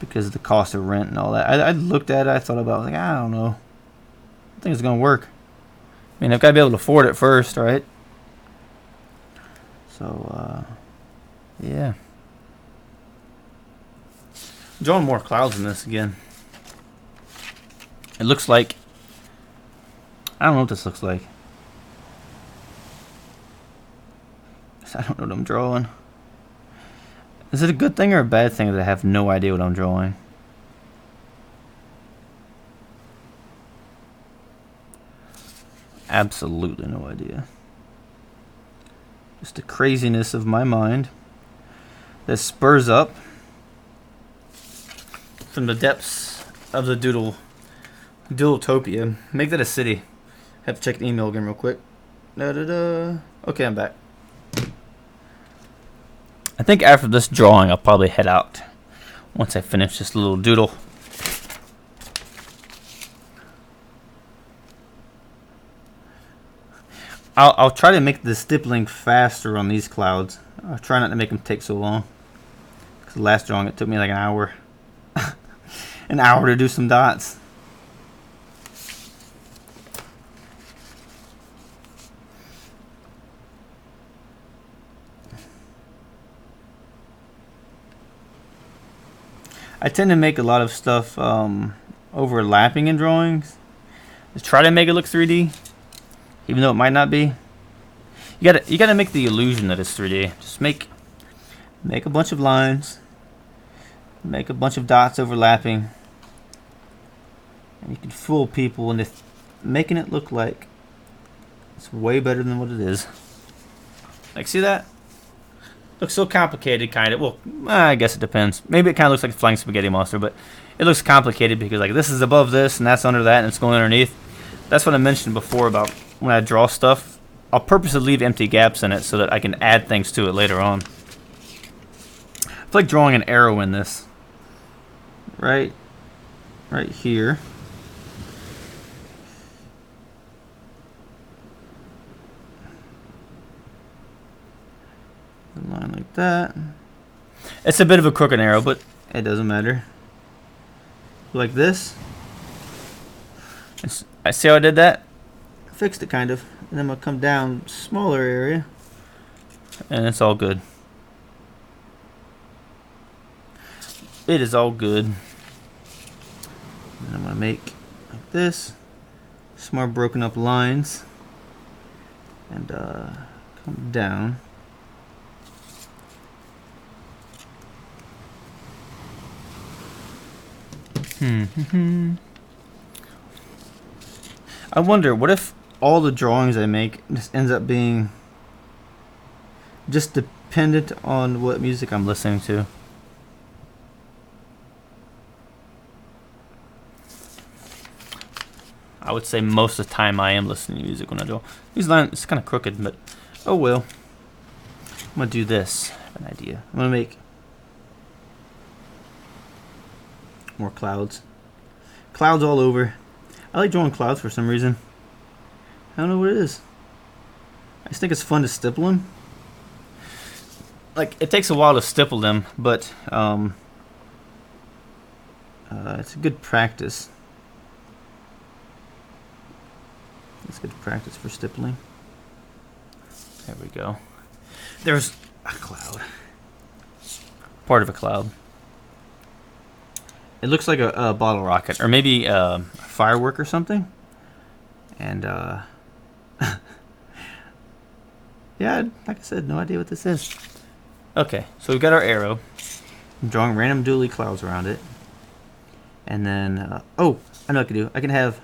because of the cost of rent and all that. I looked at it. I thought about it, like, I don't know. I think it's gonna work. I mean, I've got to be able to afford it first, right? So, yeah. I'm drawing more clouds in this again. It looks like, I don't know what this looks like. I don't know what I'm drawing. Is it a good thing or a bad thing that I have no idea what I'm drawing? Absolutely no idea. Just the craziness of my mind that spurs up from the depths of the Doodletopia. Make that a city. Have to check the email again real quick. Okay, I'm back. I think after this drawing, I'll probably head out once I finish this little doodle. I'll try to make the stippling faster on these clouds. I'll try not to make them take so long. Because the last drawing, it took me like an hour. An hour to do some dots. I tend to make a lot of stuff overlapping in drawings. Just try to make it look 3D, even though it might not be. You gotta make the illusion that it's 3D. Just make a bunch of lines, make a bunch of dots overlapping, and you can fool people into making it look like it's way better than what it is. Like, see that? Looks so complicated, kind of. Well, I guess it depends. Maybe it kind of looks like a flying spaghetti monster, but it looks complicated because, like, this is above this, and that's under that, and it's going underneath. That's what I mentioned before about when I draw stuff. I'll purposely leave empty gaps in it so that I can add things to it later on. It's like drawing an arrow in this. Right here. A line like that. It's a bit of a crooked arrow, but it doesn't matter. Like this. I see how I did that? I fixed it kind of. And then I'm going to come down smaller area. And it's all good. It is all good. And I'm going to make like this. Some more broken up lines. And come down. I wonder, what if all the drawings I make just ends up being just dependent on what music I'm listening to? I would say most of the time I am listening to music when I draw. These lines, it's kind of crooked, but oh well. I'm going to do this. I have an idea. I'm going to make more clouds. Clouds all over. I like drawing clouds for some reason. I don't know what it is. I just think it's fun to stipple them. Like, it takes a while to stipple them, but it's a good practice. It's good practice for stippling. There we go. there's a cloud. Part of a cloud. It looks like a bottle rocket, or maybe a firework or something. And yeah, like I said, no idea what this is. Okay, so we've got our arrow. I'm drawing random doodly clouds around it. And then, oh, I know what I can do. I can have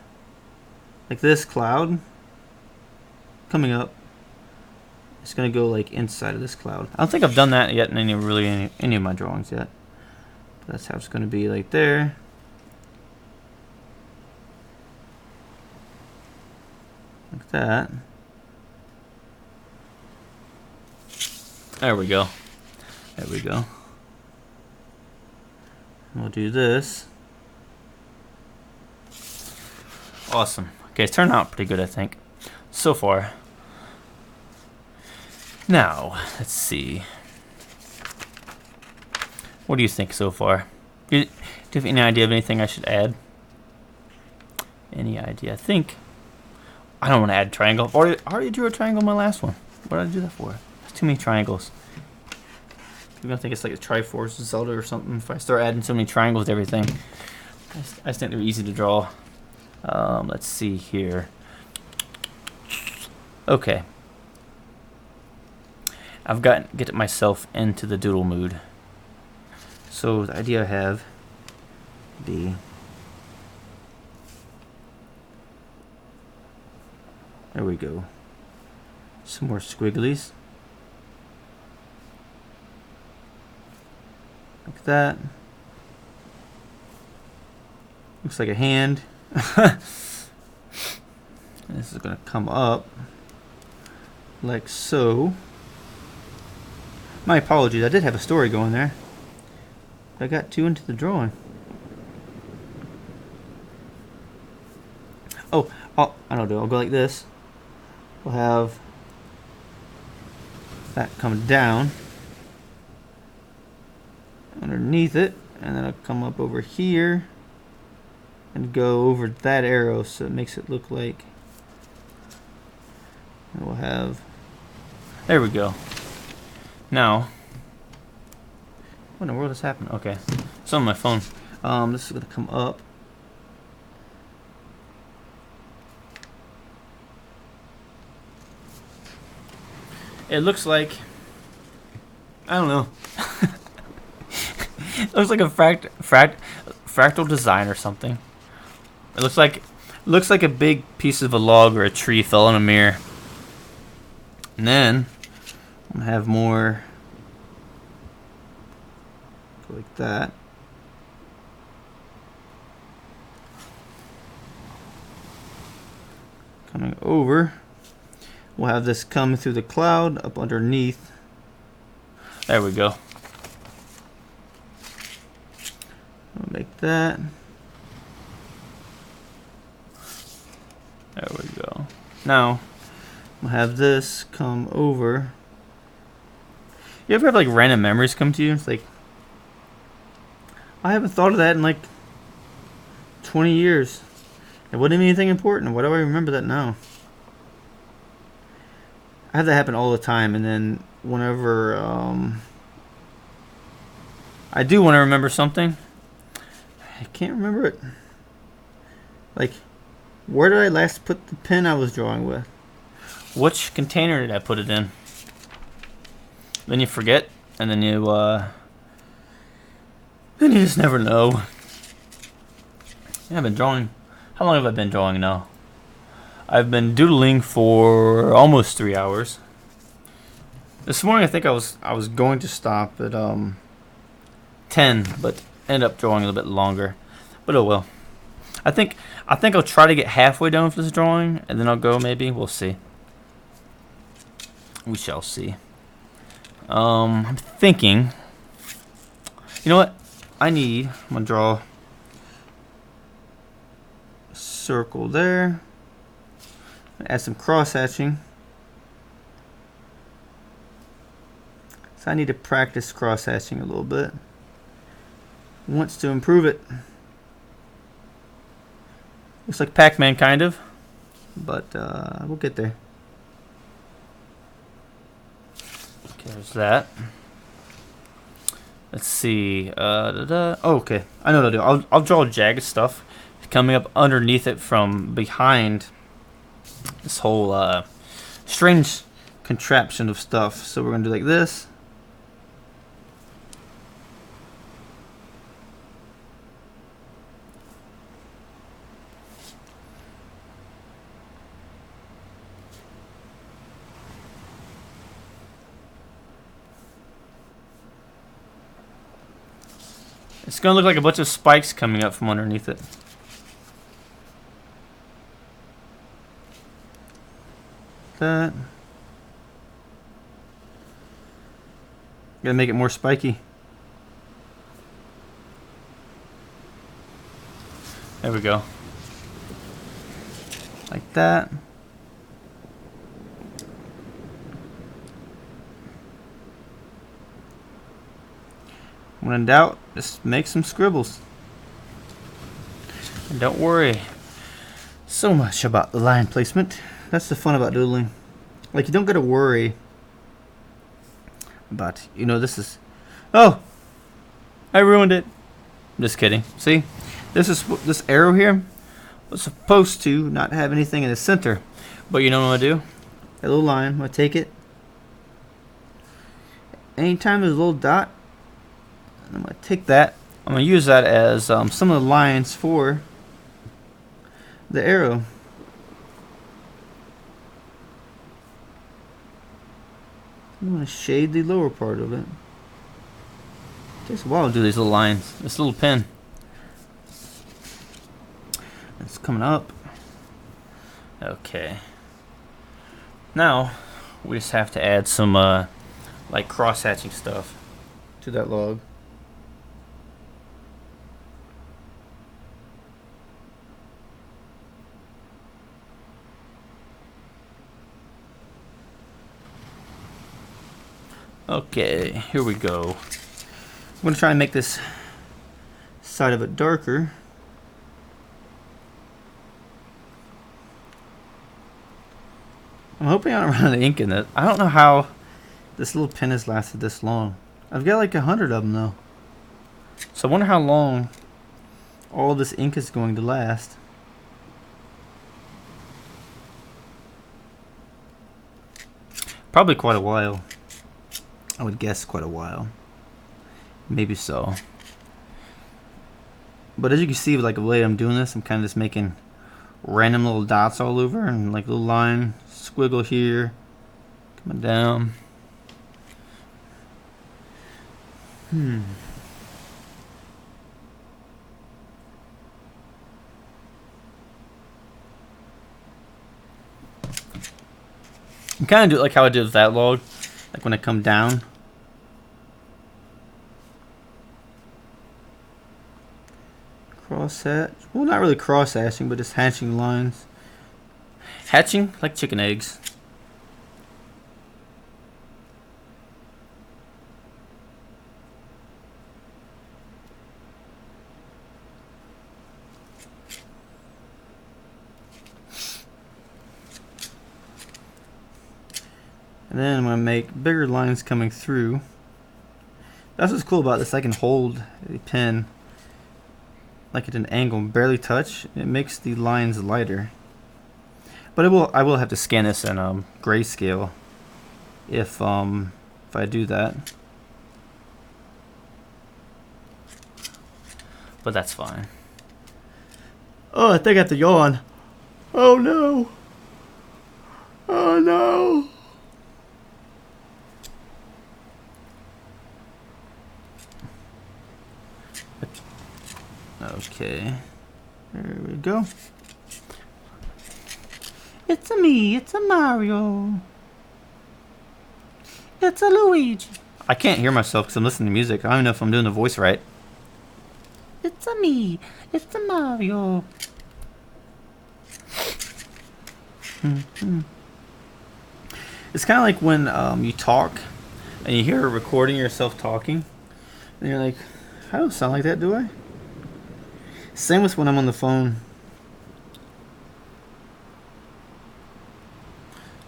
like this cloud coming up. It's gonna go like inside of this cloud. I don't think I've done that yet in any of my drawings yet. But that's how it's gonna be, like there. Like that. There we go. There we go. And we'll do this. Awesome. Okay, it's turned out pretty good, I think, so far. Now, let's see. What do you think so far? Do you have any idea of anything I should add? Any idea? I think I don't want to add triangle. I already drew a triangle in my last one. What did I do that for? There's too many triangles. You're gonna think it's like a Triforce Zelda or something if I start adding so many triangles to everything. I just think they're easy to draw. Let's see here. Okay. I've got to get myself into the doodle mood. So the idea I have would be there we go. Some more squigglies. Like that. Looks like a hand. This is going to come up like so. My apologies, I did have a story going there. I got too into the drawing. Oh, I don't know. I'll go like this. We'll have that come down underneath it, and then it'll come up over here and go over that arrow, so it makes it look like. And we'll have. There we go. Now, what in the world has happened? Okay, it's on my phone. This is gonna come up. It looks like, I don't know. It looks like a fractal design or something. It looks like a big piece of a log or a tree fell in a mirror. And then I'm gonna have more go like that. Coming over. We'll have this come through the cloud up underneath. There we go. I'll make that. There we go. Now we'll have this come over. You ever have like random memories come to you? It's like, I haven't thought of that in like 20 years. It wasn't even anything important. Why do I remember that now? I have that happen all the time, and then whenever I do want to remember something, I can't remember it. Like, where did I last put the pen I was drawing with? Which container did I put it in? Then you forget, and then you just never know. Yeah, I've been drawing. How long have I been drawing now? I've been doodling for almost 3 hours. This morning I think I was going to stop at 10, but ended up drawing a little bit longer. But oh well. I think I'll try to get halfway done with this drawing, and then I'll go maybe. We'll see. We shall see. I'm thinking. You know what? I'm gonna draw a circle there. Add some cross hatching. So I need to practice cross hatching a little bit. Wants to improve it. Looks like Pac-Man kind of, but we'll get there. Okay. There's that. Let's see. Oh, okay. I know what I'll do. I'll draw jagged stuff coming up underneath it from behind this whole strange contraption of stuff. So we're gonna do like this. It's gonna look like a bunch of spikes coming up from underneath it. That. Gotta make it more spiky. There we go. Like that. When in doubt, just make some scribbles. And don't worry so much about the line placement. That's the fun about doodling. Like, you don't gotta worry about, you know, this is... Oh! I ruined it. I'm just kidding. See? This arrow here was supposed to not have anything in the center. But you know what I'm gonna do? A little line. I'm gonna take it. Anytime there's a little dot, I'm going to take that. I'm going to use that as some of the lines for the arrow. I'm going to shade the lower part of it. It takes a while to do these little lines. This little pen. It's coming up. Okay. Now, we just have to add some like cross-hatching stuff to that log. Okay, here we go. I'm going to try and make this side of it darker. I'm hoping I don't run out of ink in it. I don't know how this little pen has lasted this long. I've got like 100 of them though. So I wonder how long all this ink is going to last. Probably quite a while. I would guess quite a while. Maybe so. But as you can see, like the way I'm doing this, I'm kind of just making random little dots all over and like a little line, squiggle here, coming down. I'm kind of do it like how I did with that log, like when I come down. Cross hatch. Well, not really cross hatching, but just hatching lines. Hatching like chicken eggs. And then I'm going to make bigger lines coming through. That's what's cool about this. I can hold a pen like at an angle and barely touch. It makes the lines lighter. But I will have to scan this in grayscale if I do that. But that's fine. Oh, I think I have to yawn. Oh no. Oh no. Okay, there we go. It's a me, it's a Mario. It's a Luigi. I can't hear myself because I'm listening to music. I don't even know if I'm doing the voice right. It's a me, it's a Mario. It's kind of like when you talk and you hear a recording of yourself talking and you're like, I don't sound like that, do I? Same with when I'm on the phone.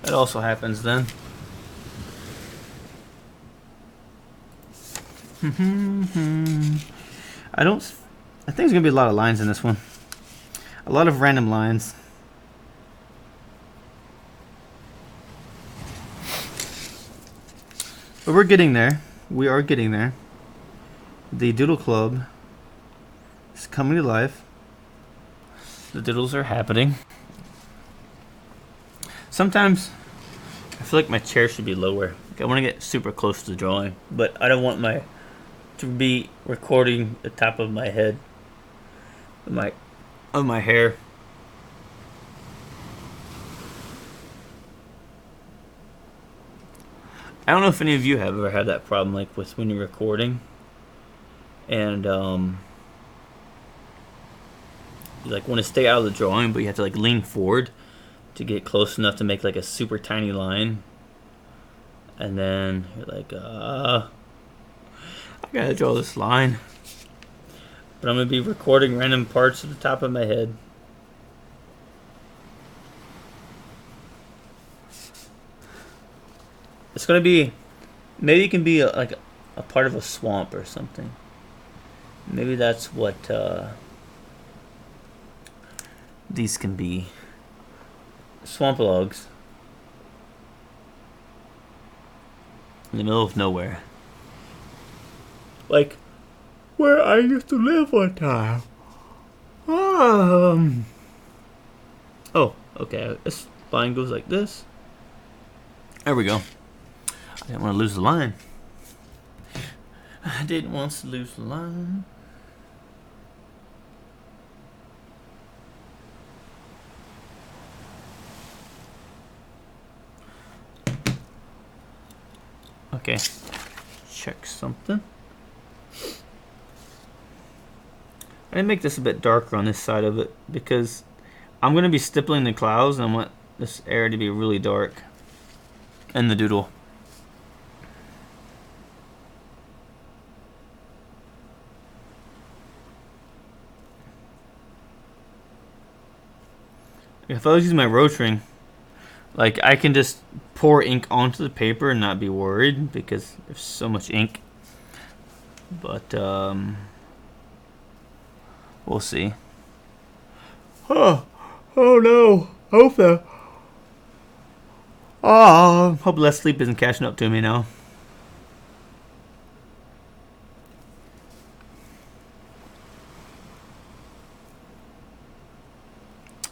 That also happens then. I think there's gonna be a lot of lines in this one. A lot of random lines. But we're getting there. We are getting there. The Doodle Club is coming to life. The doodles are happening. Sometimes I feel like my chair should be lower. Like I want to get super close to the drawing, but I don't want to be recording the top of my head, of my hair. I don't know if any of you have ever had that problem, like with when you're recording, and you like want to stay out of the drawing, but you have to like lean forward to get close enough to make like a super tiny line, and then you're like, I gotta draw this line, but I'm gonna be recording random parts of the top of my head. It's gonna be, maybe it can be like a part of a swamp or something. Maybe that's what these can be. Swamp logs in the middle of nowhere, like where I used to live one time. Oh, okay. This line goes like this. There we go. I didn't want to lose the line. I didn't want to lose the line. Okay, check something. I didn't make this a bit darker on this side of it because I'm going to be stippling the clouds and I want this area to be really dark in the doodle. If I was using my rotring, like I can just pour ink onto the paper and not be worried because there's so much ink. But we'll see. Oh no! Hope less sleep isn't catching up to me now.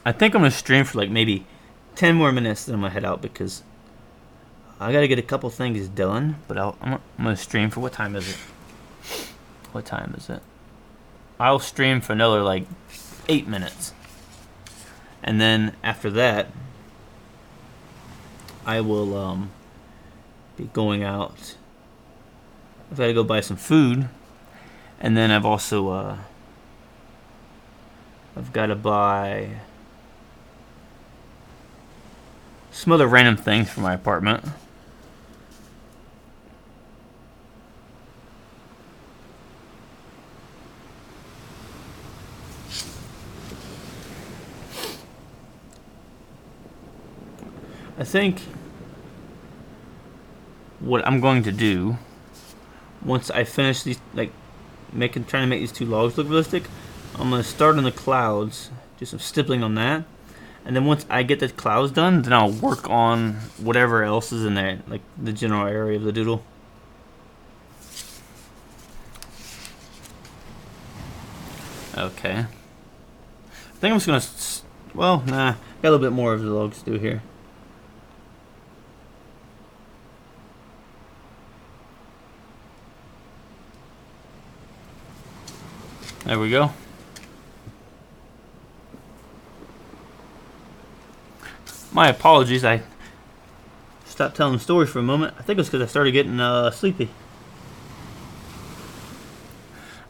I think I'm gonna stream for like maybe 10 more minutes, then I'm gonna head out because I gotta get a couple things done. But I'm gonna stream for, what time is it? What time is it? I'll stream for another like 8 minutes, and then after that, I will be going out. I've got to go buy some food, and then I've also I've got to buy some other random things for my apartment. I think what I'm going to do once I finish these, like trying to make these two logs look realistic, I'm going to start on the clouds, do some stippling on that. And then once I get the clouds done, then I'll work on whatever else is in there, like the general area of the doodle. Okay. I think I'm just gonna, well, nah, got a little bit more of the logs to do here. There we go. My apologies, I stopped telling stories for a moment. I think it's because I started getting sleepy.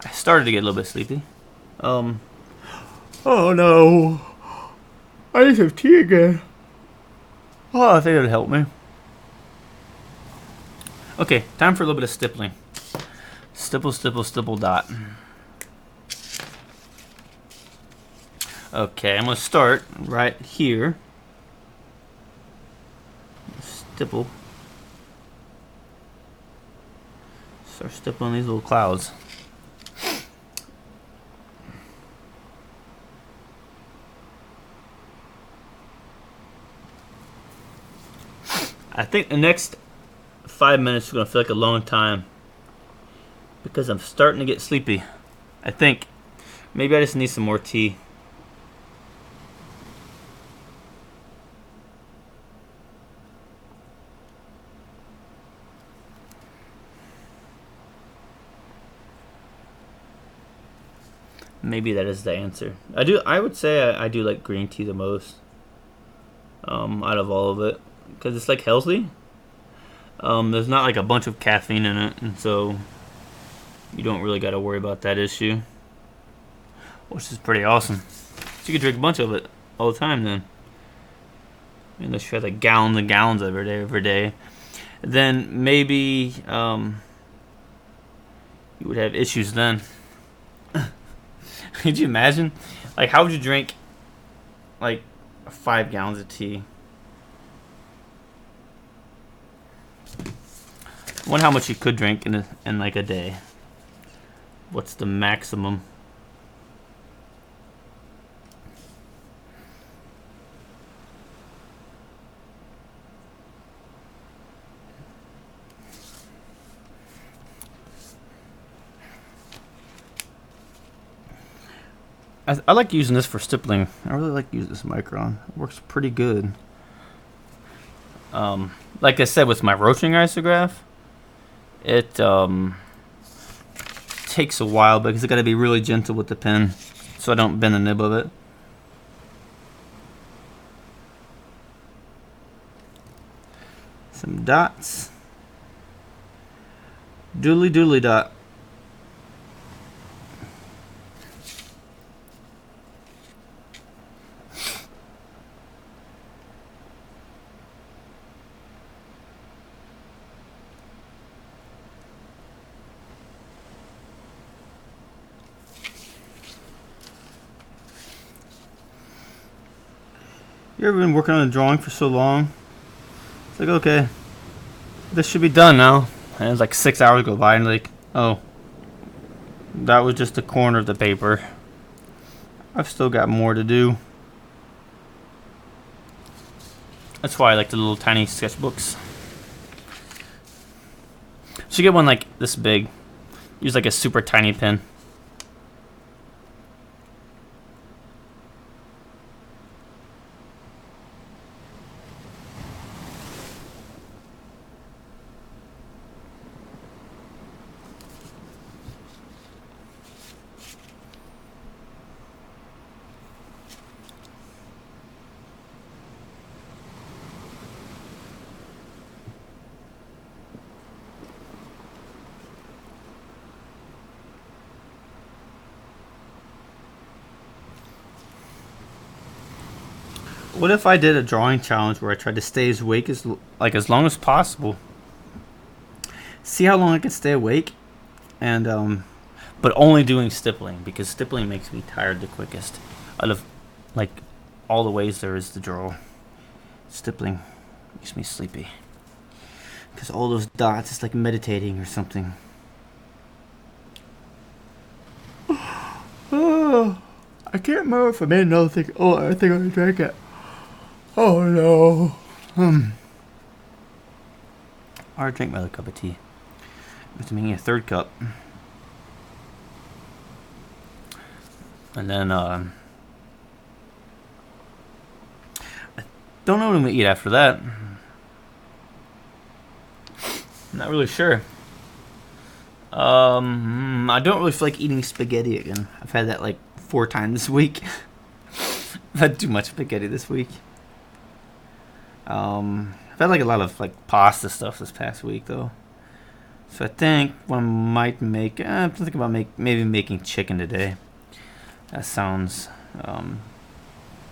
I started to get a little bit sleepy. Oh no. I need some tea again. Oh, I think it would help me. Okay, time for a little bit of stippling. Stipple, stipple, stipple, dot. Okay, I'm going to start right here. Stipple. Start stippling these little clouds. I think the next 5 minutes is going to feel like a long time because I'm starting to get sleepy. I think maybe I just need some more tea. Maybe that is the answer. I would say I do like green tea the most out of all of it because it's like healthy. There's not like a bunch of caffeine in it, and so you don't really got to worry about that issue, which is pretty awesome. So you can drink a bunch of it all the time then. Unless you have like gallons and gallons every day. Then maybe you would have issues then. Could you imagine? Like, how would you drink like 5 gallons of tea? I wonder how much you could drink in like a day. What's the maximum? I like using this for stippling. I really like using this micron. It works pretty good. Like I said, with my rotring isograph, it takes a while because I got to be really gentle with the pen so I don't bend the nib of it. Some dots. Doodly doodly dot. You ever been working on a drawing for so long? It's like, okay, this should be done now. And it's like 6 hours go by and like, oh, that was just a corner of the paper. I've still got more to do. That's why I like the little tiny sketchbooks. So you get one like this big. Use like a super tiny pen. What if I did a drawing challenge where I tried to stay as awake as long as possible? See how long I could stay awake, and but only doing stippling because stippling makes me tired the quickest. Out of like all the ways there is to draw, stippling makes me sleepy because all those dots is like meditating or something. Oh, I can't remember if I made another thing. Oh, I think I drank it. Oh no. I already drank my other cup of tea. I'm making a third cup. And then I don't know what I'm gonna eat after that. I'm not really sure. I don't really feel like eating spaghetti again. I've had that like 4 times this week. I've had too much spaghetti this week. I've had like a lot of like pasta stuff this past week though, so I think what I might make. I'm thinking about maybe making chicken today. That sounds a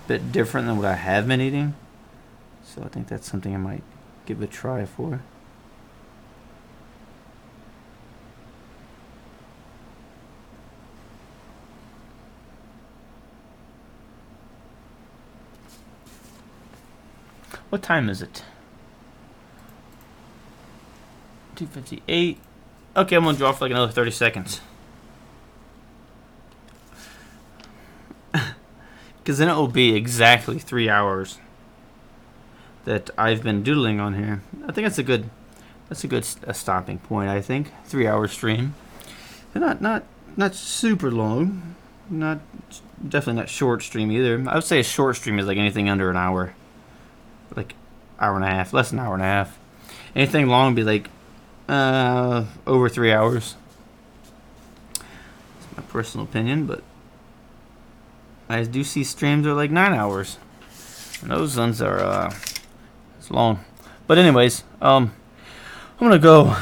bit different than what I have been eating, so I think that's something I might give a try for. What time is it? 2:58. Okay, I'm gonna draw for like another 30 seconds. Because then it will be exactly 3 hours that I've been doodling on here. I think that's a good stopping point. I think 3 hour stream. And not super long. Definitely not short stream either. I would say a short stream is like anything under an hour, like hour and a half, less than an hour and a half. Anything long would be like over 3 hours. It's my personal opinion, but I do see streams are like 9 hours, and those ones are it's long. But anyways, I'm gonna go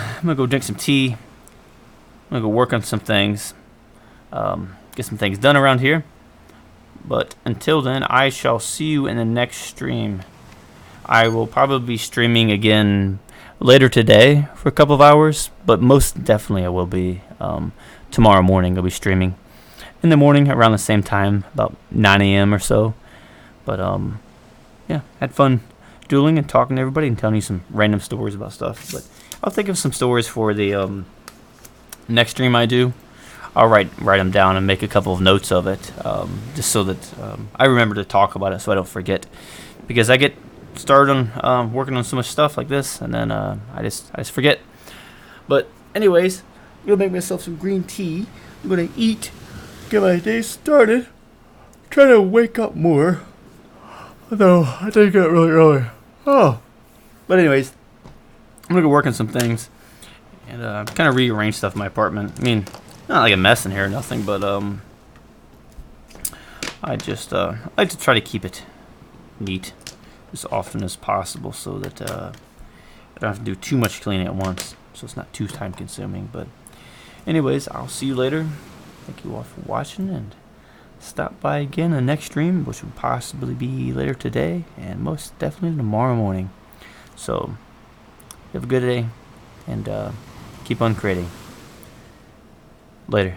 drink some tea. I'm gonna go work on some things, get some things done around here. But until then, I shall see you in the next stream. I will probably be streaming again later today for a couple of hours, but most definitely I will be tomorrow morning. I'll be streaming in the morning around the same time, about 9 a.m. or so. But yeah, had fun doodling and talking to everybody and telling you some random stories about stuff. But I'll think of some stories for the next stream I do. I'll write them down and make a couple of notes of it, just so that I remember to talk about it, so I don't forget. Because I get started on working on so much stuff like this, and then I just forget. But anyways, I'm gonna make myself some green tea. I'm gonna eat, get my day started. Try to wake up more, although I did get really early. Oh, but anyways, I'm gonna go work on some things and kind of rearrange stuff in my apartment. I mean, not like a mess in here or nothing, but I just like to try to keep it neat as often as possible, so that I don't have to do too much cleaning at once, so it's not too time consuming. But anyways, I'll see you later. Thank you all for watching, and stop by again in the next stream, which will possibly be later today and most definitely tomorrow morning. So have a good day, and keep on creating. Later.